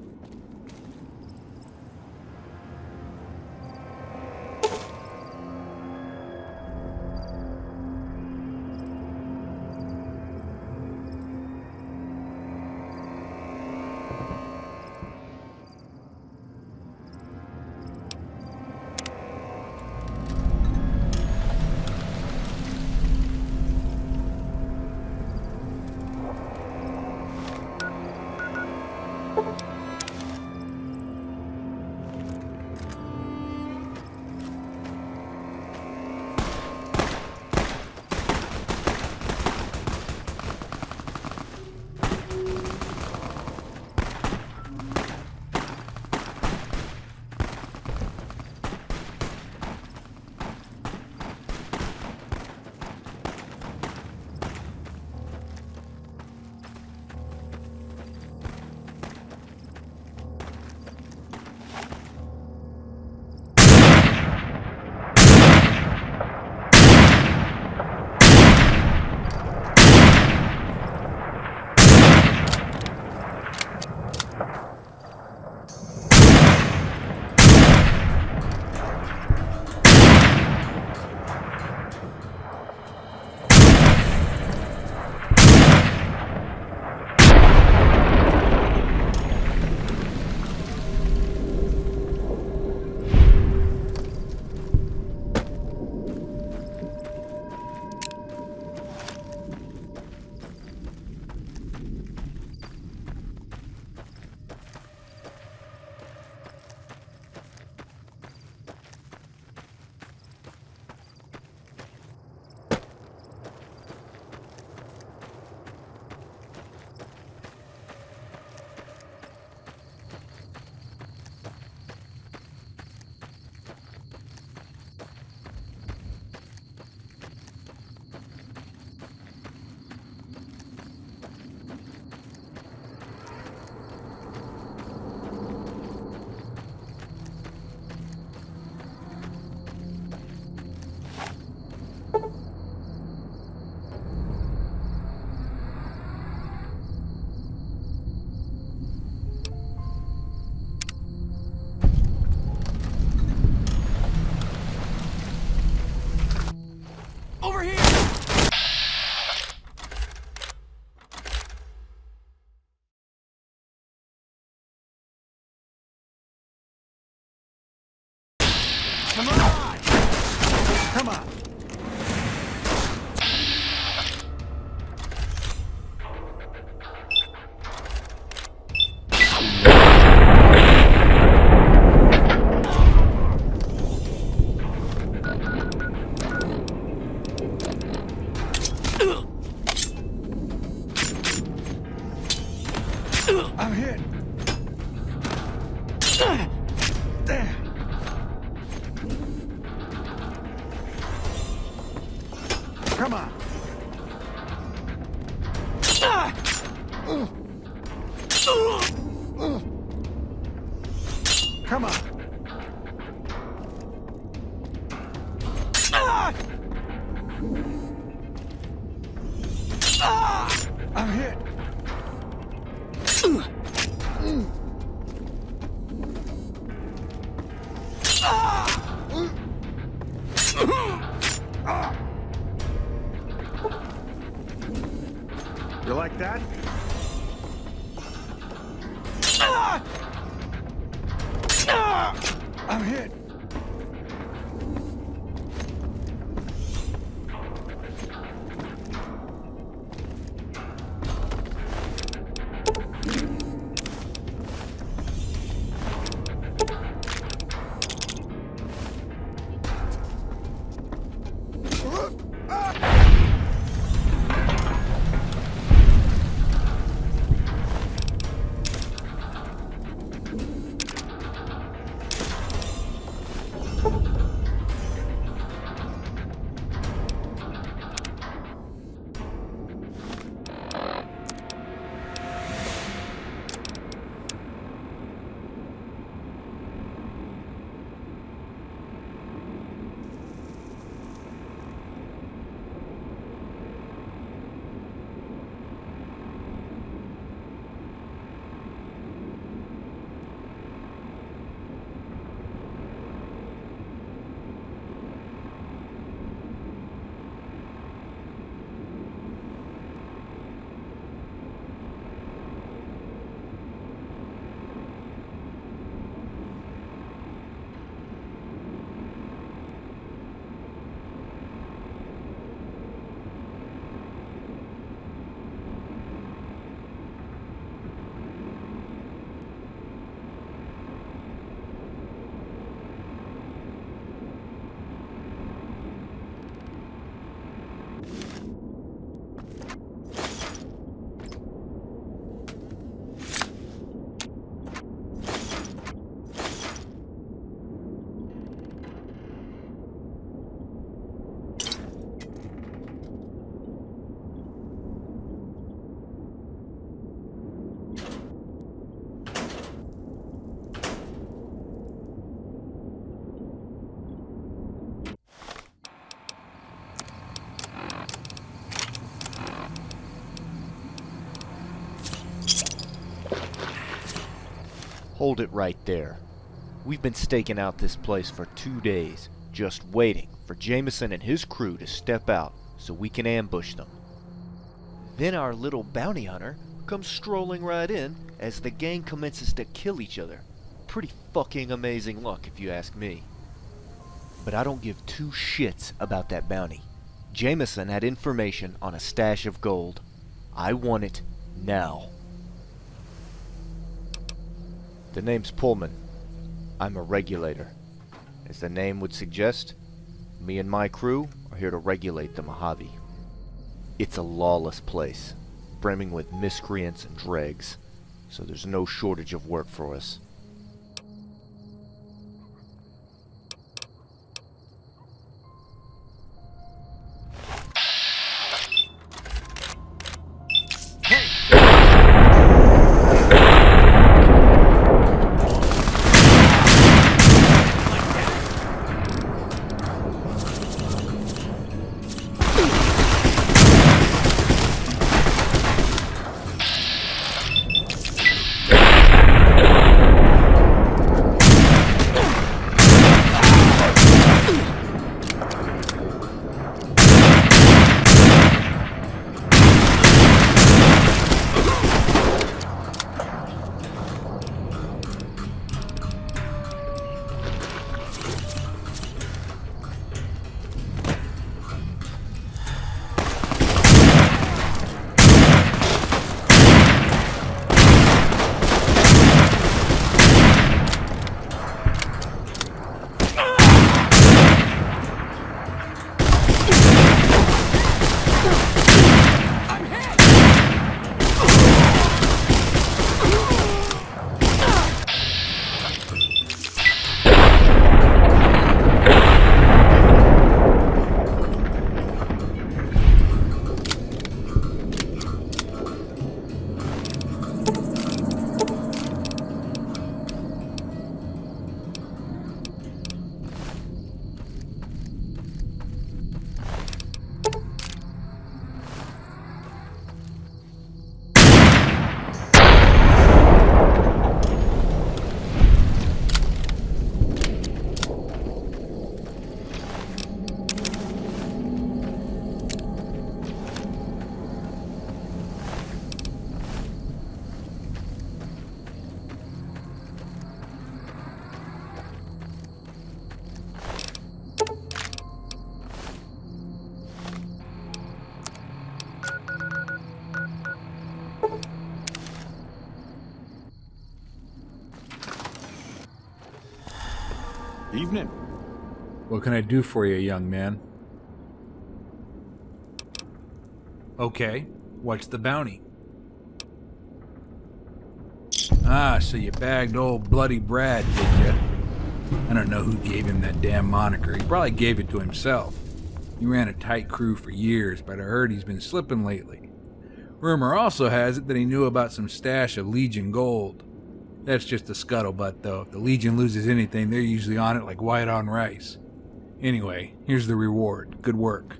Come on! Come on! I'm hit. Damn. Come on. Come on. I'm hit. You like that? I'm hit. Hold it right there. We've been staking out this place for 2 days, just waiting for Jameson and his crew to step out so we can ambush them. Then our little bounty hunter comes strolling right in as the gang commences to kill each other. Pretty fucking amazing luck if you ask me. But I don't give two shits about that bounty. Jameson had information on a stash of gold. I want it now. The name's Pullman. I'm a regulator. As the name would suggest, me and my crew are here to regulate the Mojave. It's a lawless place, brimming with miscreants and dregs, so there's no shortage of work for us. Evening. What can I do for you, young man? Okay, what's the bounty? Ah, so you bagged old Bloody Brad, did ya? I don't know who gave him that damn moniker. He probably gave it to himself. He ran a tight crew for years, but I heard he's been slipping lately. Rumor also has it that he knew about some stash of Legion gold. That's just a scuttlebutt, though. If the Legion loses anything, they're usually on it like white on rice. Anyway, here's the reward. Good work.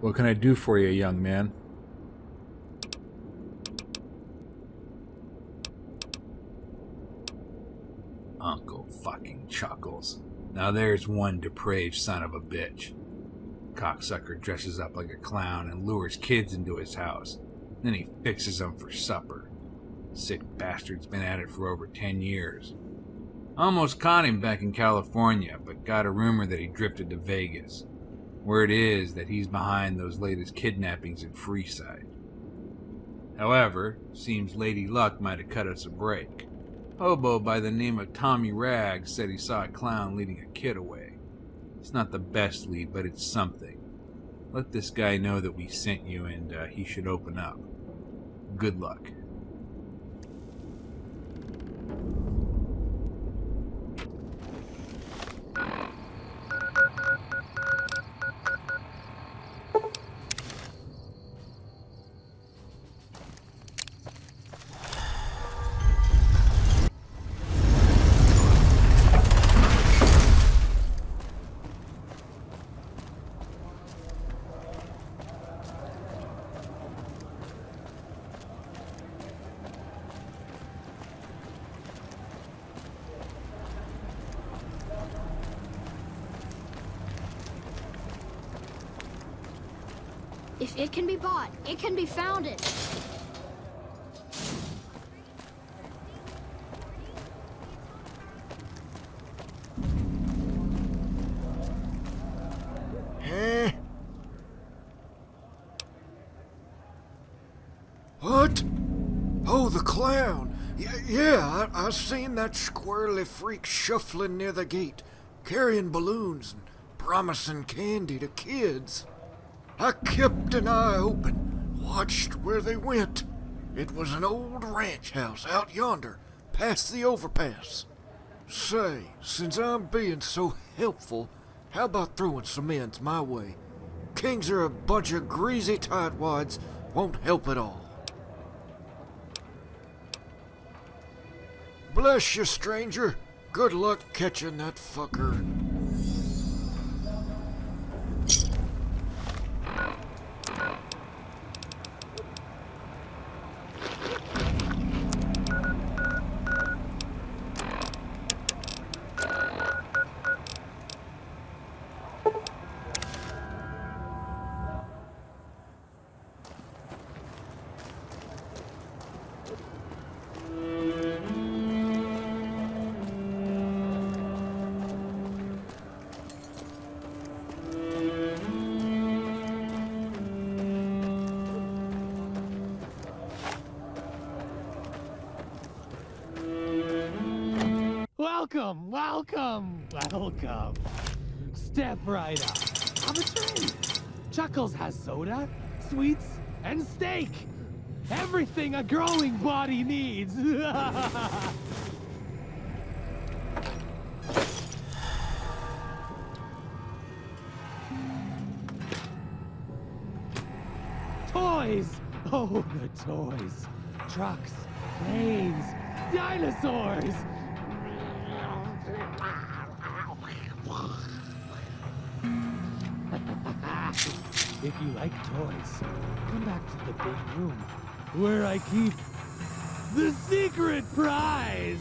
What can I do for you, young man? Uncle fucking chuckles. Now there's one depraved son of a bitch. Cocksucker dresses up like a clown and lures kids into his house. Then he fixes them for supper. Sick bastard's been at it for over 10 years. Almost caught him back in California, but got a rumor that he drifted to Vegas. Word is that he's behind those latest kidnappings in Freeside. However, seems Lady Luck might have cut us a break. Hobo by the name of Tommy Rags said he saw a clown leading a kid away. It's not the best lead, but it's something. Let this guy know that we sent you and he should open up. Good luck. If it can be bought, it can be founded. Huh? What? Oh, the clown. Yeah, I seen that squirrely freak shuffling near the gate, carrying balloons and promising candy to kids. I kept an eye open, watched where they went. It was an old ranch house out yonder, past the overpass. Say, since I'm being so helpful, how about throwing some ends my way? Kings are a bunch of greasy tightwads, won't help at all. Bless you, stranger. Good luck catching that fucker. Welcome, welcome, welcome. Step right up. Have a drink. Chuckles has soda, sweets, and steak. Everything a growing body needs. Toys! Oh, the toys. Trucks, planes, dinosaurs. If you like toys, come back to the big room where I keep the secret prize.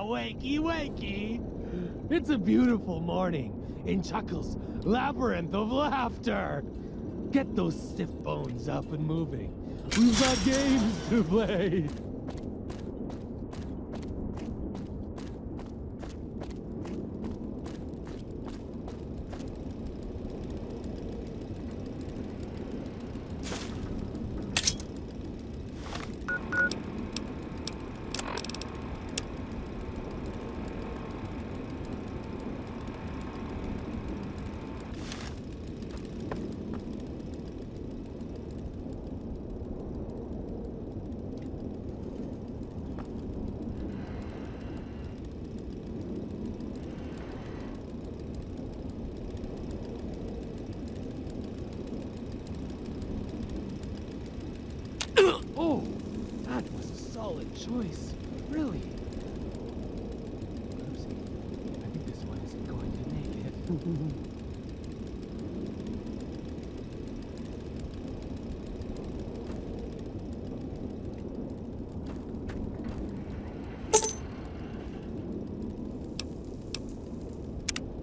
Wakey, wakey! It's a beautiful morning in Chuckles' labyrinth of laughter. Get those stiff bones up and moving. We've got games to play. Oh, that was a solid choice. Really. Oopsie. I think this one isn't going to make it.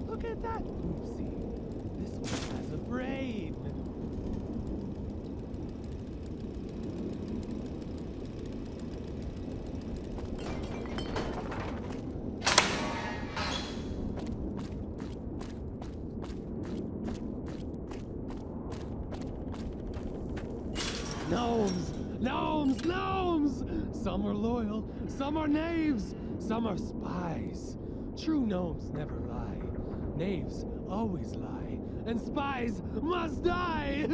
Look at that. Oopsie. This one has a brain. Gnomes! Gnomes! Gnomes! Some are loyal, some are knaves, some are spies. True gnomes never lie. Knaves always lie. And spies must die!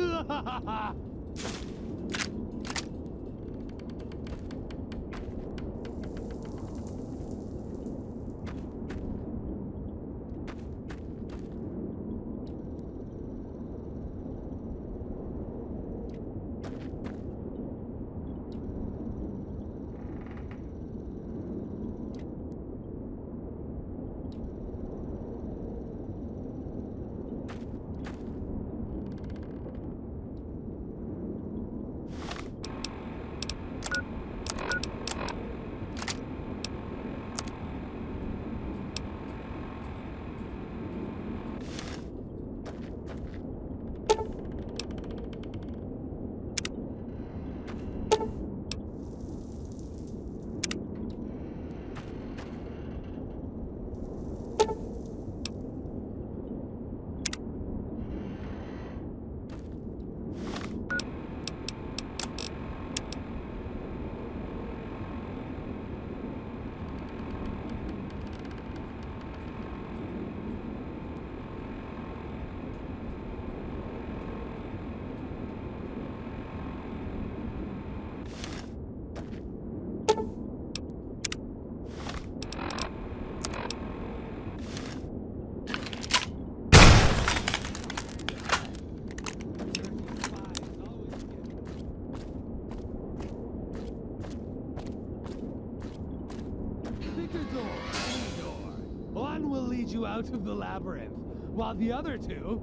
One will lead you out of the labyrinth, while the other two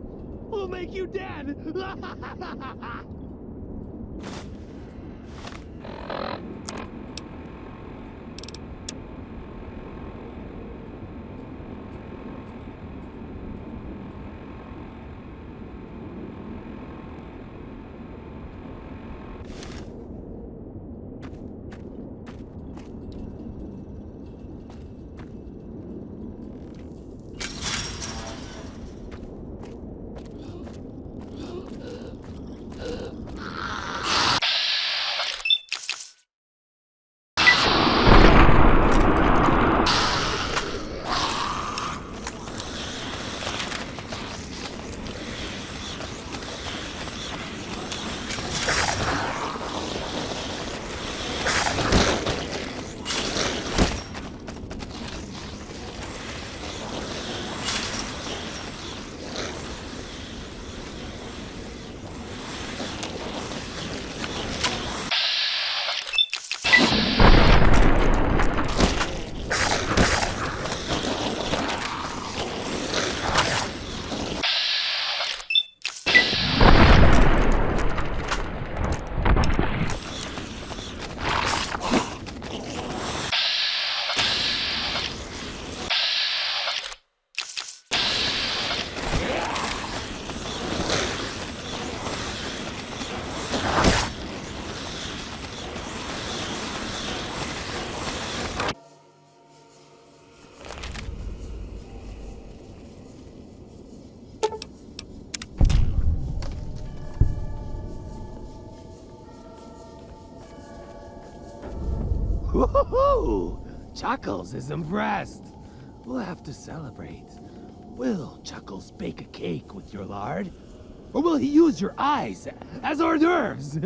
will make you dead! Woohoo! Chuckles is impressed. We'll have to celebrate. Will Chuckles bake a cake with your lard? Or will he use your eyes as hors d'oeuvres?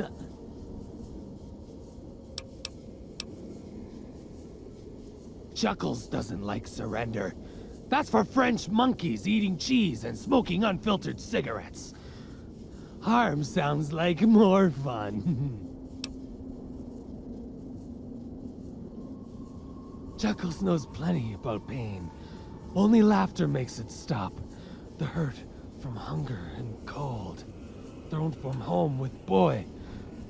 Chuckles doesn't like surrender. That's for French monkeys eating cheese and smoking unfiltered cigarettes. Harm sounds like more fun. Chuckles knows plenty about pain. Only laughter makes it stop. The hurt from hunger and cold. Thrown from home with boy.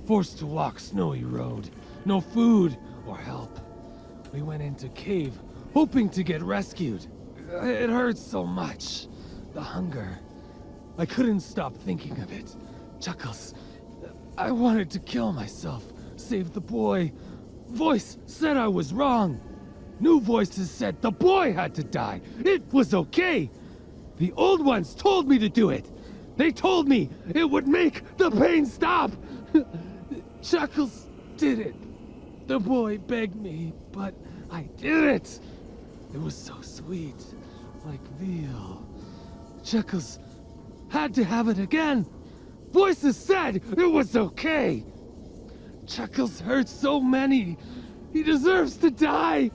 Forced to walk snowy road. No food or help. We went into cave, hoping to get rescued. It hurts so much. The hunger. I couldn't stop thinking of it. Chuckles. I wanted to kill myself. Save the boy. Voice said I was wrong. New voices said the boy had to die. It was okay. The old ones told me to do it. They told me it would make the pain stop. Chuckles did it. The boy begged me, but I did it. It was so sweet, like veal. Chuckles had to have it again. Voices said it was okay. Chuckles hurt so many. He deserves to die.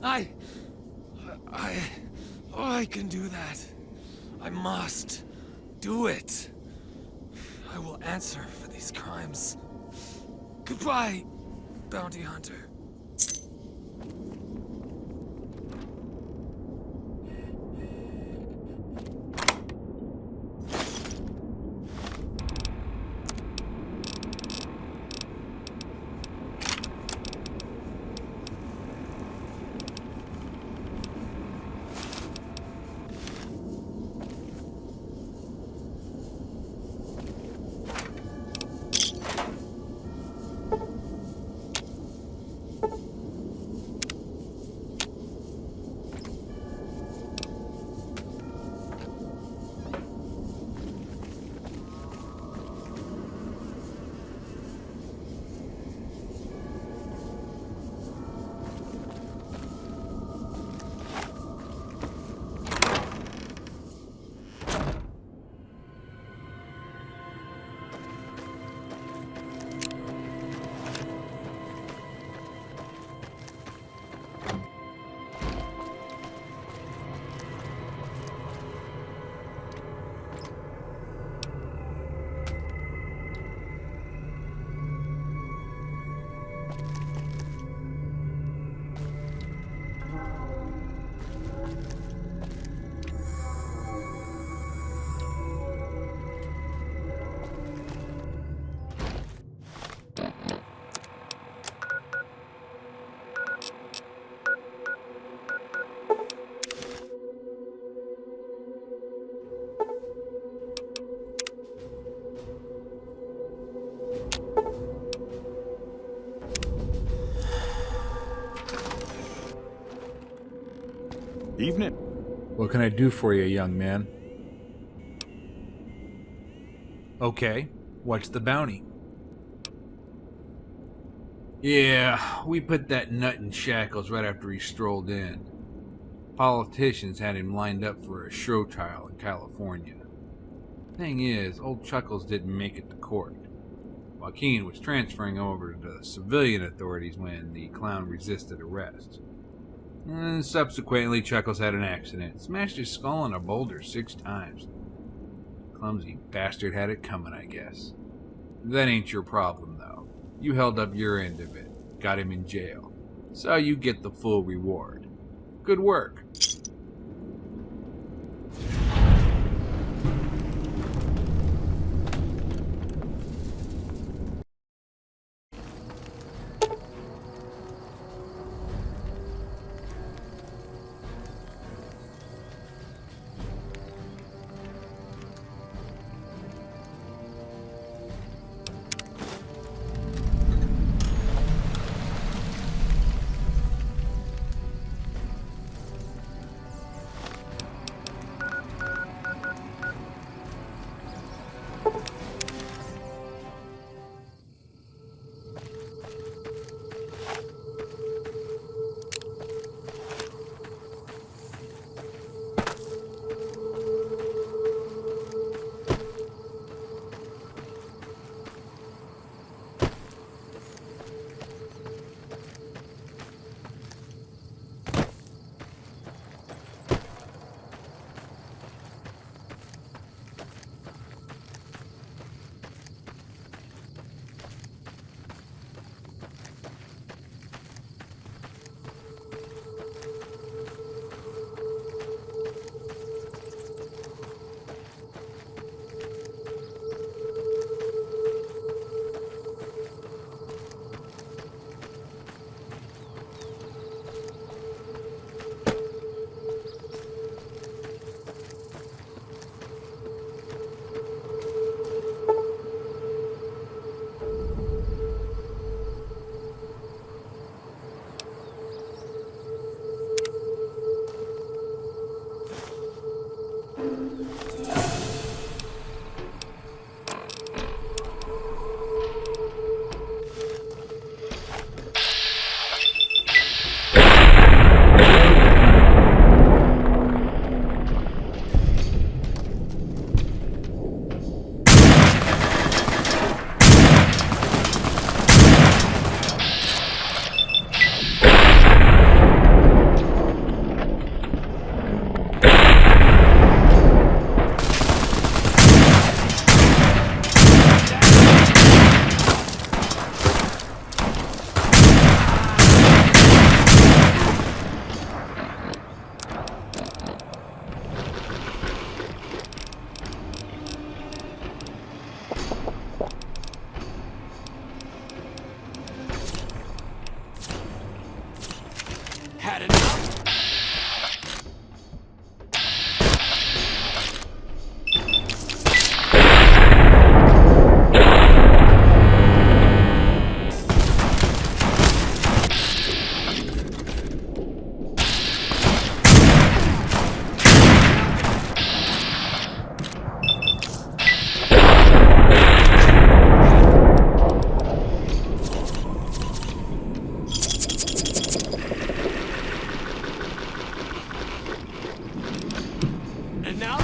I can do that. I must do it. I will answer for these crimes. Goodbye, bounty hunter. Evening. What can I do for you, young man? Okay, what's the bounty? Yeah, we put that nut in shackles right after he strolled in. Politicians had him lined up for a show trial in California. Thing is, old Chuckles didn't make it to court. Joaquin was transferring over to the civilian authorities when the clown resisted arrest. And subsequently, Chuckles had an accident, smashed his skull on a boulder 6 times. Clumsy bastard had it coming, I guess. That ain't your problem, though. You held up your end of it, got him in jail. So you get the full reward. Good work. Had enough? And now?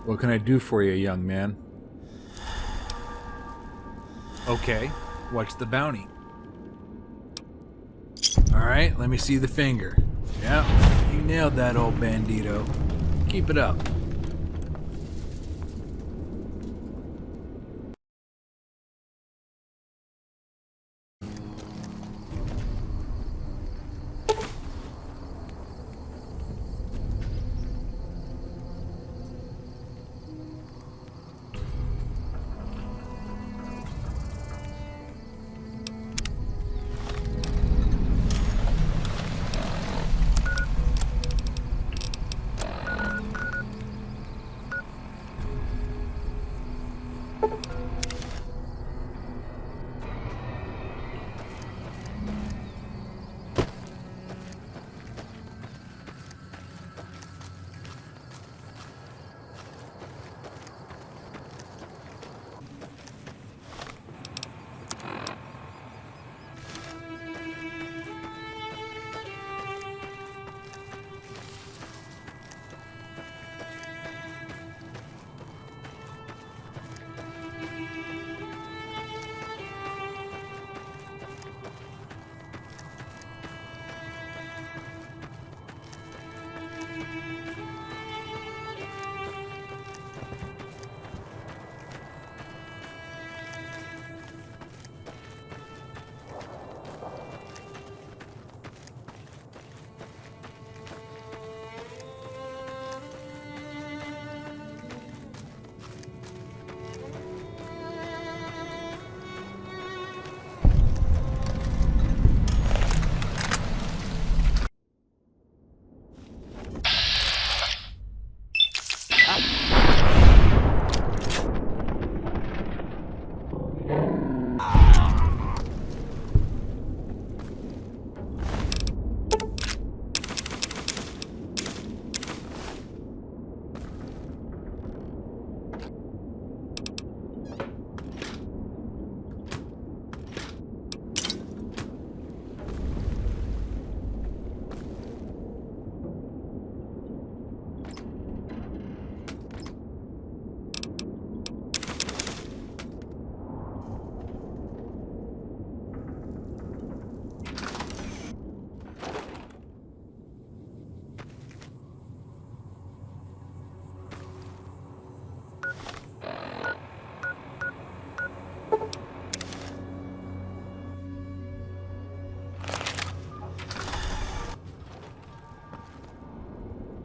What can I do for you, young man? Okay, what's the bounty? Alright, let me see the finger. Yeah, you nailed that, old bandito. Keep it up.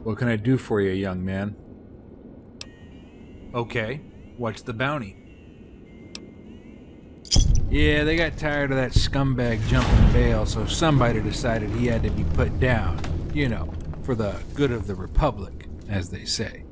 What can I do for you, young man? Okay, what's the bounty? Yeah, they got tired of that scumbag jumping bail, so somebody decided he had to be put down. You know, for the good of the Republic, as they say.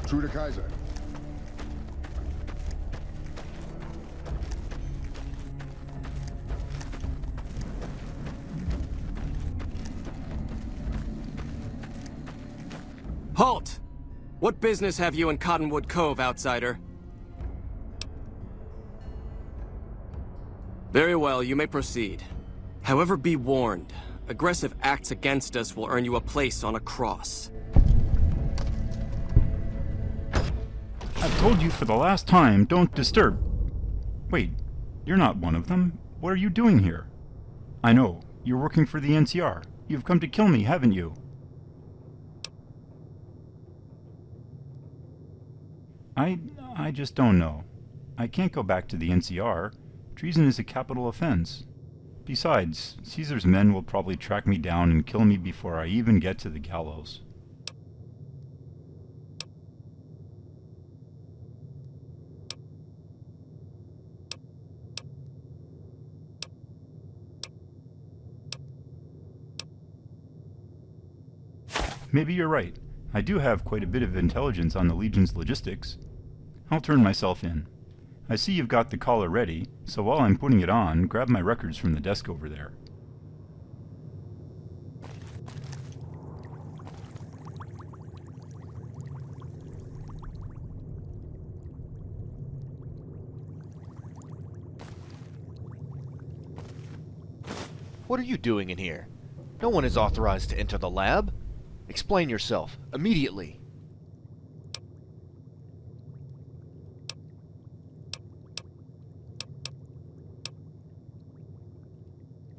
True to Kaiser. Halt! What business have you in Cottonwood Cove, outsider? Very well, you may proceed. However, be warned. Aggressive acts against us will earn you a place on a cross. I've told you for the last time, don't disturb. Wait, you're not one of them. What are you doing here? I know, you're working for the NCR. You've come to kill me, haven't you? I just don't know. I can't go back to the NCR. Treason is a capital offense. Besides, Caesar's men will probably track me down and kill me before I even get to the gallows. Maybe you're right. I do have quite a bit of intelligence on the Legion's logistics. I'll turn myself in. I see you've got the collar ready, so while I'm putting it on, grab my records from the desk over there. What are you doing in here? No one is authorized to enter the lab. Explain yourself, immediately.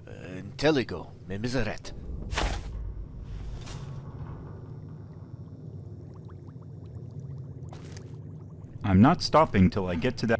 Intelligo, me miseret. I'm not stopping till I get to that.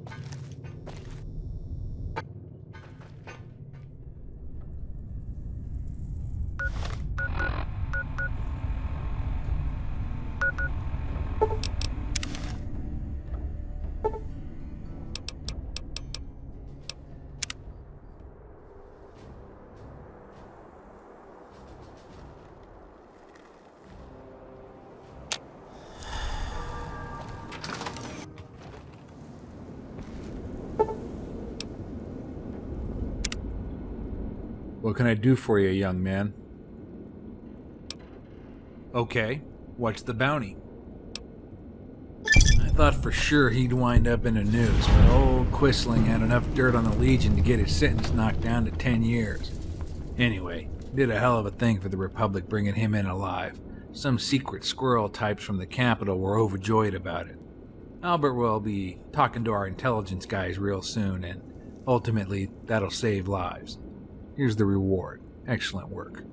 What can I do for you, young man? Okay, what's the bounty? I thought for sure he'd wind up in the news, but old Quisling had enough dirt on the Legion to get his sentence knocked down to 10 years. Anyway, did a hell of a thing for the Republic bringing him in alive. Some secret squirrel types from the capital were overjoyed about it. Albert will be talking to our intelligence guys real soon, and ultimately that'll save lives. Here's the reward. Excellent work.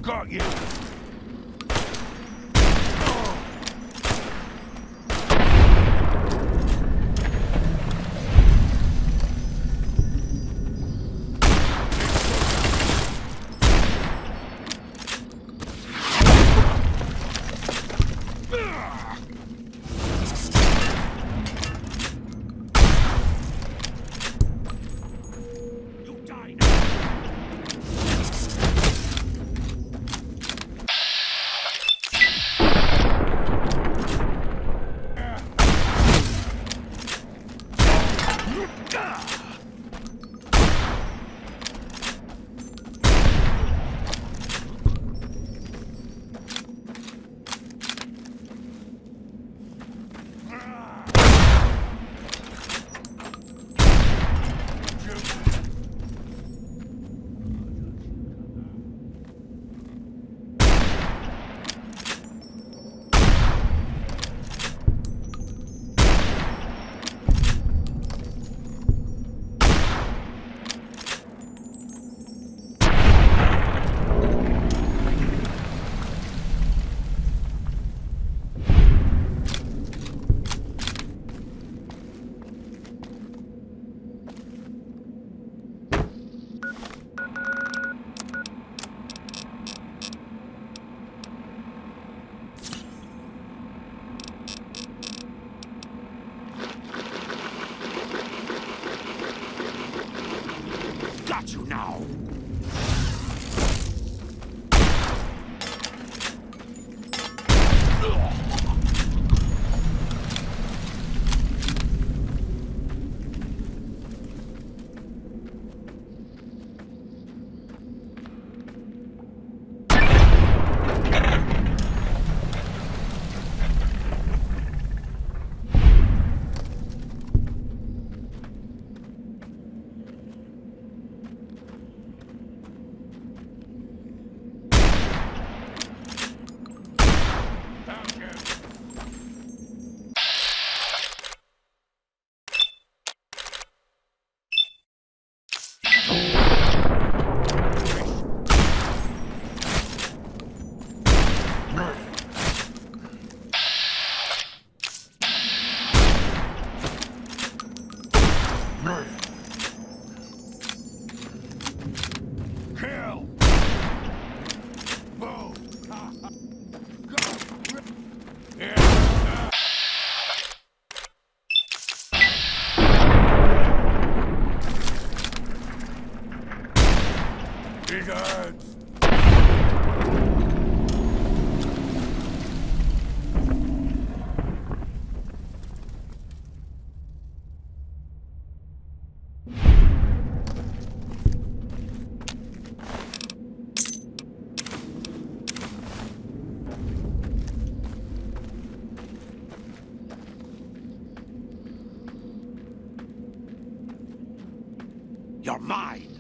Got you! Got you now. Kill! Boom! Eagles! You're mine!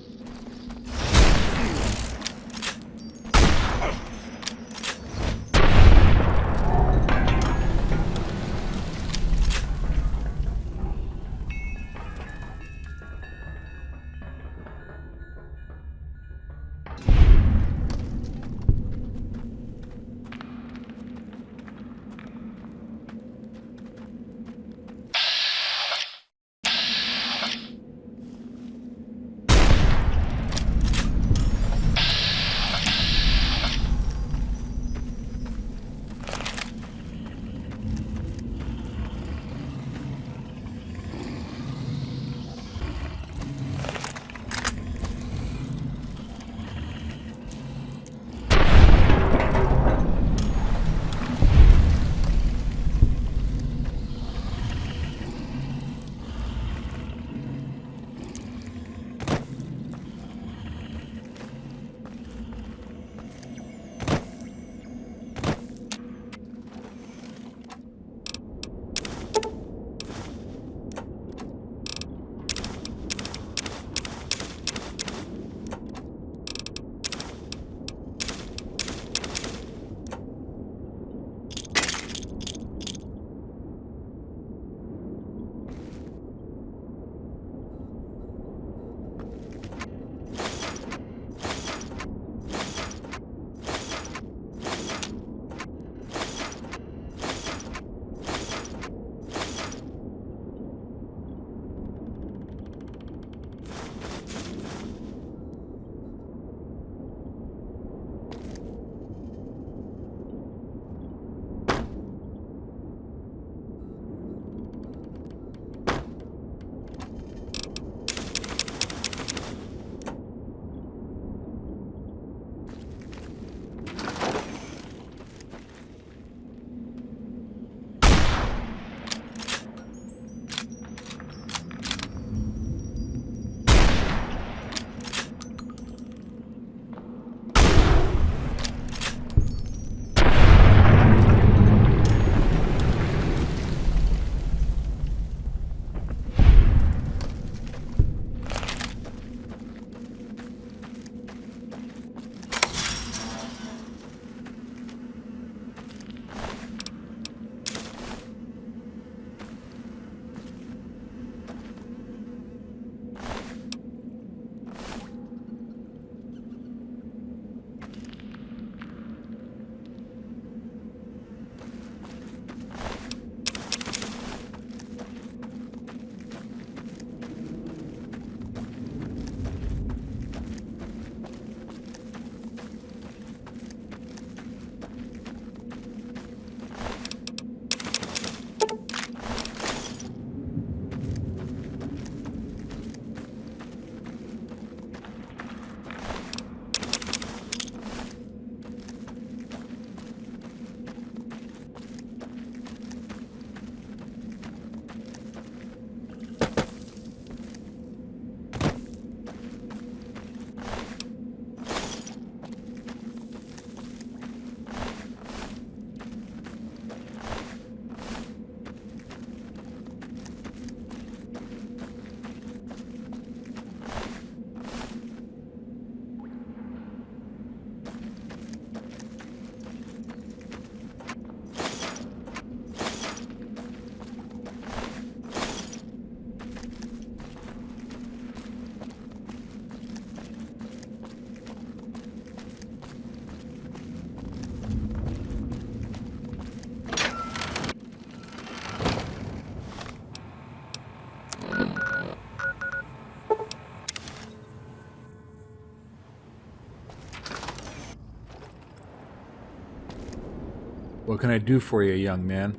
What can I do for you, young man?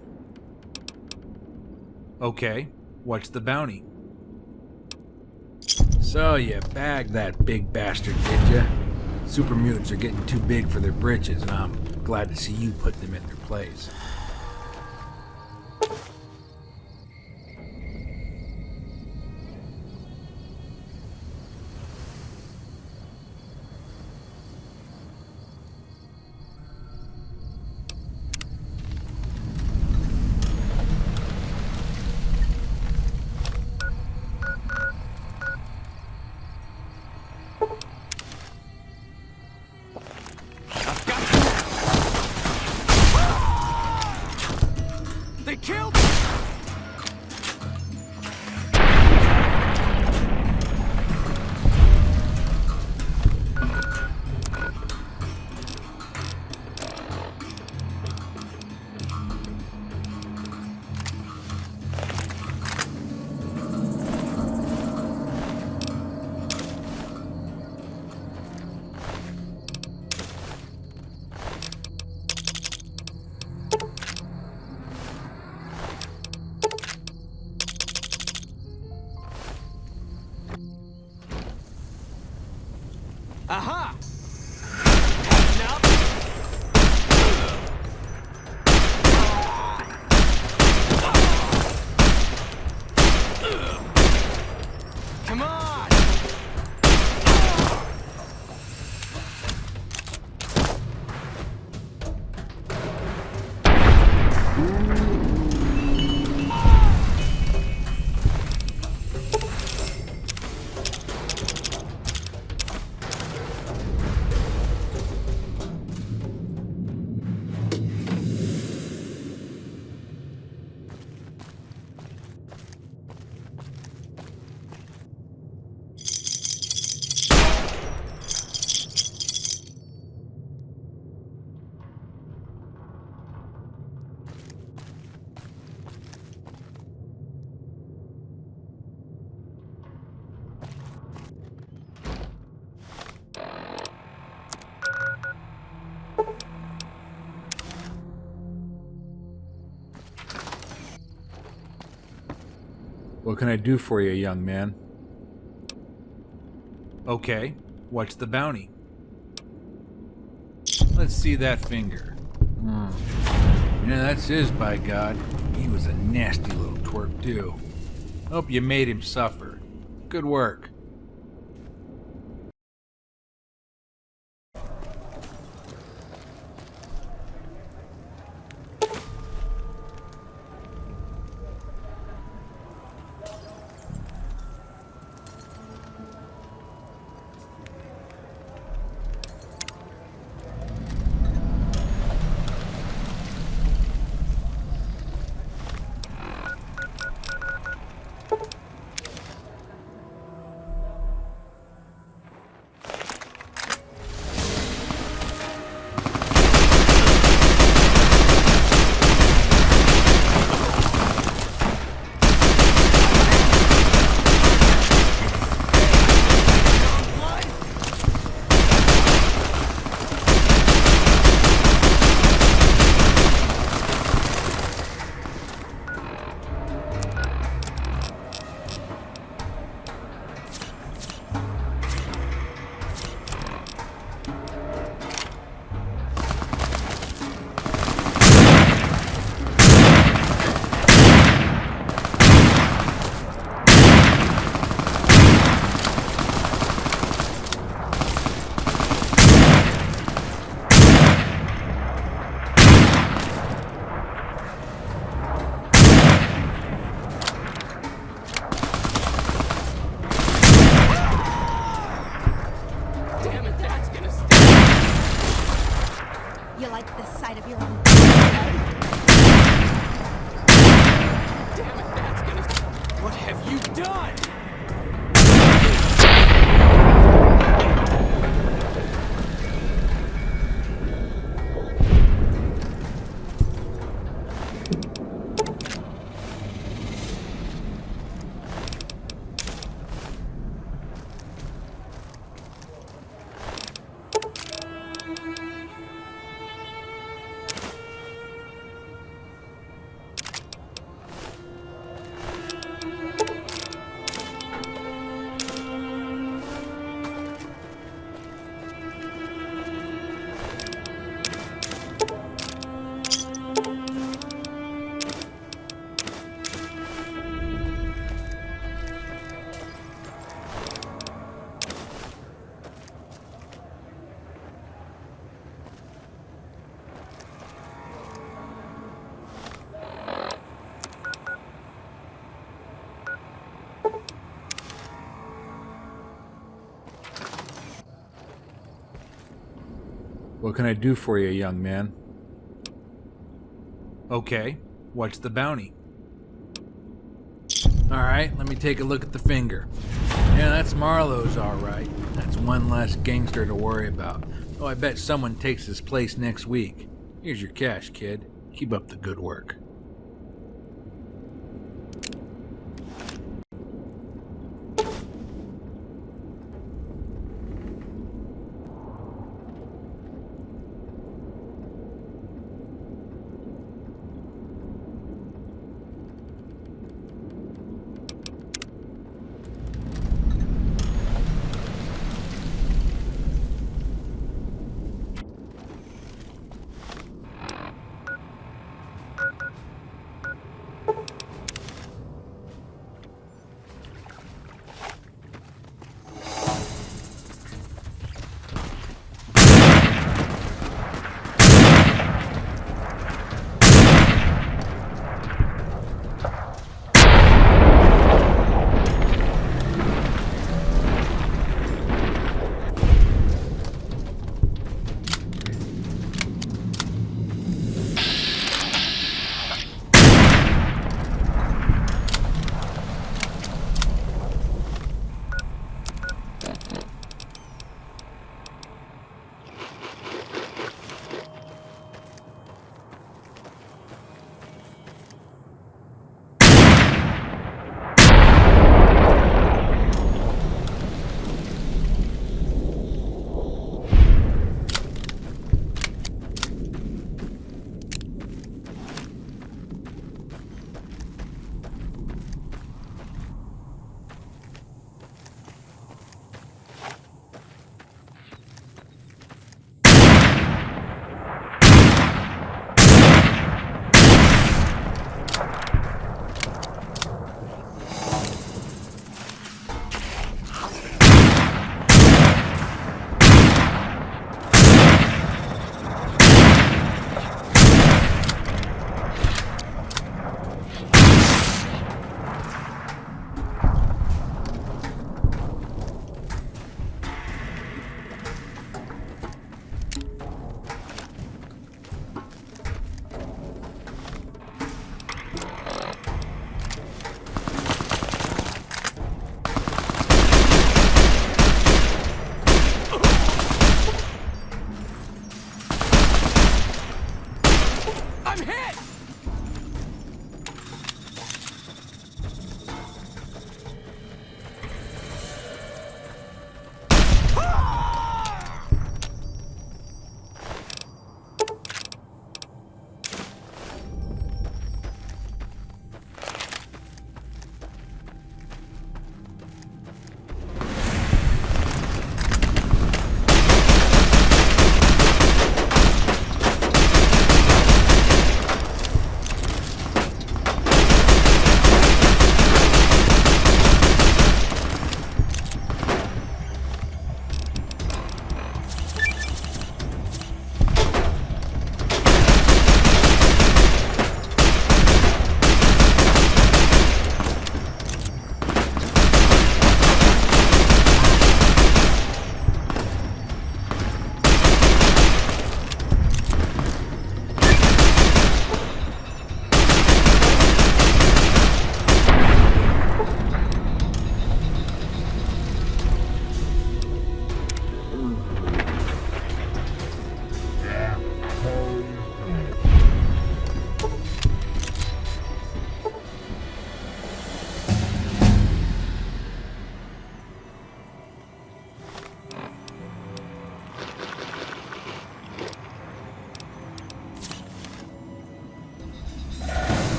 Okay, what's the bounty? So you bagged that big bastard, did ya? Super mutants are getting too big for their britches, and I'm glad to see you put them in their place. They killed! Aha! Come on! What can I do for you, young man? Okay, what's the bounty? Let's see that finger. Yeah, that's his, by God. He was a nasty little twerp, too. Hope you made him suffer. Good work. You like the sight of your own Damn it, that's gonna... What have you done? What can I do for you, young man? Okay, what's the bounty? Alright, let me take a look at the finger. Yeah, that's Marlowe's alright. That's one less gangster to worry about. Oh, I bet someone takes his place next week. Here's your cash, kid. Keep up the good work.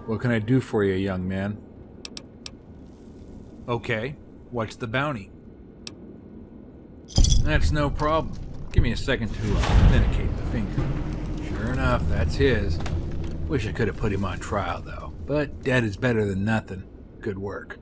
What can I do for you, young man? Okay, what's the bounty? That's no problem. Give me a second to authenticate the finger. Sure enough, that's his. Wish I could have put him on trial, though. But dead is better than nothing. Good work.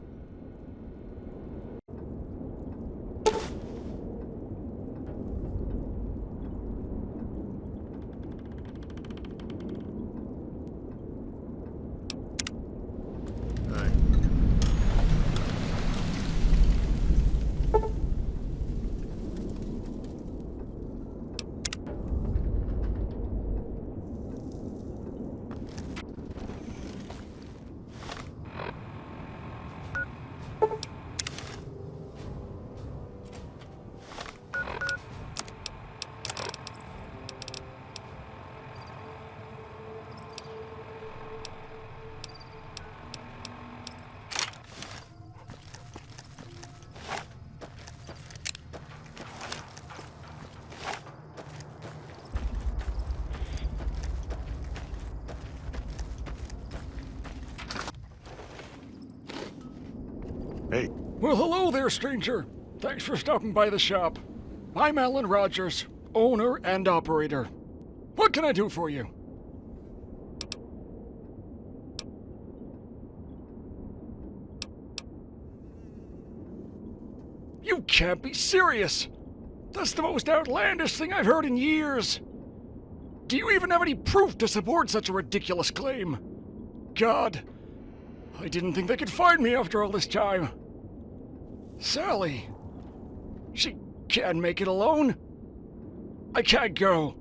Hey. Well, hello there, stranger. Thanks for stopping by the shop. I'm Alan Rogers, owner and operator. What can I do for you? You can't be serious! That's the most outlandish thing I've heard in years! Do you even have any proof to support such a ridiculous claim? God, I didn't think they could find me after all this time. Sally, she can't make it alone. I can't go.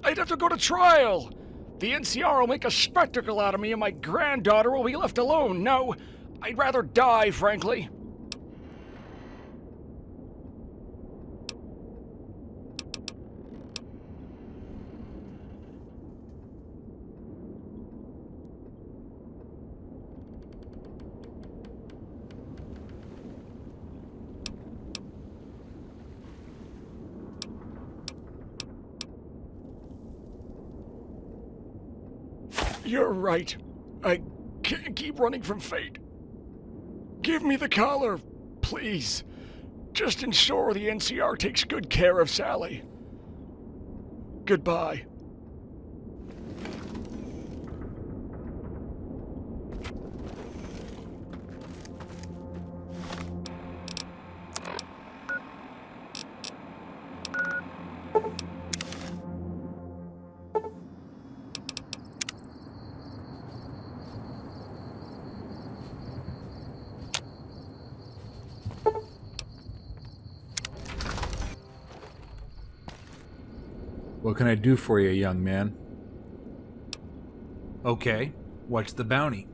I'd have to go to trial. The NCR will make a spectacle out of me and my granddaughter will be left alone. No, I'd rather die, frankly. You're right. I can't keep running from fate. Give me the collar, please. Just ensure the NCR takes good care of Sally. Goodbye. What can I do for you, young man? Okay, what's the bounty?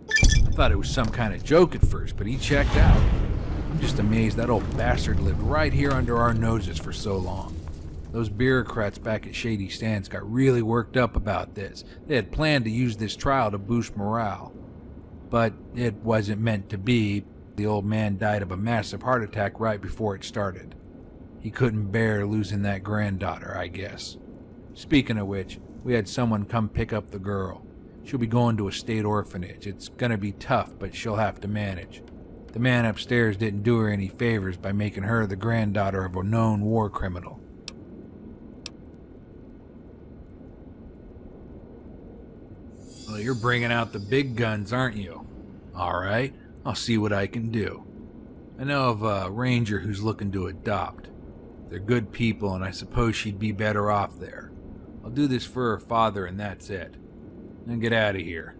I thought it was some kind of joke at first, but he checked out. I'm just amazed that old bastard lived right here under our noses for so long. Those bureaucrats back at Shady Sands got really worked up about this. They had planned to use this trial to boost morale. But it wasn't meant to be. The old man died of a massive heart attack right before it started. He couldn't bear losing that granddaughter, I guess. Speaking of which, we had someone come pick up the girl. She'll be going to a state orphanage. It's gonna be tough, but she'll have to manage. The man upstairs didn't do her any favors by making her the granddaughter of a known war criminal. Well, you're bringing out the big guns, aren't you? Alright, I'll see what I can do. I know of a ranger who's looking to adopt. They're good people, and I suppose she'd be better off there. I'll do this for her father, and that's it. Then get out of here.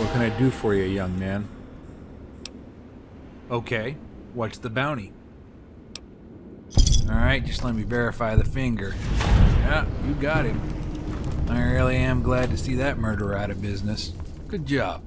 What can I do for you, young man? Okay, what's the bounty? Alright, just let me verify the finger. Yeah, you got him. I really am glad to see that murderer out of business. Good job.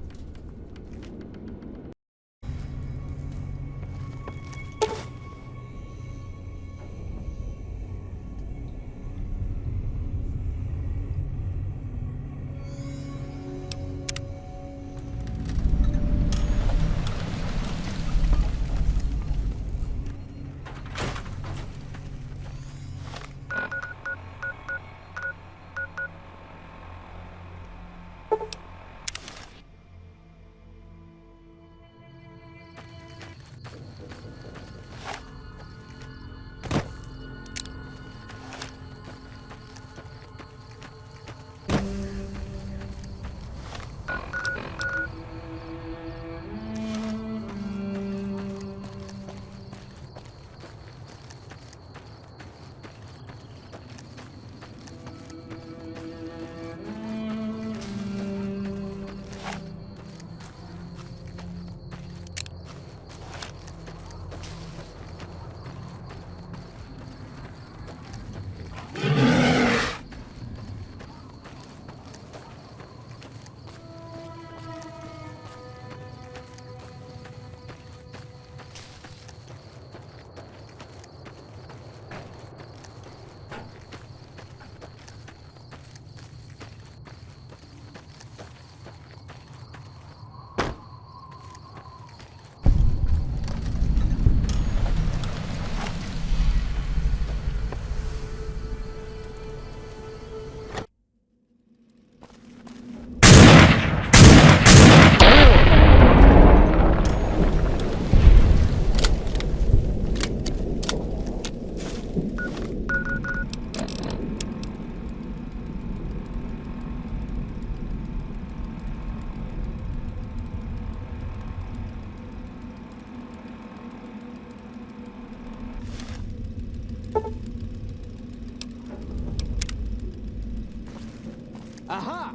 Aha!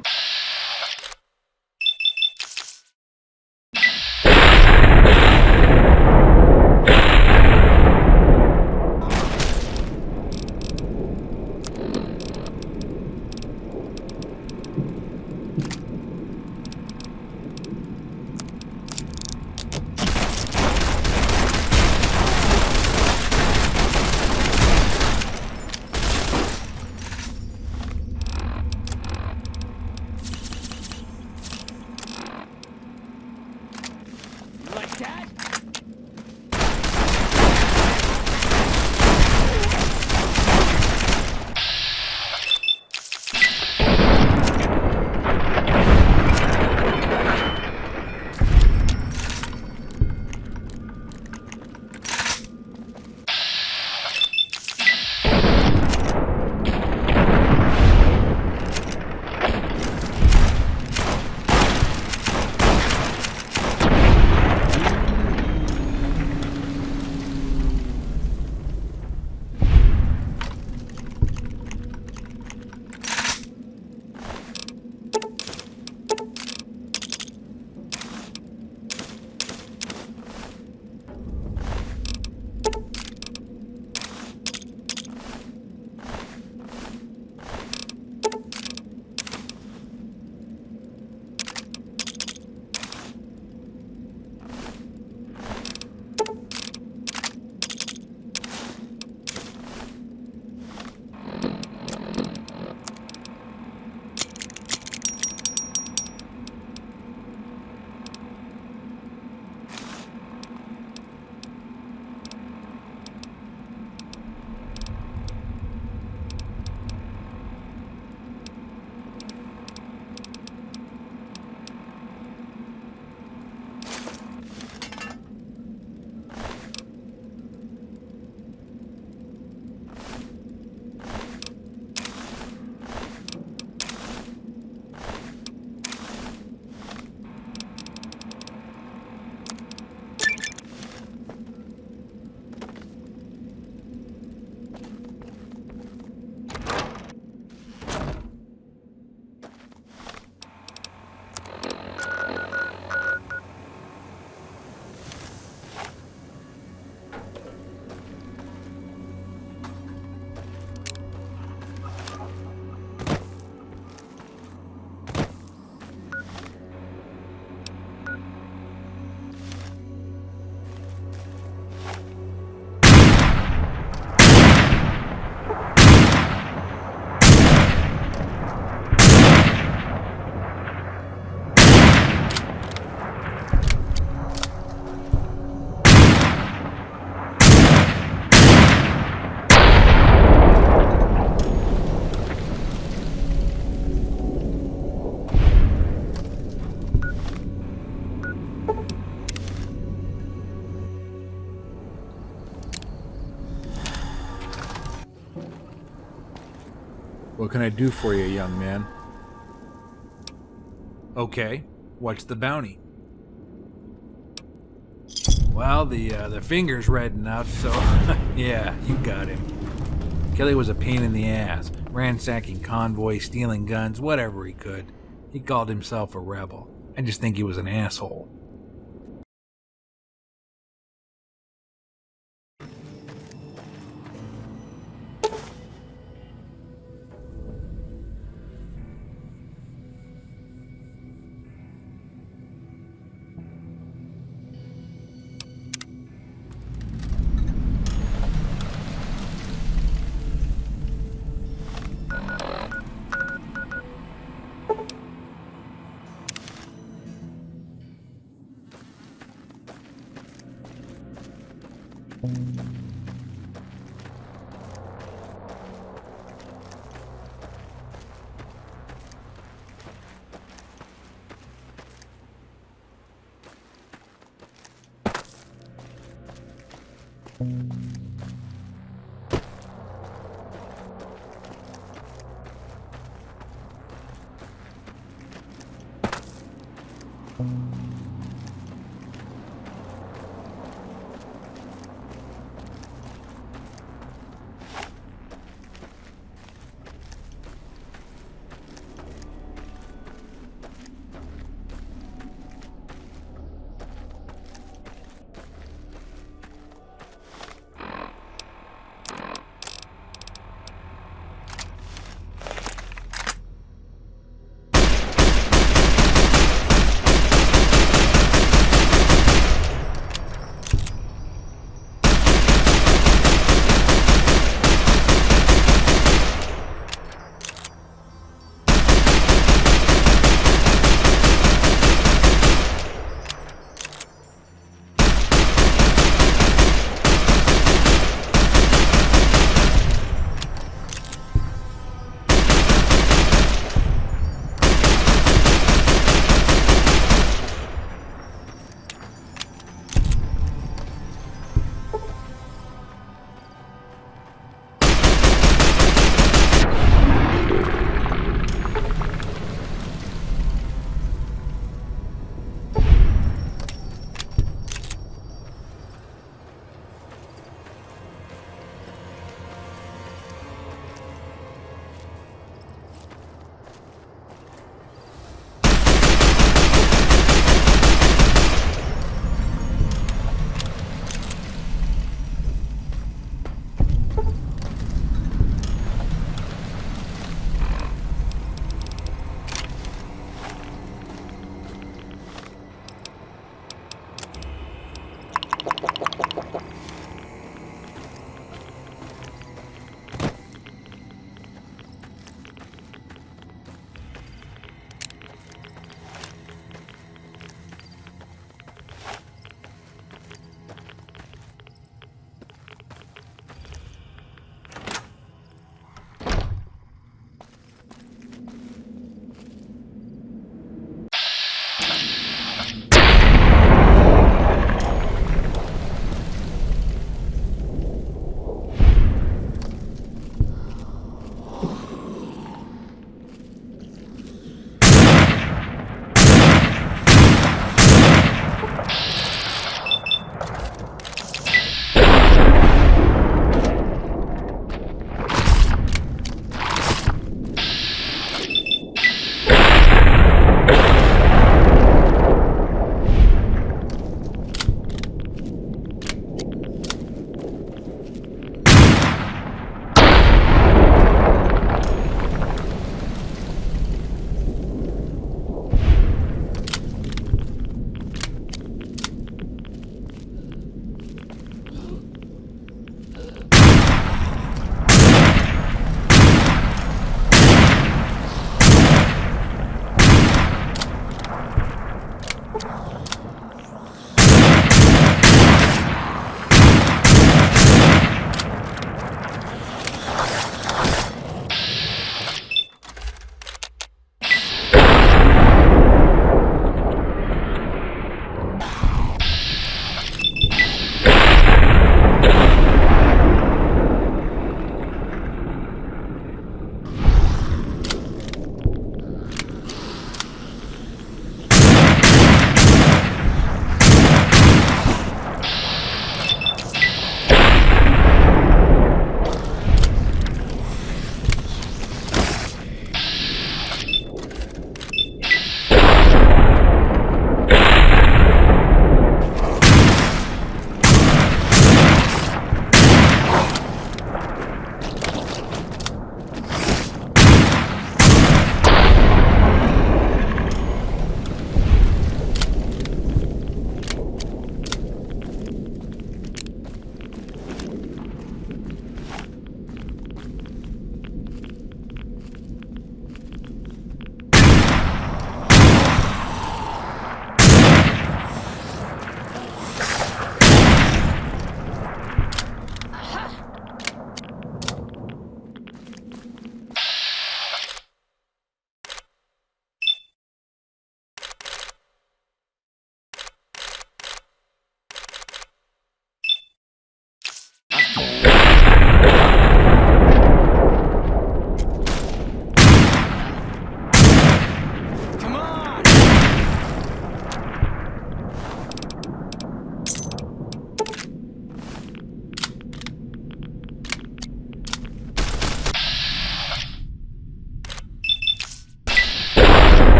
Like that? What can I do for you, young man? Okay, what's the bounty? Well, the finger's red enough, so yeah, you got him. Kelly was a pain in the ass, ransacking convoys, stealing guns, whatever he could. He called himself a rebel. I just think he was an asshole.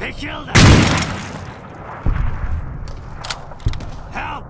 They killed him! Help!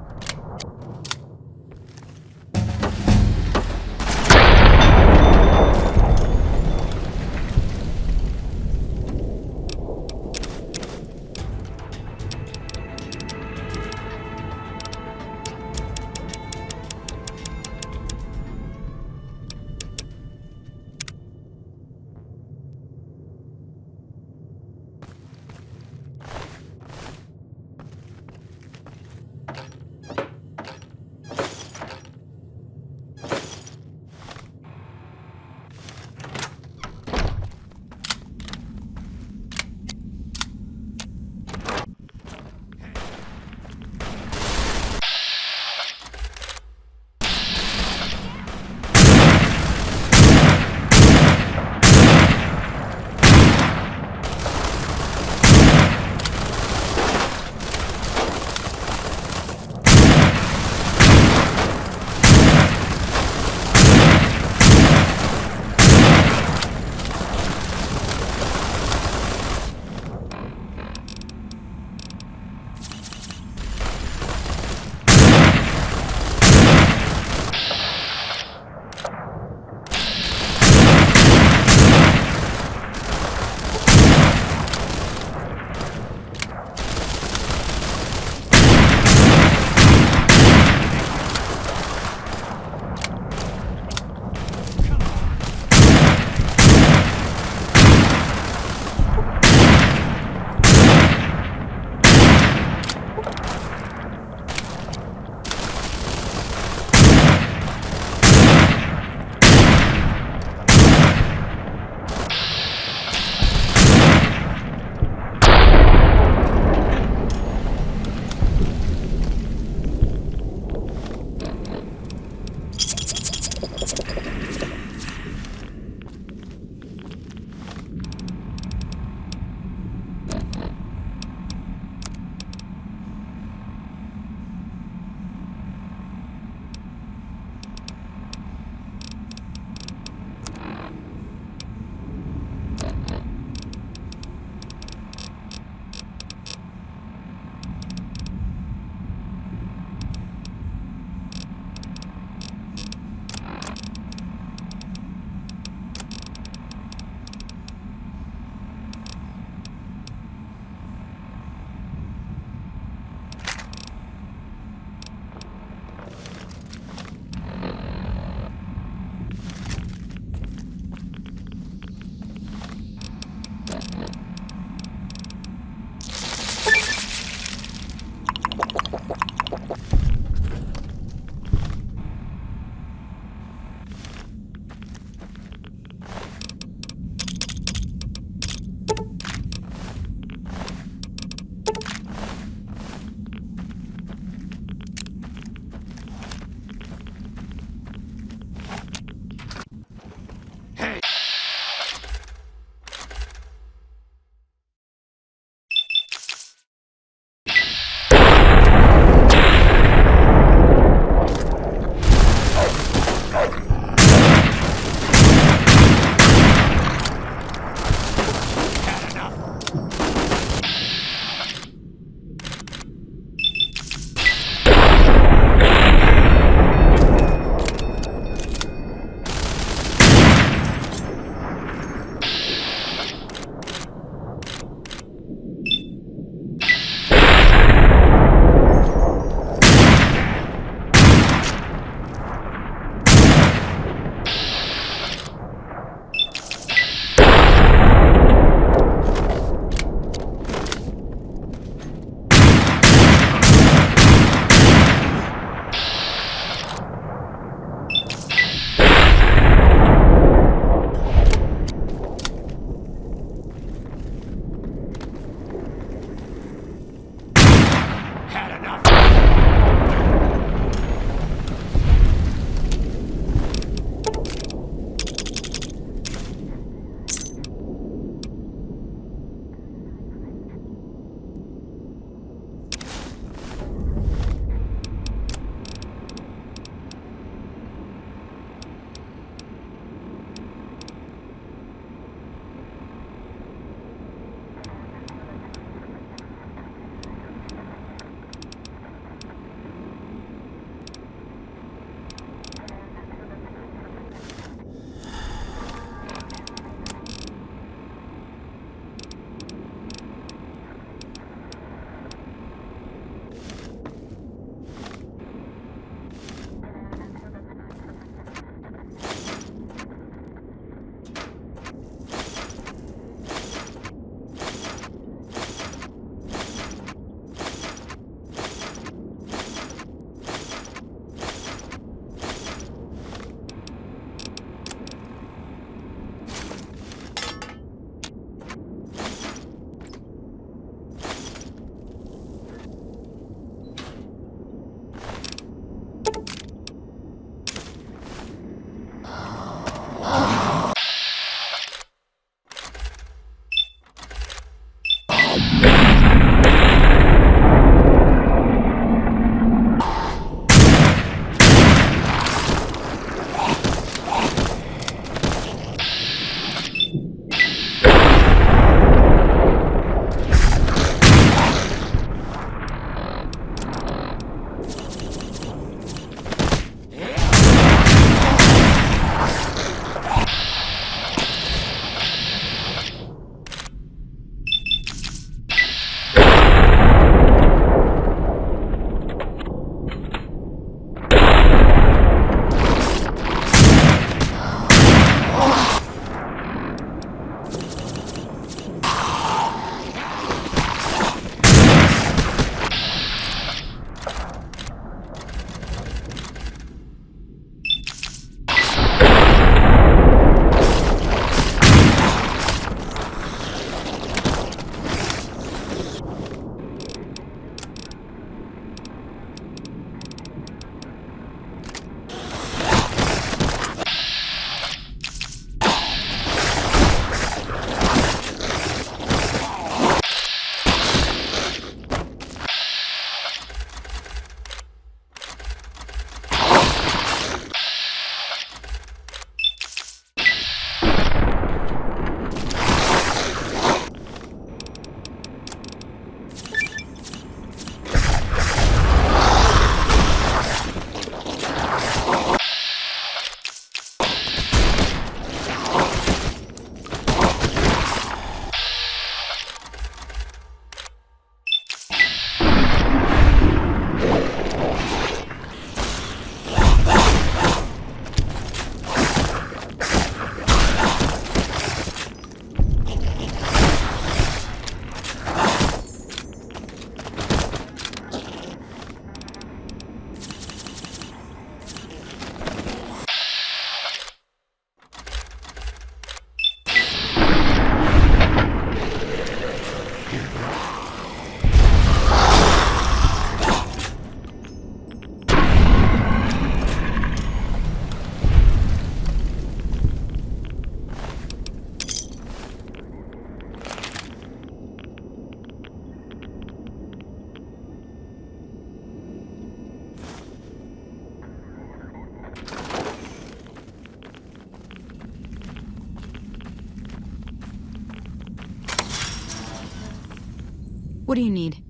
What do you need?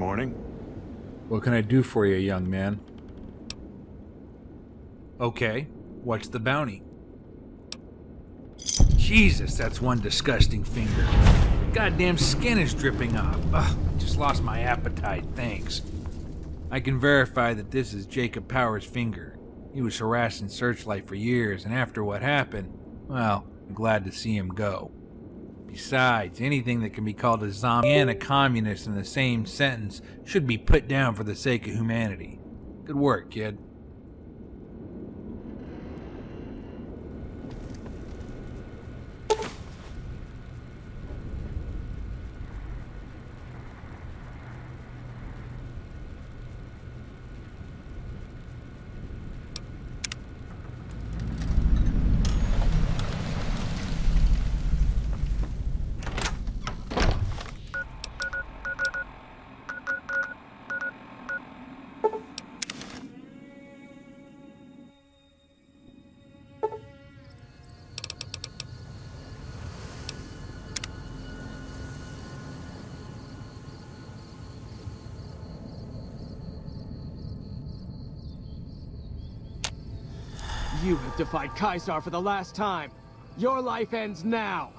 morning. What can I do for you, young man? Okay, what's the bounty? Jesus, that's one disgusting finger. Goddamn skin is dripping off. Ugh, just lost my appetite, thanks. I can verify that this is Jacob Power's finger. He was harassing Searchlight for years, and after what happened, well, I'm glad to see him go. Besides, anything that can be called a zombie and a communist in the same sentence should be put down for the sake of humanity. Good work, kid. You have defied Caesar for the last time. Your life ends now.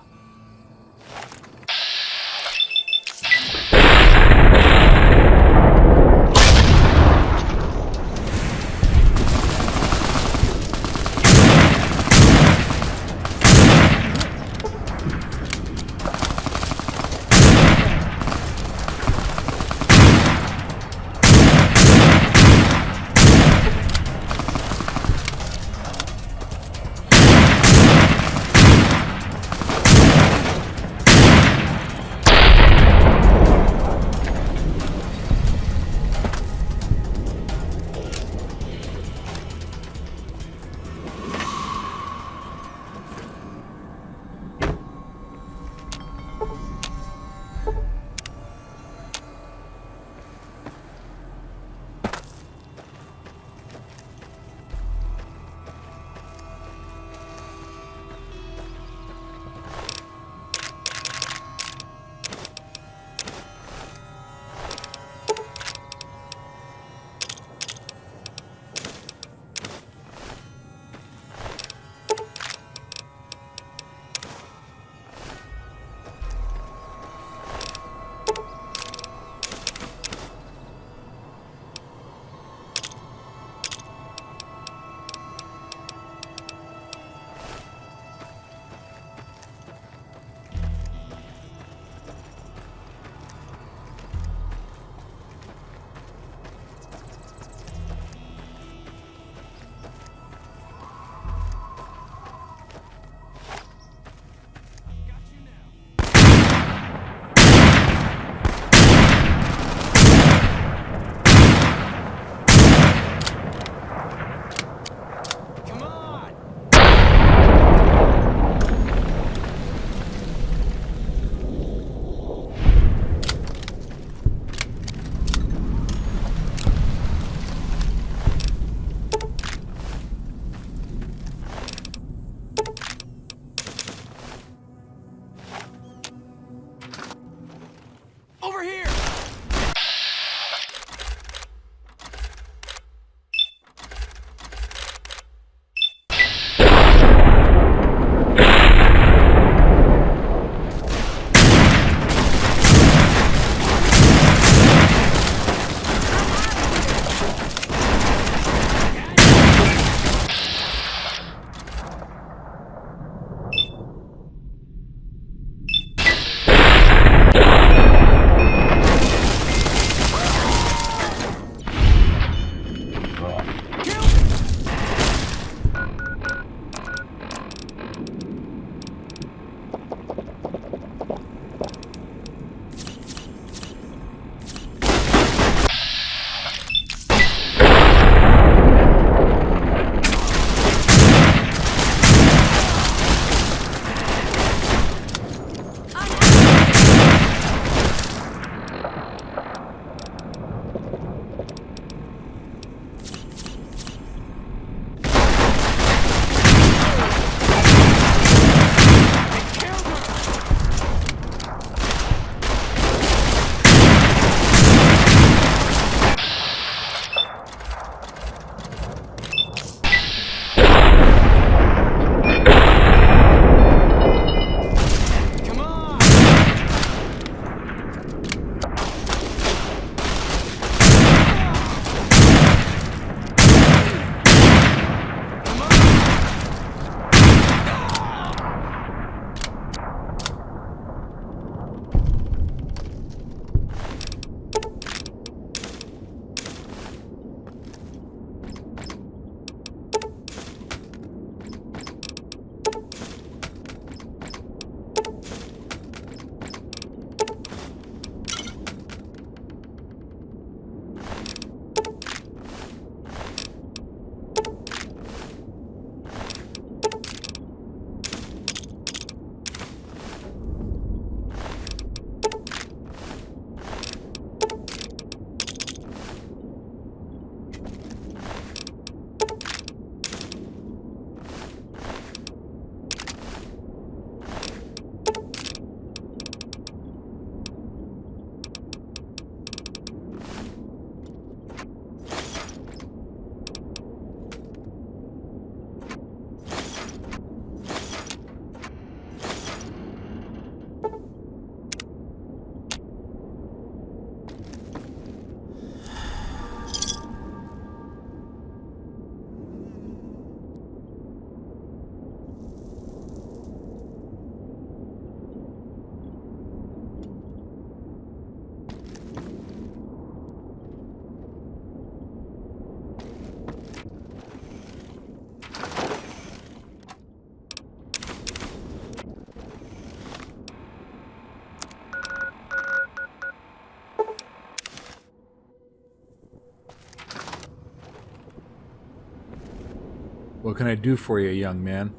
What can I do for you, young man?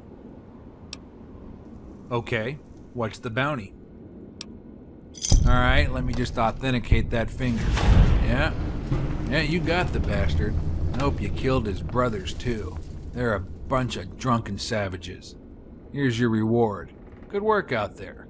Okay, what's the bounty? Alright, let me just authenticate that finger. Yeah, you got the bastard. I hope you killed his brothers, too. They're a bunch of drunken savages. Here's your reward. Good work out there.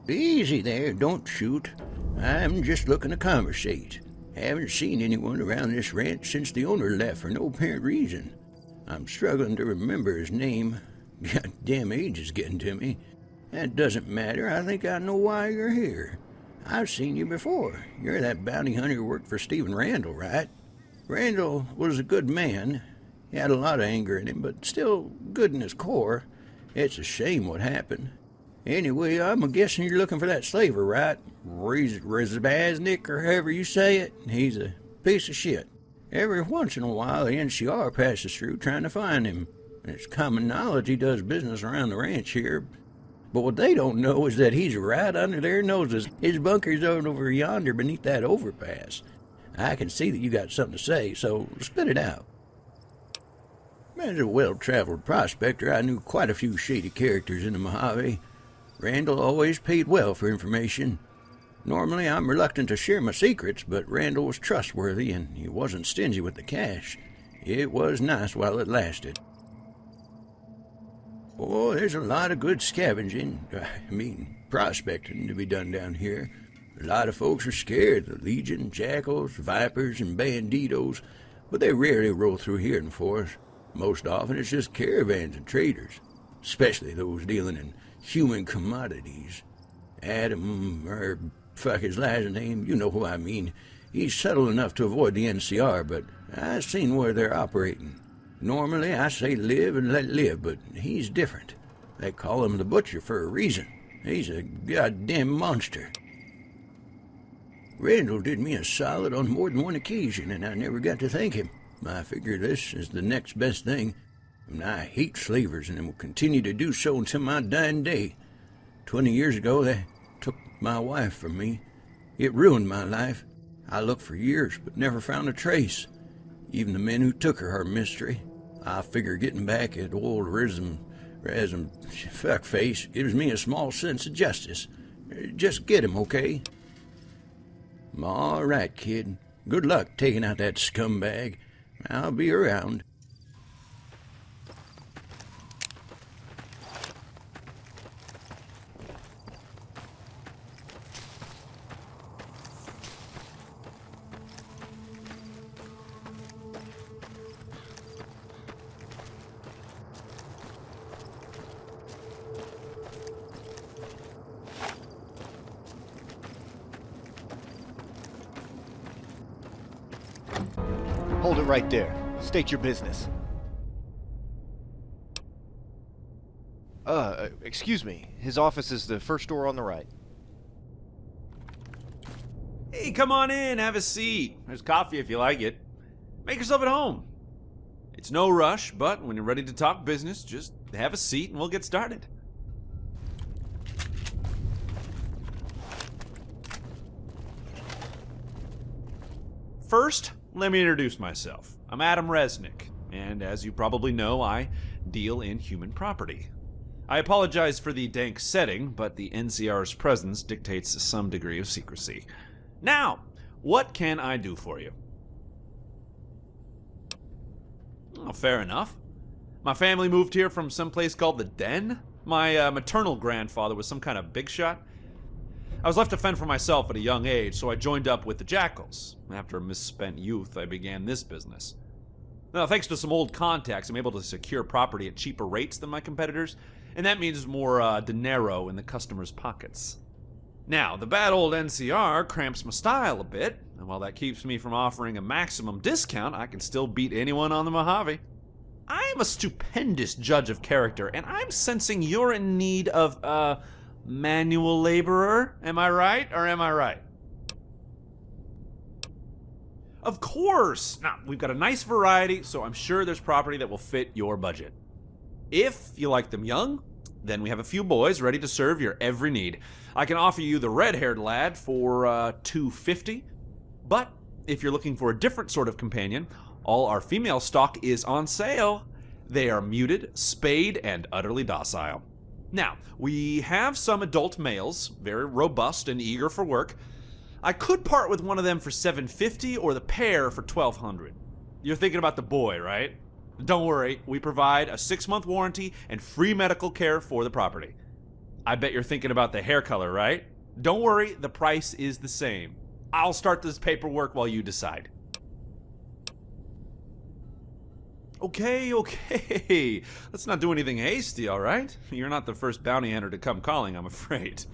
Easy there, don't shoot. I'm just looking to conversate. Haven't seen anyone around this ranch since the owner left for no apparent reason. I'm struggling to remember his name. Goddamn age is getting to me. That doesn't matter. I think I know why you're here. I've seen you before. You're that bounty hunter who worked for Stephen Randall, right? Randall was a good man. He had a lot of anger in him, but still good in his core. It's a shame what happened. Anyway, I'm guessing you're looking for that slaver, right? Rizbaznik, or however you say it. He's a piece of shit. Every once in a while, the NCR passes through trying to find him. It's common knowledge he does business around the ranch here. But what they don't know is that he's right under their noses. His bunker's over yonder beneath that overpass. I can see that you got something to say, so spit it out. As a well-traveled prospector, I knew quite a few shady characters in the Mojave. Randall always paid well for information. Normally, I'm reluctant to share my secrets, but Randall was trustworthy, and he wasn't stingy with the cash. It was nice while it lasted. Oh, there's a lot of good scavenging, prospecting to be done down here. A lot of folks are scared of the Legion, Jackals, Vipers, and Banditos, but they rarely roll through here in force. Most often, it's just caravans and traders, especially those dealing in human commodities. Adam, fuck his last name, you know who I mean. He's subtle enough to avoid the NCR, but I've seen where they're operating. Normally, I say live and let live, but he's different. They call him the Butcher for a reason. He's a goddamn monster. Randall did me a solid on more than one occasion, and I never got to thank him. I figure this is the next best thing. And I hate slavers, and will continue to do so until my dying day. 20 years ago, they took my wife from me. It ruined my life. I looked for years, but never found a trace. Even the men who took her are a mystery. I figure getting back at old fuckface gives me a small sense of justice. Just get him, okay? All right, kid. Good luck taking out that scumbag. I'll be around. Hold it right there. State your business. Excuse me. His office is the first door on the right. Hey, come on in, have a seat. There's coffee if you like it. Make yourself at home. It's no rush, but when you're ready to talk business, just have a seat and we'll get started. First, let me introduce myself. I'm Adam Resnick, and as you probably know, I deal in human property. I apologize for the dank setting, but the NCR's presence dictates some degree of secrecy. Now, what can I do for you? Oh, fair enough. My family moved here from some place called the Den. My maternal grandfather was some kind of big shot. I was left to fend for myself at a young age, so I joined up with the Jackals. After a misspent youth, I began this business. Now, thanks to some old contacts, I'm able to secure property at cheaper rates than my competitors, and that means more dinero in the customers' pockets. Now, the bad old NCR cramps my style a bit, and while that keeps me from offering a maximum discount, I can still beat anyone on the Mojave. I am a stupendous judge of character, and I'm sensing you're in need of a manual laborer. Am I right, or am I right? Of course! Now, we've got a nice variety, so I'm sure there's property that will fit your budget. If you like them young, then we have a few boys ready to serve your every need. I can offer you the red-haired lad for $250, but if you're looking for a different sort of companion, all our female stock is on sale. They are muted, spayed, and utterly docile. Now, we have some adult males, very robust and eager for work. I could part with one of them for $750 or the pair for $1,200. You're thinking about the boy, right? Don't worry, we provide a 6-month warranty and free medical care for the property. I bet you're thinking about the hair color, right? Don't worry, the price is the same. I'll start this paperwork while you decide. Okay. Let's not do anything hasty, all right? You're not the first bounty hunter to come calling, I'm afraid.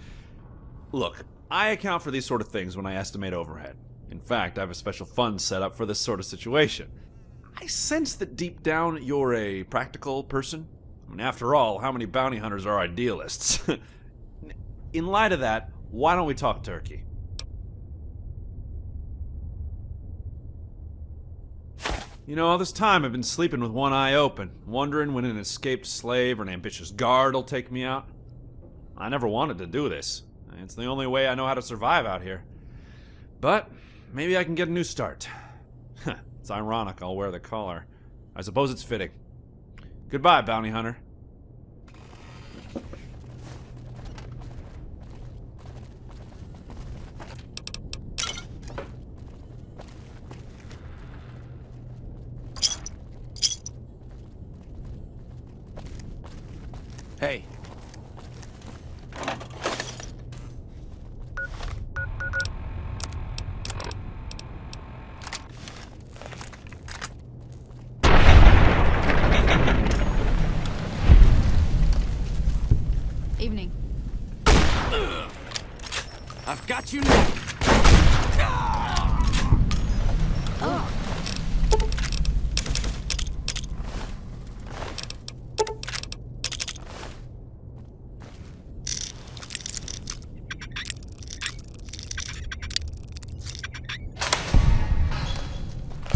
Look, I account for these sort of things when I estimate overhead. In fact, I have a special fund set up for this sort of situation. I sense that deep down you're a practical person. I mean, after all, how many bounty hunters are idealists? In light of that, why don't we talk turkey? You know, all this time I've been sleeping with one eye open, wondering when an escaped slave or an ambitious guard will take me out. I never wanted to do this. It's the only way I know how to survive out here. But maybe I can get a new start. It's ironic I'll wear the collar. I suppose it's fitting. Goodbye, bounty hunter. Hey. Evening. I've got you now. Oh.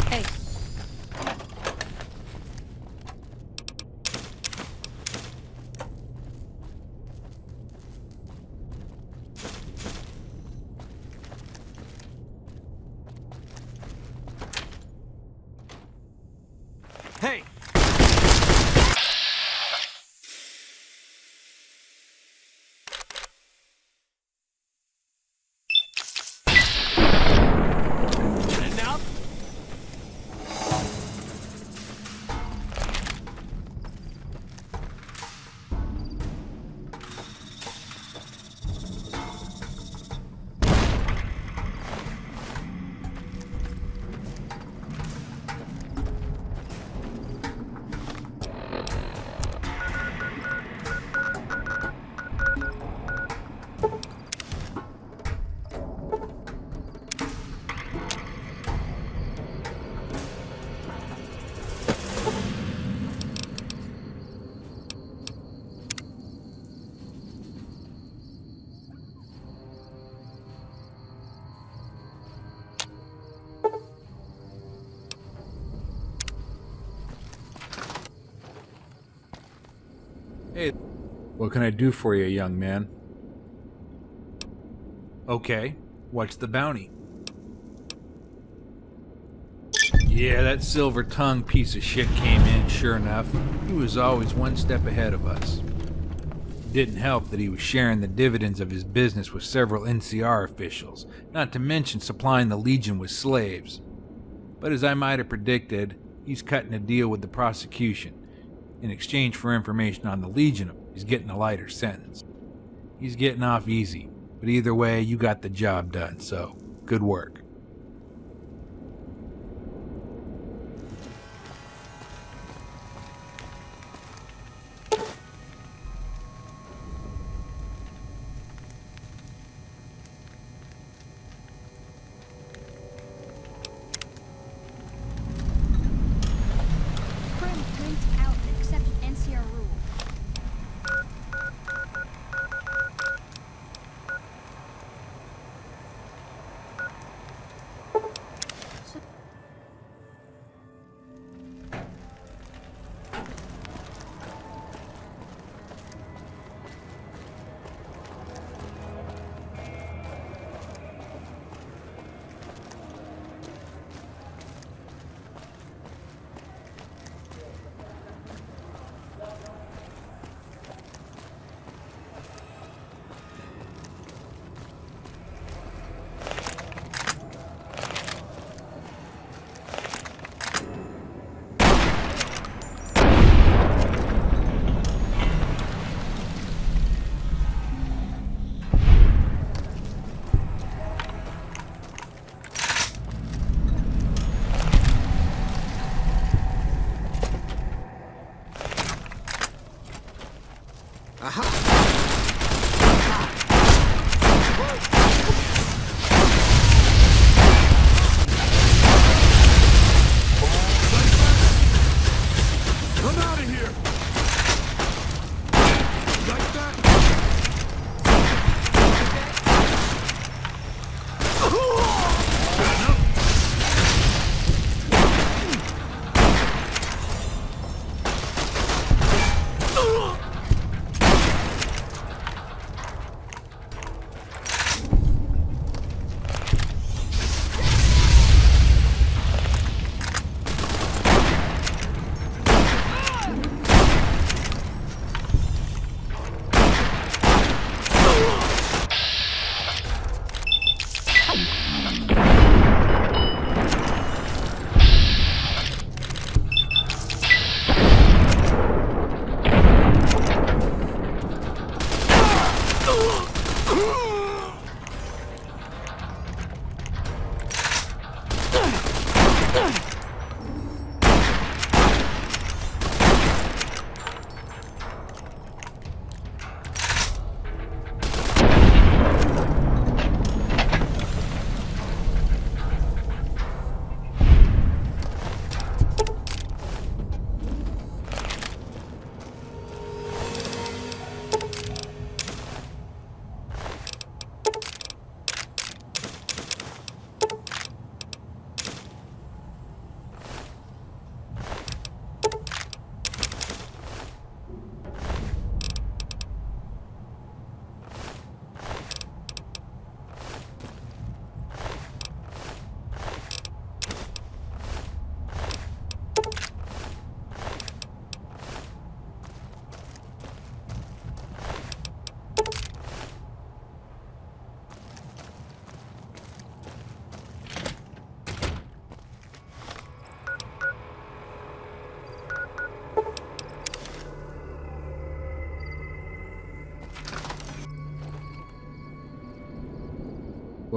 Hey. Hey! And now? Hey, what can I do for you, young man? Okay, what's the bounty? Yeah, that silver-tongued piece of shit came in, sure enough. He was always one step ahead of us. It didn't help that he was sharing the dividends of his business with several NCR officials, not to mention supplying the Legion with slaves. But as I might have predicted, he's cutting a deal with the prosecution. In exchange for information on the Legion, he's getting a lighter sentence. He's getting off easy, but either way, you got the job done, so good work.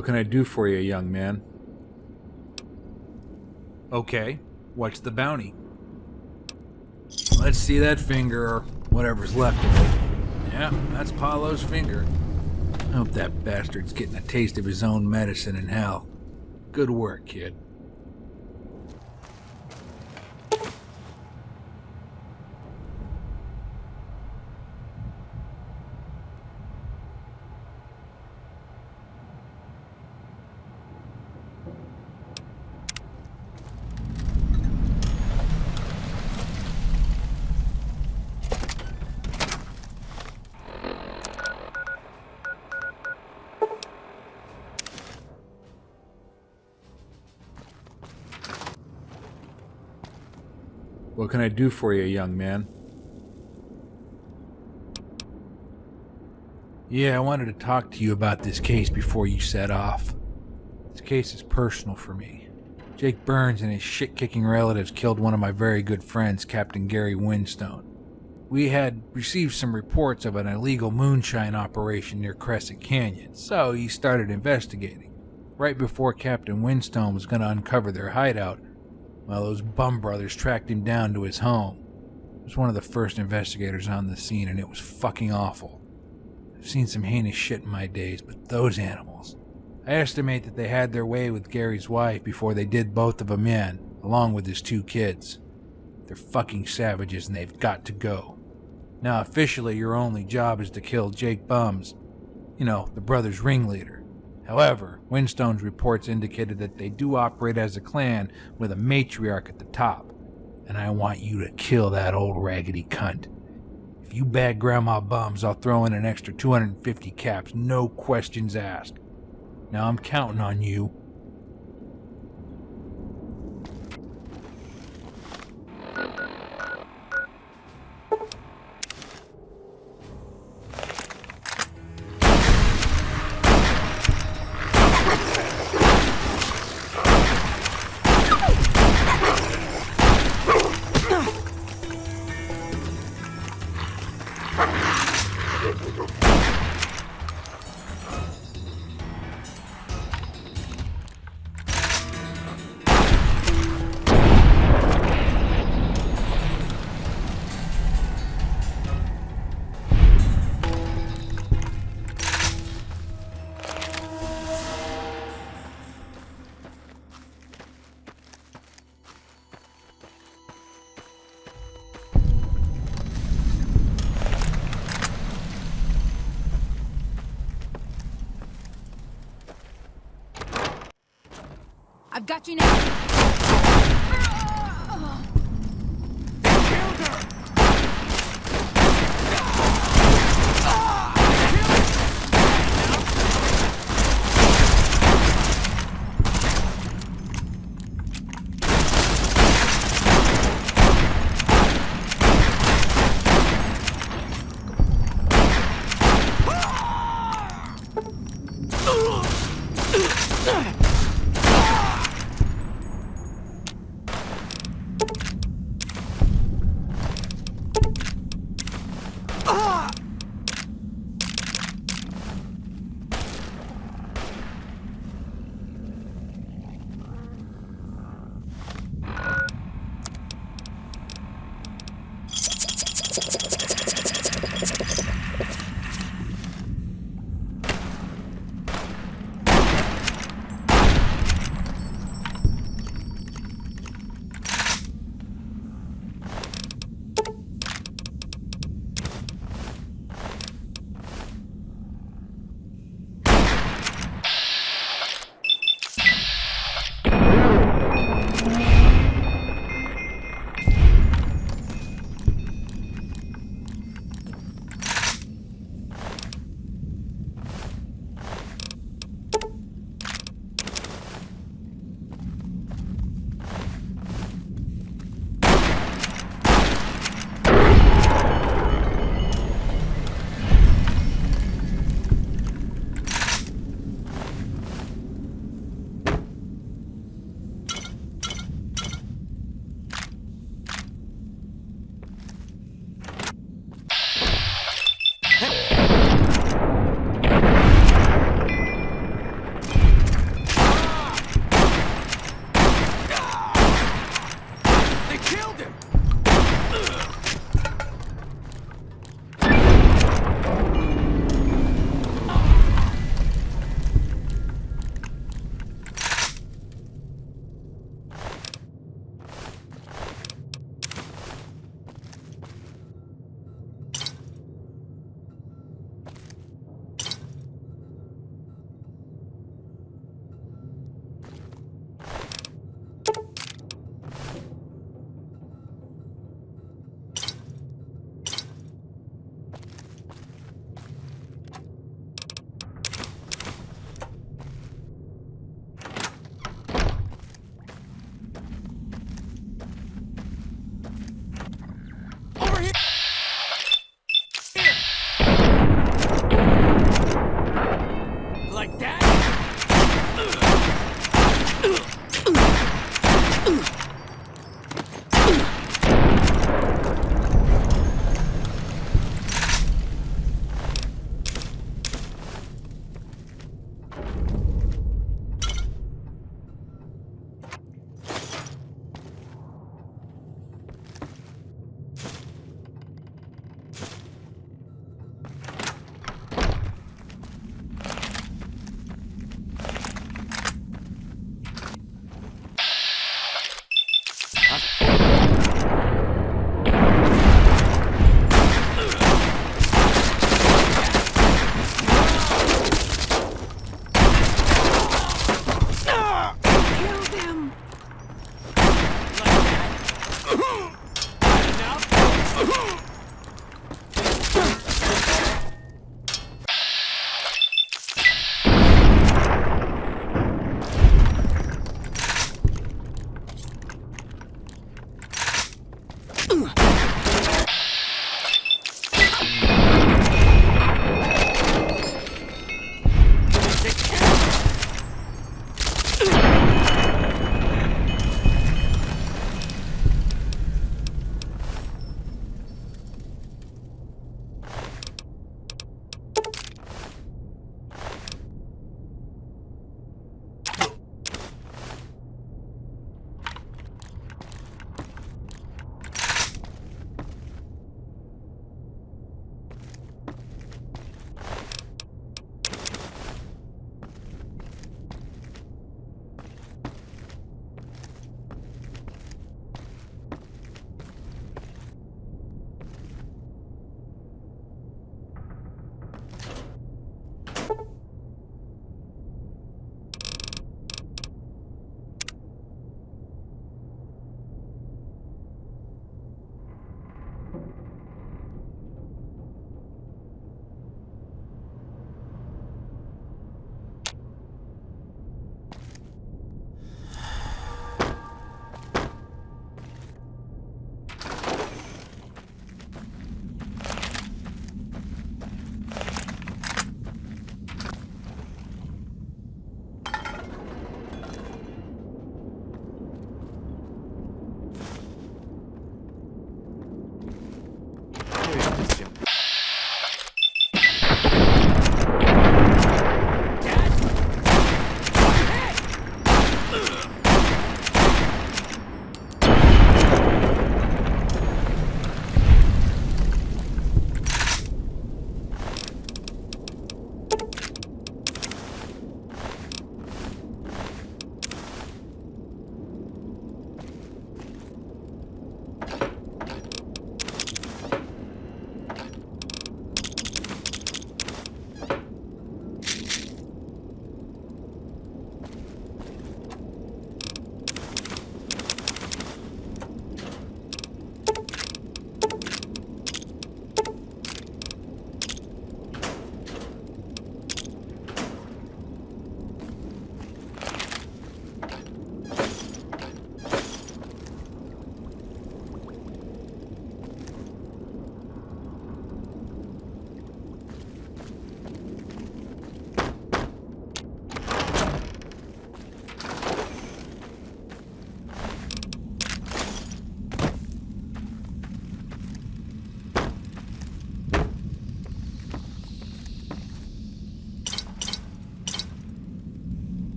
What can I do for you, young man? Okay, what's the bounty? Let's see that finger, or whatever's left of it. Yeah, that's Paulo's finger. I hope that bastard's getting a taste of his own medicine in hell. Good work, kid. What can I do for you, young man? Yeah, I wanted to talk to you about this case before you set off. This case is personal for me. Jake Burns and his shit-kicking relatives killed one of my very good friends, Captain Gary Winstone. We had received some reports of an illegal moonshine operation near Crescent Canyon, so he started investigating. Right before Captain Winstone was going to uncover their hideout, well, those bum brothers tracked him down to his home. I was one of the first investigators on the scene, and it was fucking awful. I've seen some heinous shit in my days, but those animals... I estimate that they had their way with Gary's wife before they did both of them in, along with his 2 kids. They're fucking savages, and they've got to go. Now, officially, your only job is to kill Jake Bums. You know, the brother's ringleader. However, Winstone's reports indicated that they do operate as a clan with a matriarch at the top, and I want you to kill that old raggedy cunt. If you bag Grandma Bums, I'll throw in an extra 250 caps, no questions asked. Now I'm counting on you. I've got you now. killed him! Like that?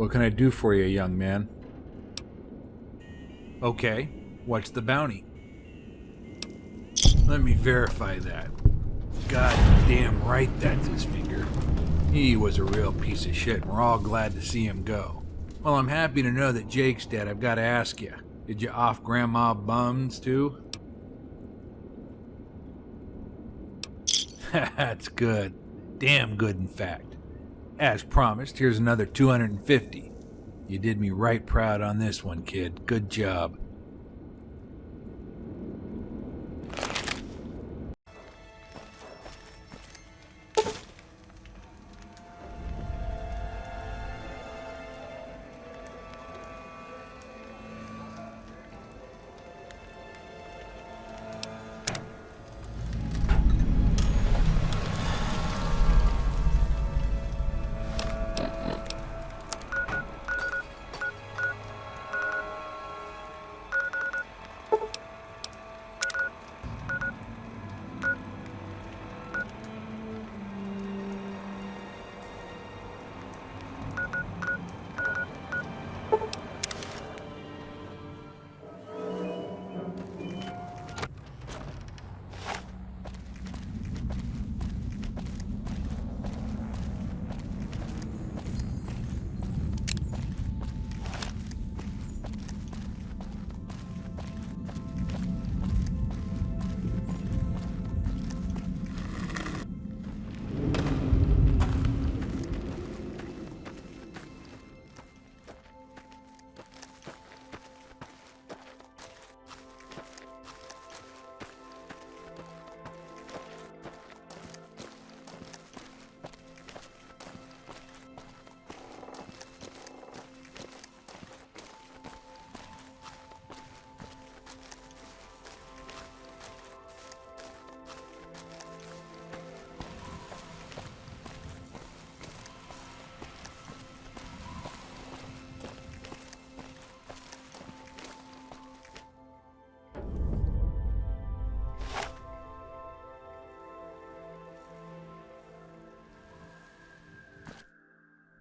What can I do for you, young man? Okay, what's the bounty? Let me verify that. God damn right that's his finger. He was a real piece of shit, and we're all glad to see him go. Well, I'm happy to know that Jake's dead. I've got to ask you, did you off Grandma Bums too? That's good. Damn good, in fact. As promised, here's another 250. You did me right proud on this one, kid. Good job.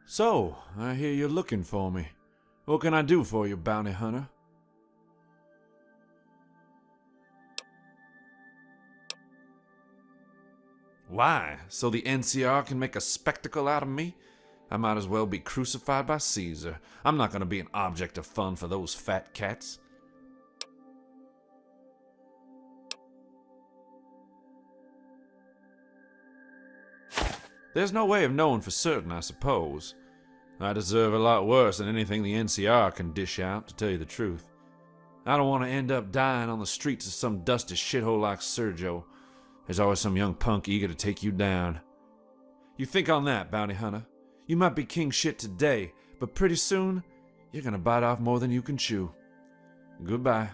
So, I hear you're looking for me. What can I do for you, bounty hunter? Why? So the NCR can make a spectacle out of me? I might as well be crucified by Caesar. I'm not gonna be an object of fun for those fat cats. There's no way of knowing for certain, I suppose. I deserve a lot worse than anything the NCR can dish out, to tell you the truth. I don't want to end up dying on the streets of some dusty shithole like Sergio. There's always some young punk eager to take you down. You think on that, bounty hunter. You might be king shit today, but pretty soon, you're gonna bite off more than you can chew. Goodbye.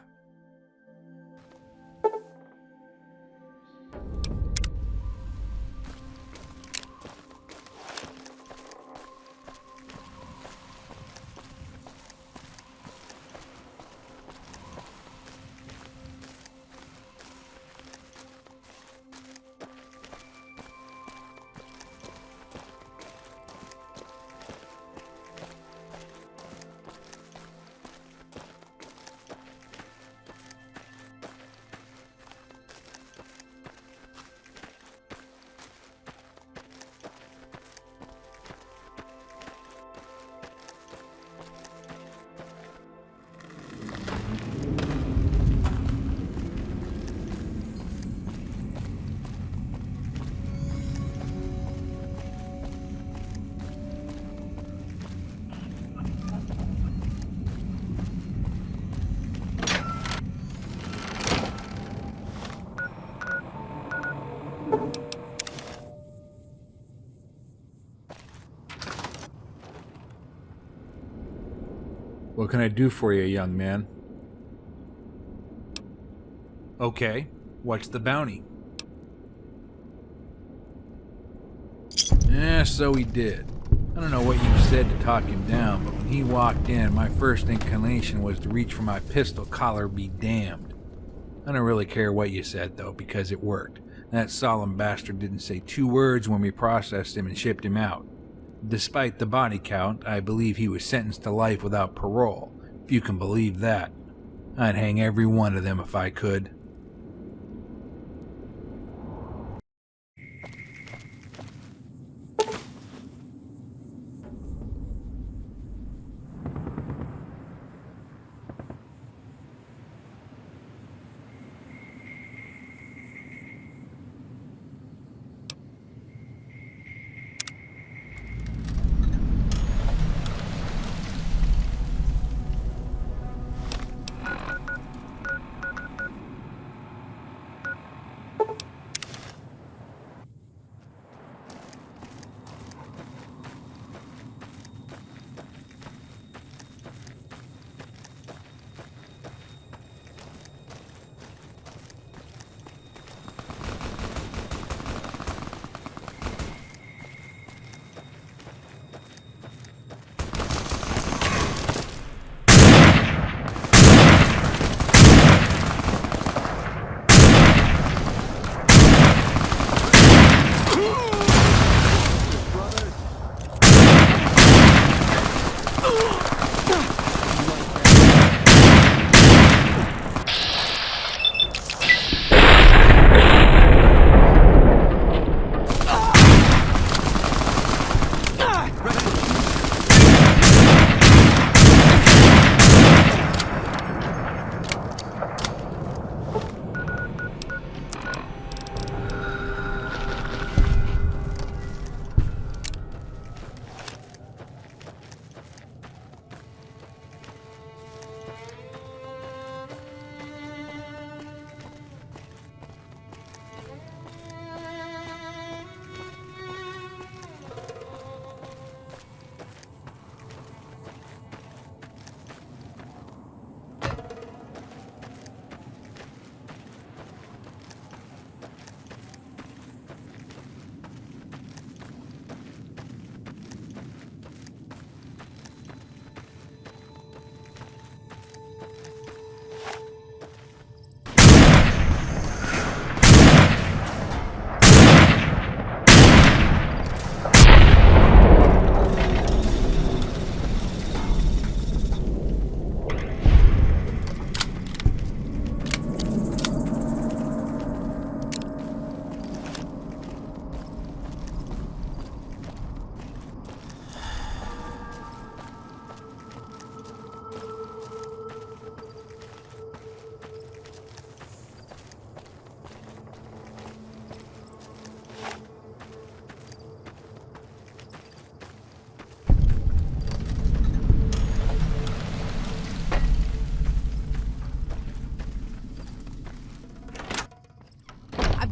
What can I do for you, young man? Okay, what's the bounty? So he did. I don't know what you said to talk him down, but when he walked in, my first inclination was to reach for my pistol, collar be damned. I don't really care what you said, though, because it worked. That solemn bastard didn't say 2 words when we processed him and shipped him out. Despite the body count, I believe he was sentenced to life without parole, if you can believe that. I'd hang every one of them if I could.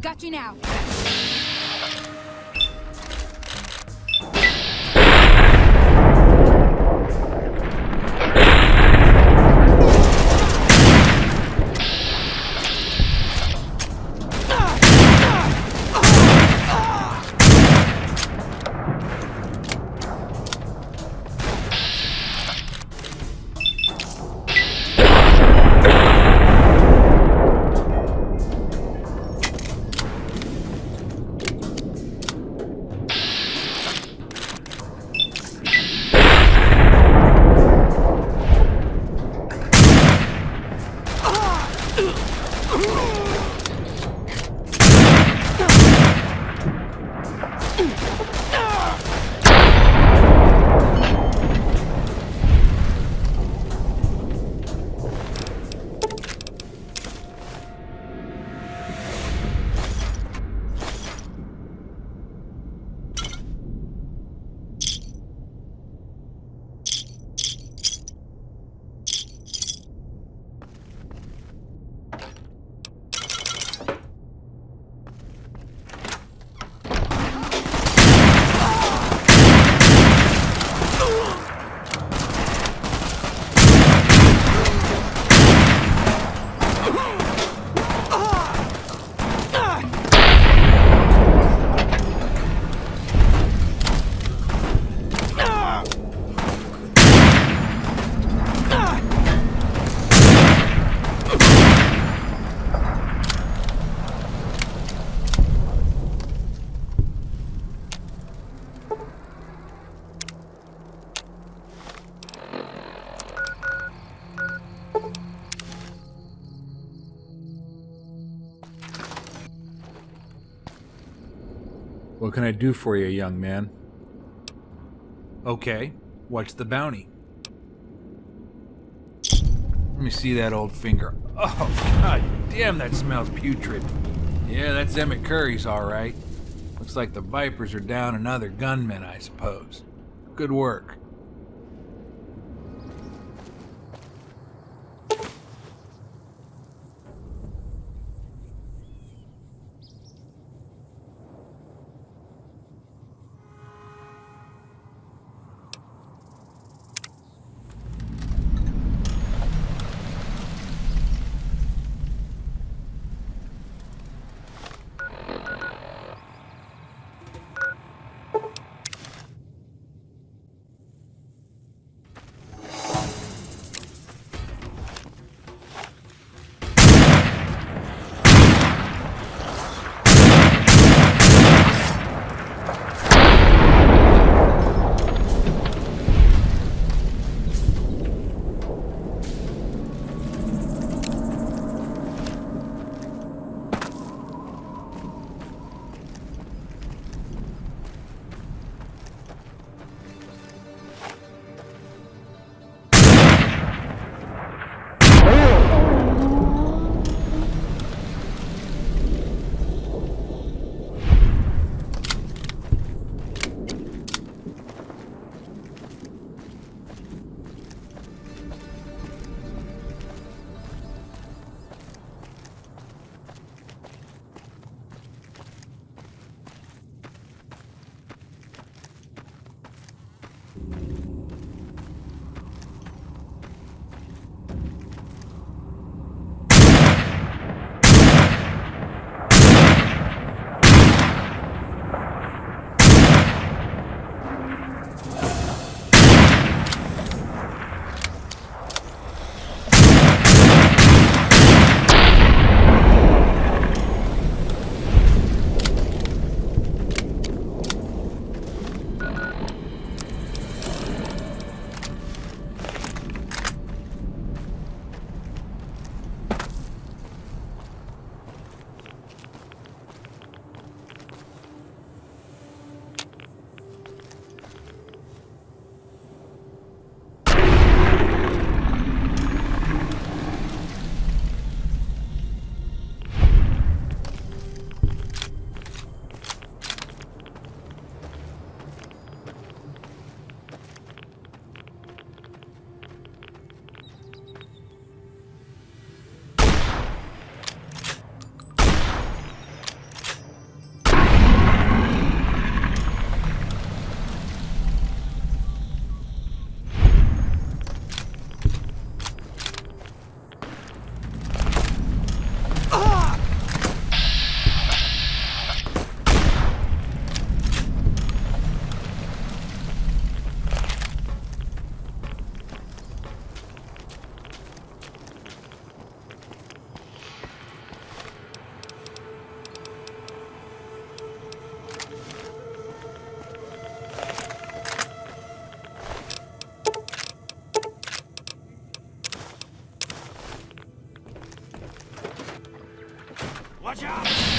I've got you now. What can I do for you, young man? Okay, what's the bounty? Let me see that old finger. Oh, god damn, that smells putrid. Yeah, that's Emmett Curry's all right. Looks like the Vipers are down another gunman, I suppose. Good work. Watch out!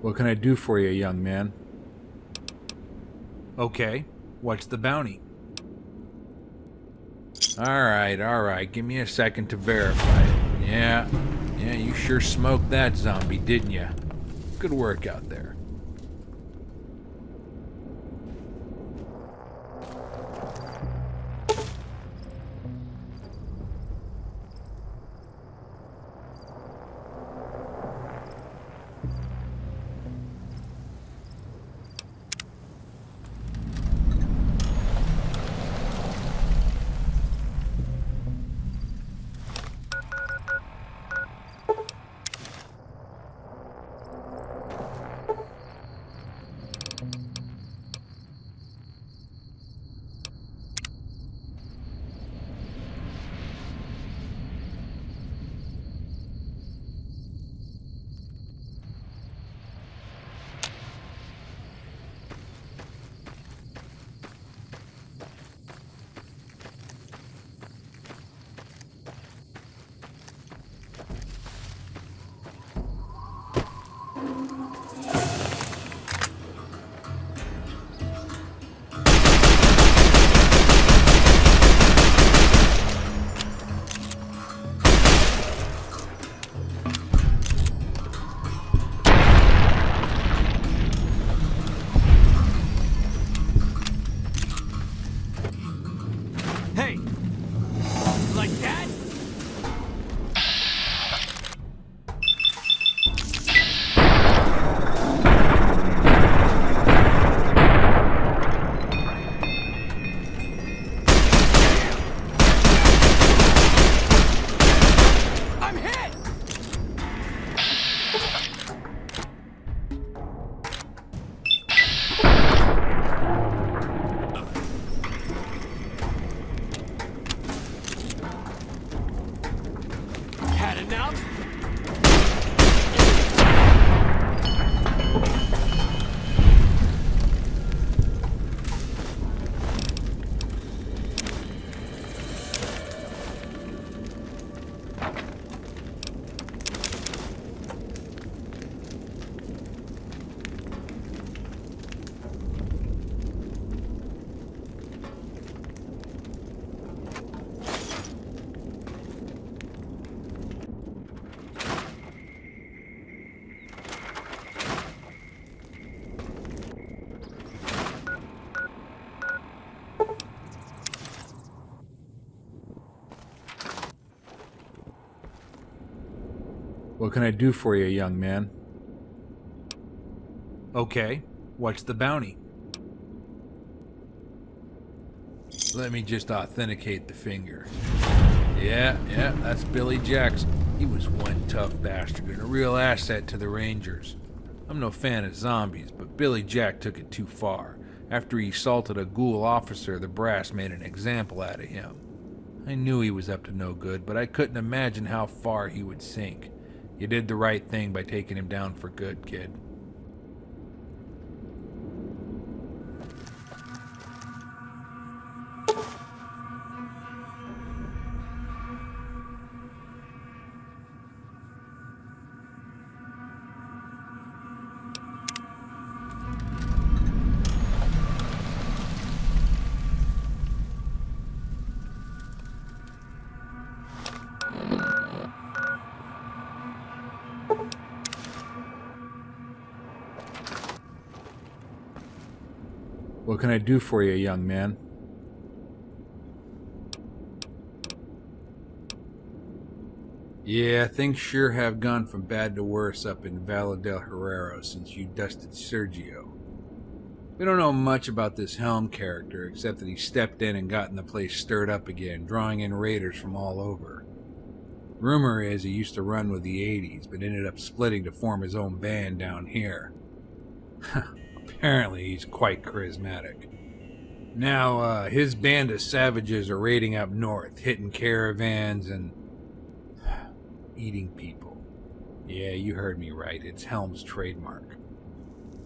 What can I do for you, young man? Okay, what's the bounty? Alright, give me a second to verify it. Yeah, you sure smoked that zombie, didn't ya? Good work out there. Hey! Like that? I'm hit! Had enough? What can I do for you, young man? Okay, what's the bounty? Let me just authenticate the finger. Yeah, that's Billy Jackson. He was one tough bastard and a real asset to the Rangers. I'm no fan of zombies, but Billy Jack took it too far. After he assaulted a ghoul officer, the brass made an example out of him. I knew he was up to no good, but I couldn't imagine how far he would sink. You did the right thing by taking him down for good, kid. What can I do for you, young man? Yeah, things sure have gone from bad to worse up in Valle del Herrero since you dusted Sergio. We don't know much about this Helm character, except that he stepped in and gotten the place stirred up again, drawing in raiders from all over. Rumor is he used to run with the 80s, but ended up splitting to form his own band down here. Apparently he's quite charismatic. Now, his band of savages are raiding up north, hitting caravans and eating people. Yeah, you heard me right. It's Helm's trademark.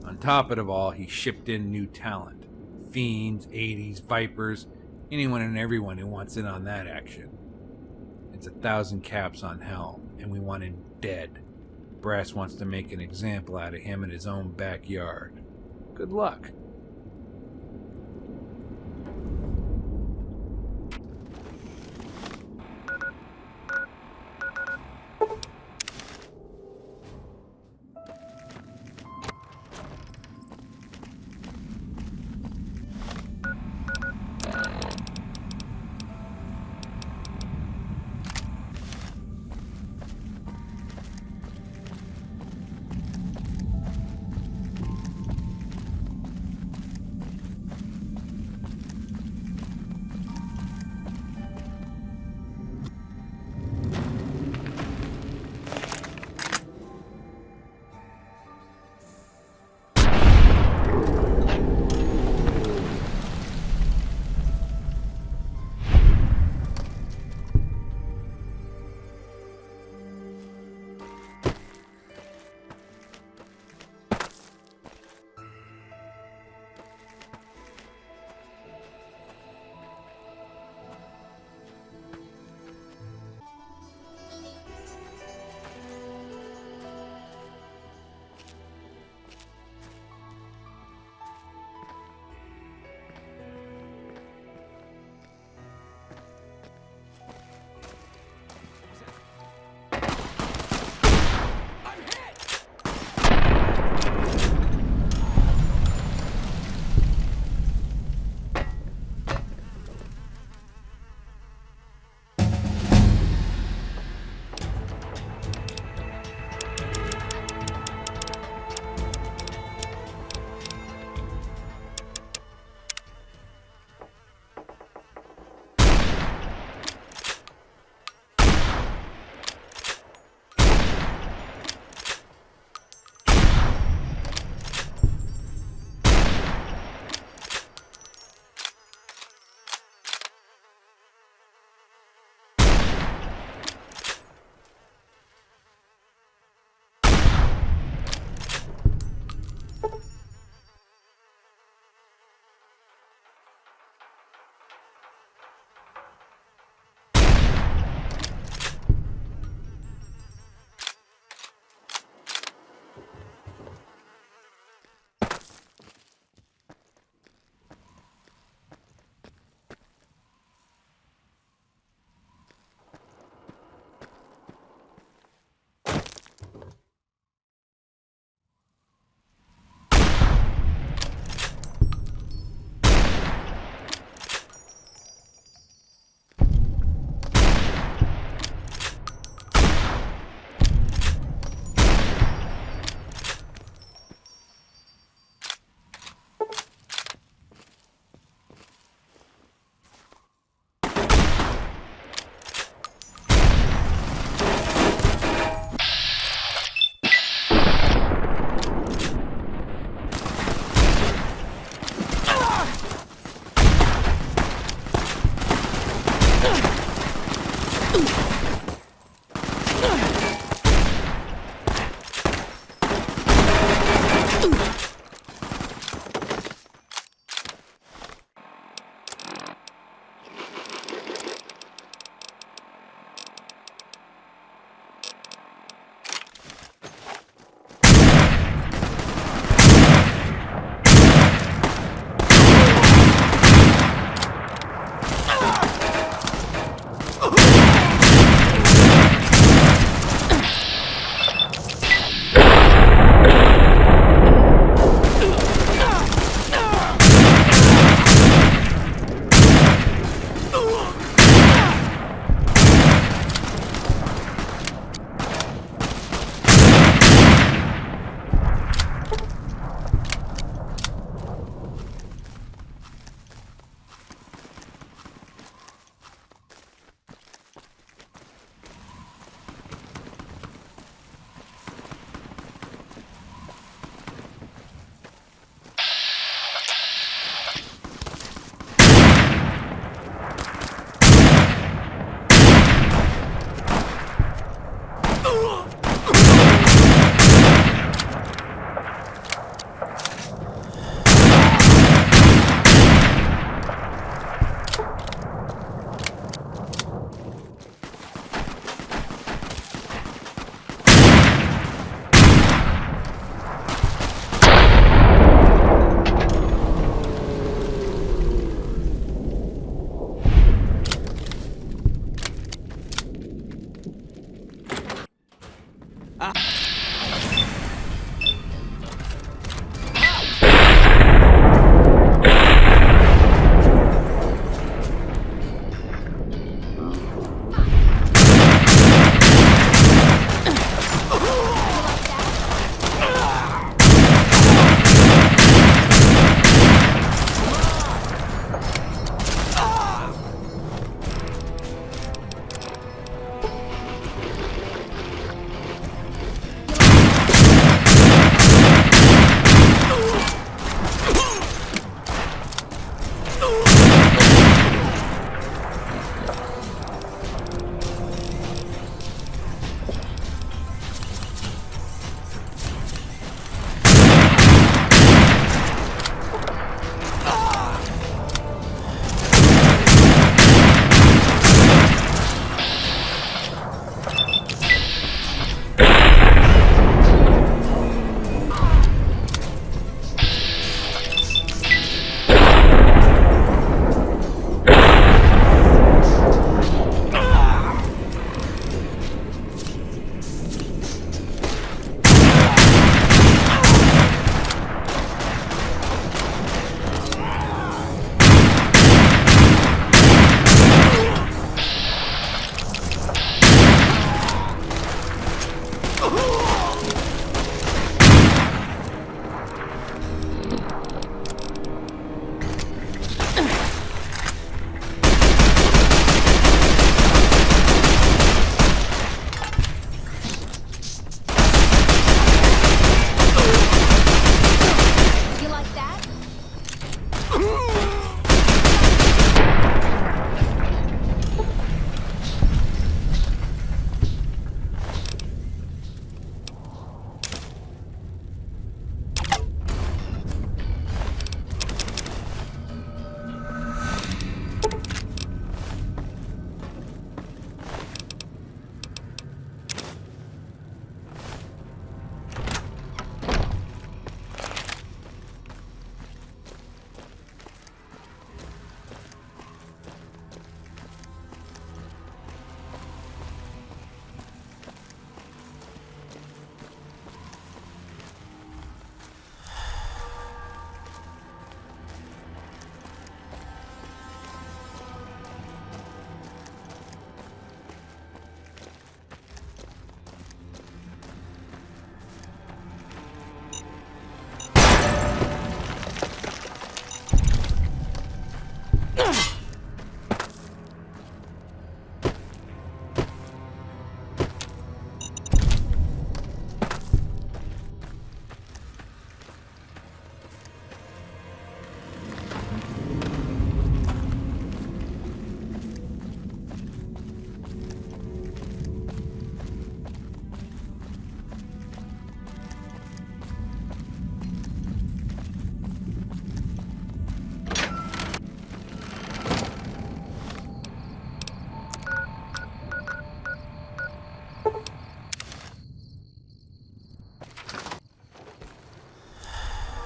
On top of it all, he shipped in new talent. Fiends, 80s, Vipers, anyone and everyone who wants in on that action. It's 1,000 caps on Helm, and we want him dead. Brass wants to make an example out of him in his own backyard. Good luck.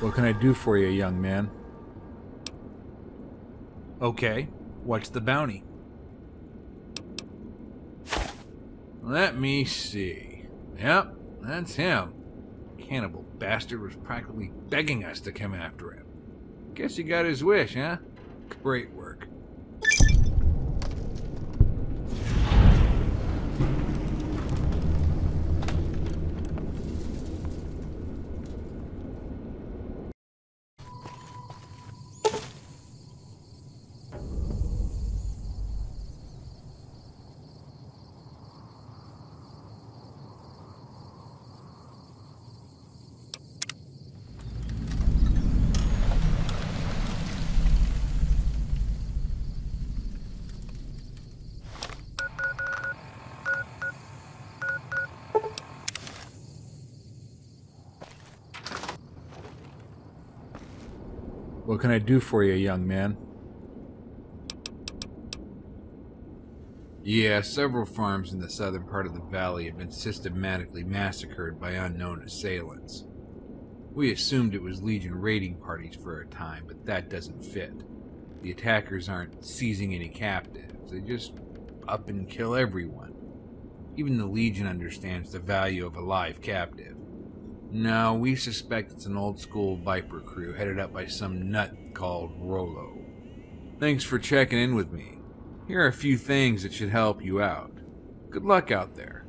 What can I do for you, young man? Okay, what's the bounty? Let me see. Yep, that's him. Cannibal bastard was practically begging us to come after him. Guess he got his wish, huh? Great work. What can I do for you, young man? Yeah, several farms in the southern part of the valley have been systematically massacred by unknown assailants. We assumed it was Legion raiding parties for a time, but that doesn't fit. The attackers aren't seizing any captives, they just up and kill everyone. Even the Legion understands the value of a live captive. No, we suspect it's an old-school Viper crew headed up by some nut called Rollo. Thanks for checking in with me. Here are a few things that should help you out. Good luck out there.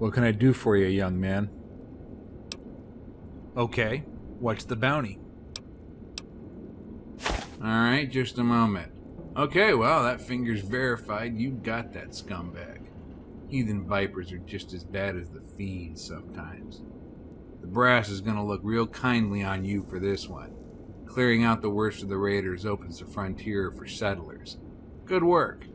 What can I do for you, young man? Okay, what's the bounty? Alright, just a moment. Okay, well, that finger's verified. You got that scumbag. Heathen vipers are just as bad as the fiends sometimes. The brass is gonna look real kindly on you for this one. Clearing out the worst of the raiders opens the frontier for settlers. Good work.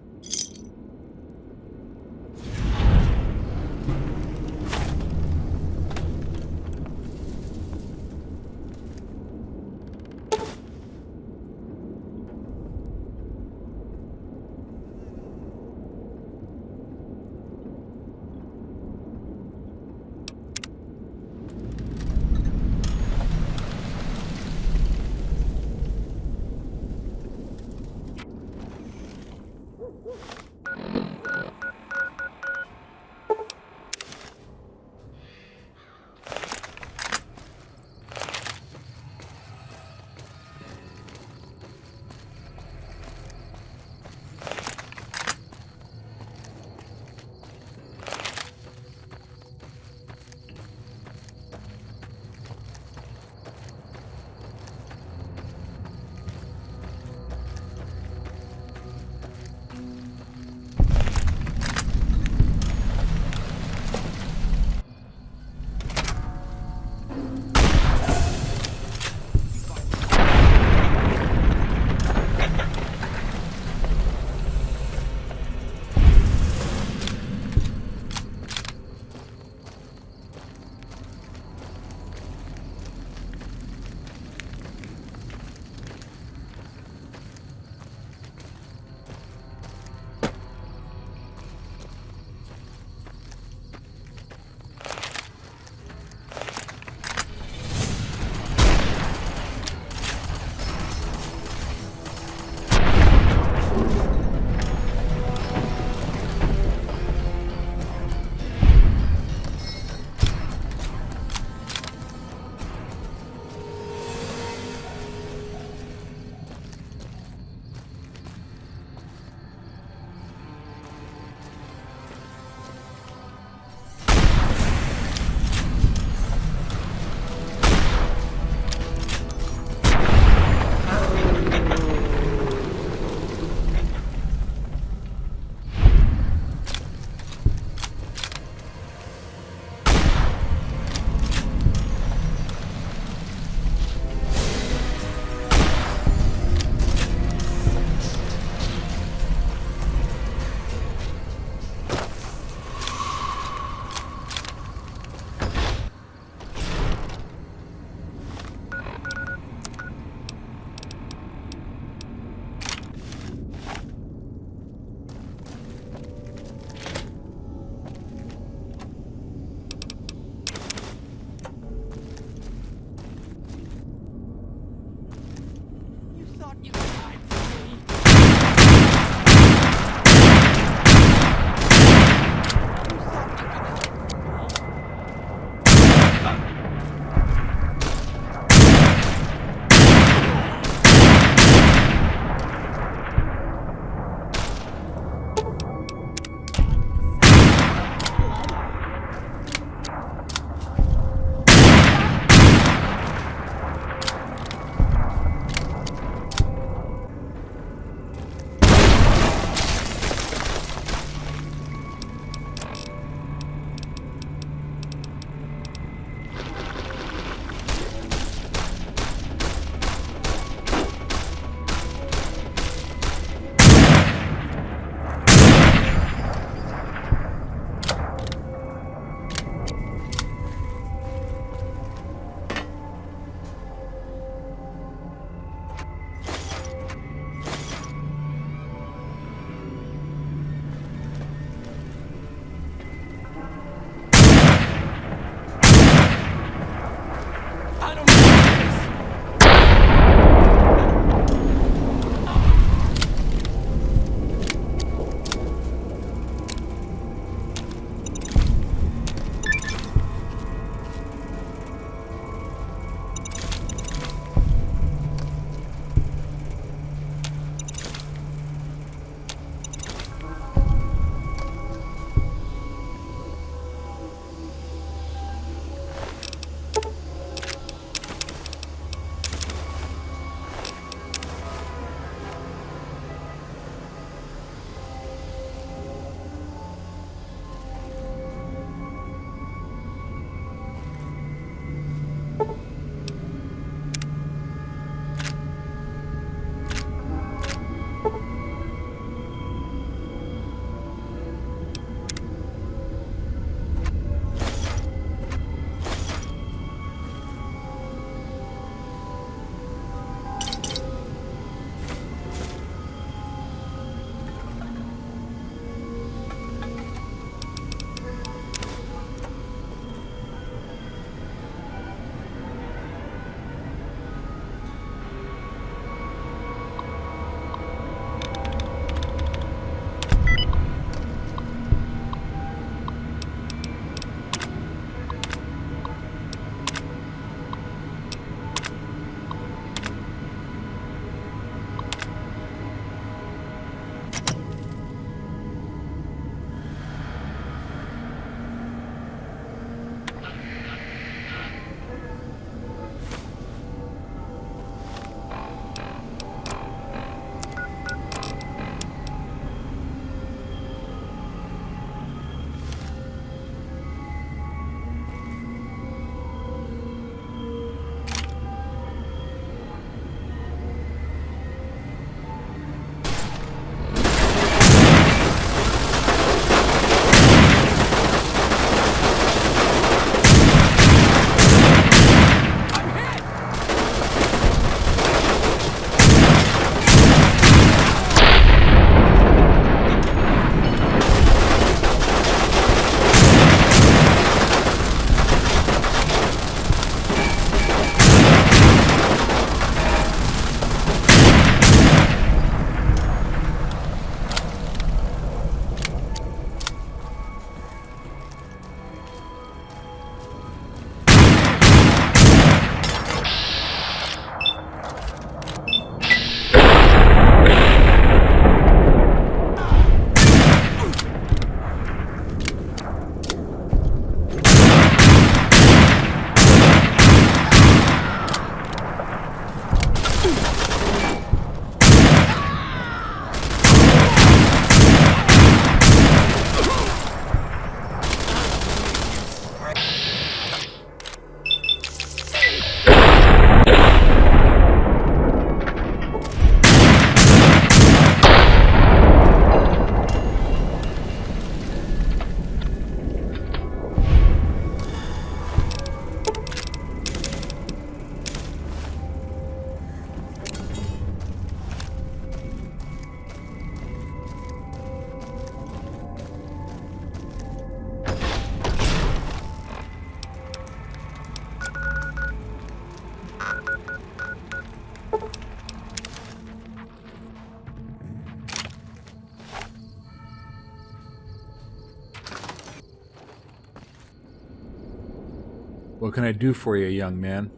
What can I do for you, young man?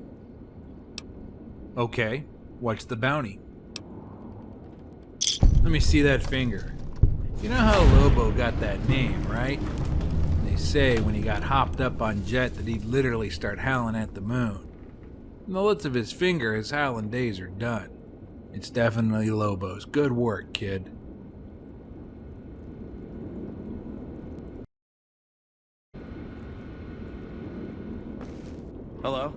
Okay, what's the bounty? Let me see that finger. You know how Lobo got that name, right? They say when he got hopped up on Jet that he'd literally start howling at the moon. From the looks of his finger, his howling days are done. It's definitely Lobo's. Good work, kid. Hello?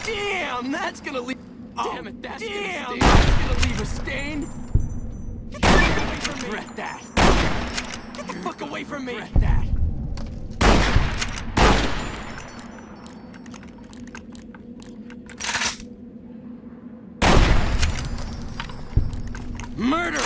Damn, that's gonna leave. Damn it, that's gonna sting. That's gonna leave a stain. Get the fuck away from me. Regret that. Get the fuck away from me. Regret that. Murderer!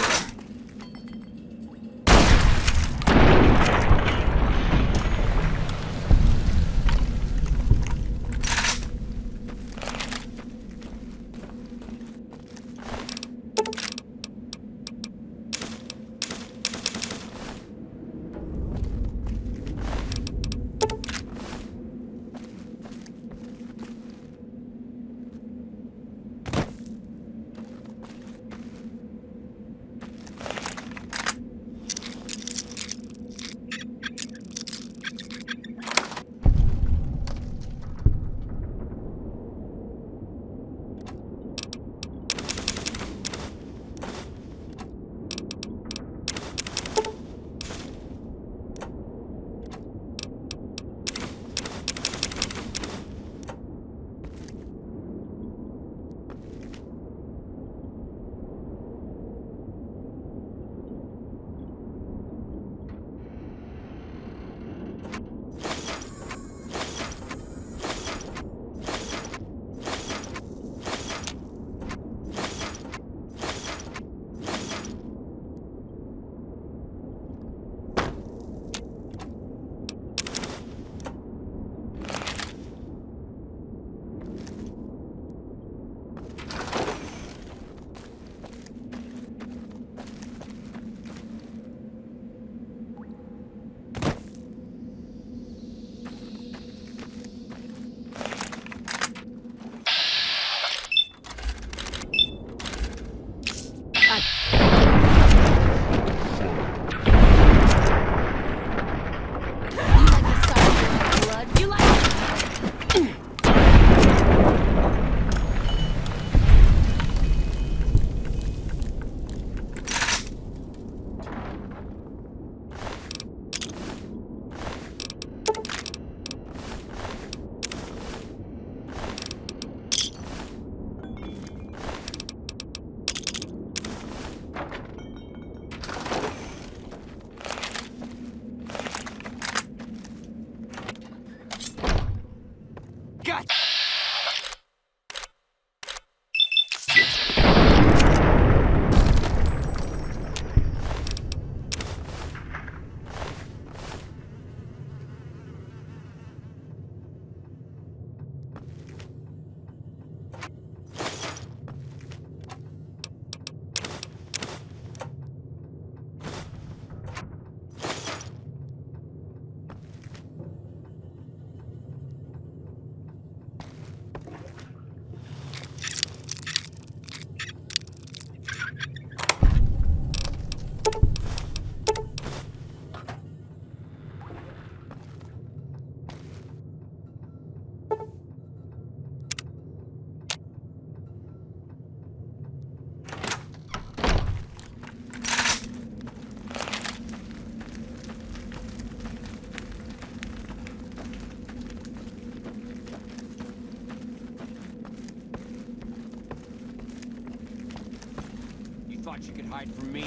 Thought you could hide from me?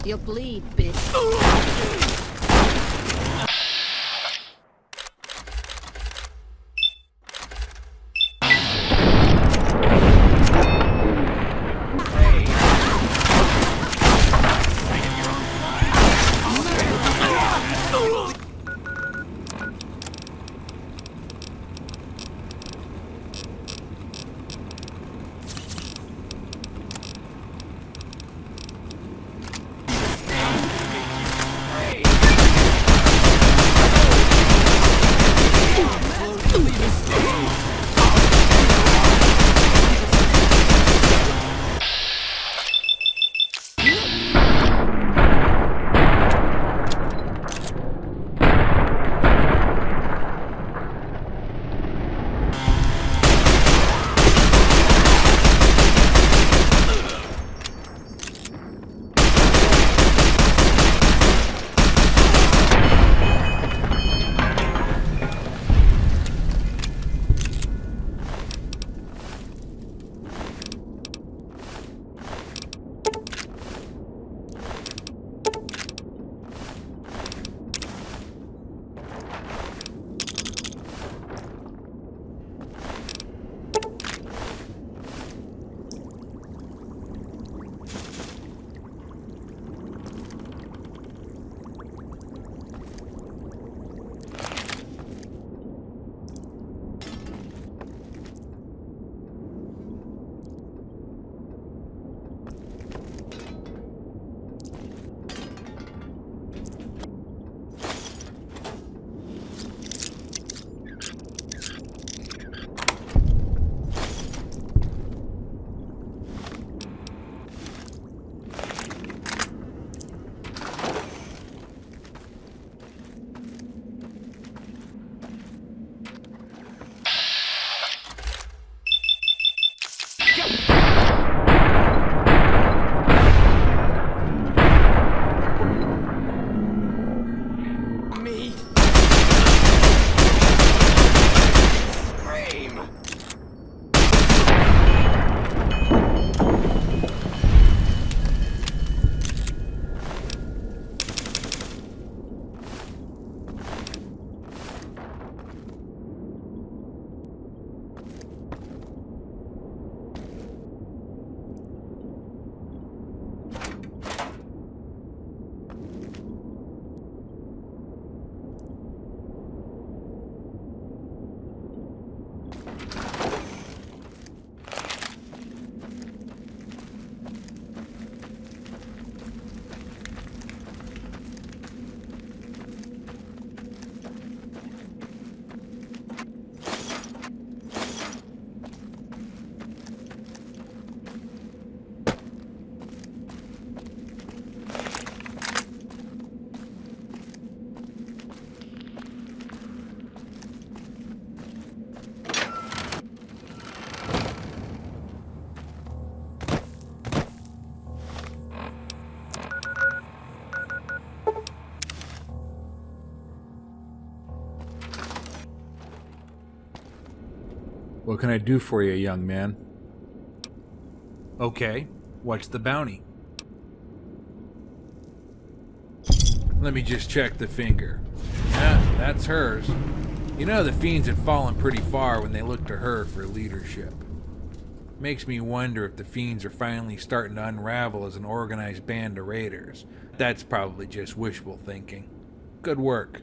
You'll bleed, bitch. What can I do for you, young man? Okay, what's the bounty? Let me just check the finger. Yeah, that's hers. You know, the fiends had fallen pretty far when they looked to her for leadership. Makes me wonder if the fiends are finally starting to unravel as an organized band of raiders. That's probably just wishful thinking. Good work.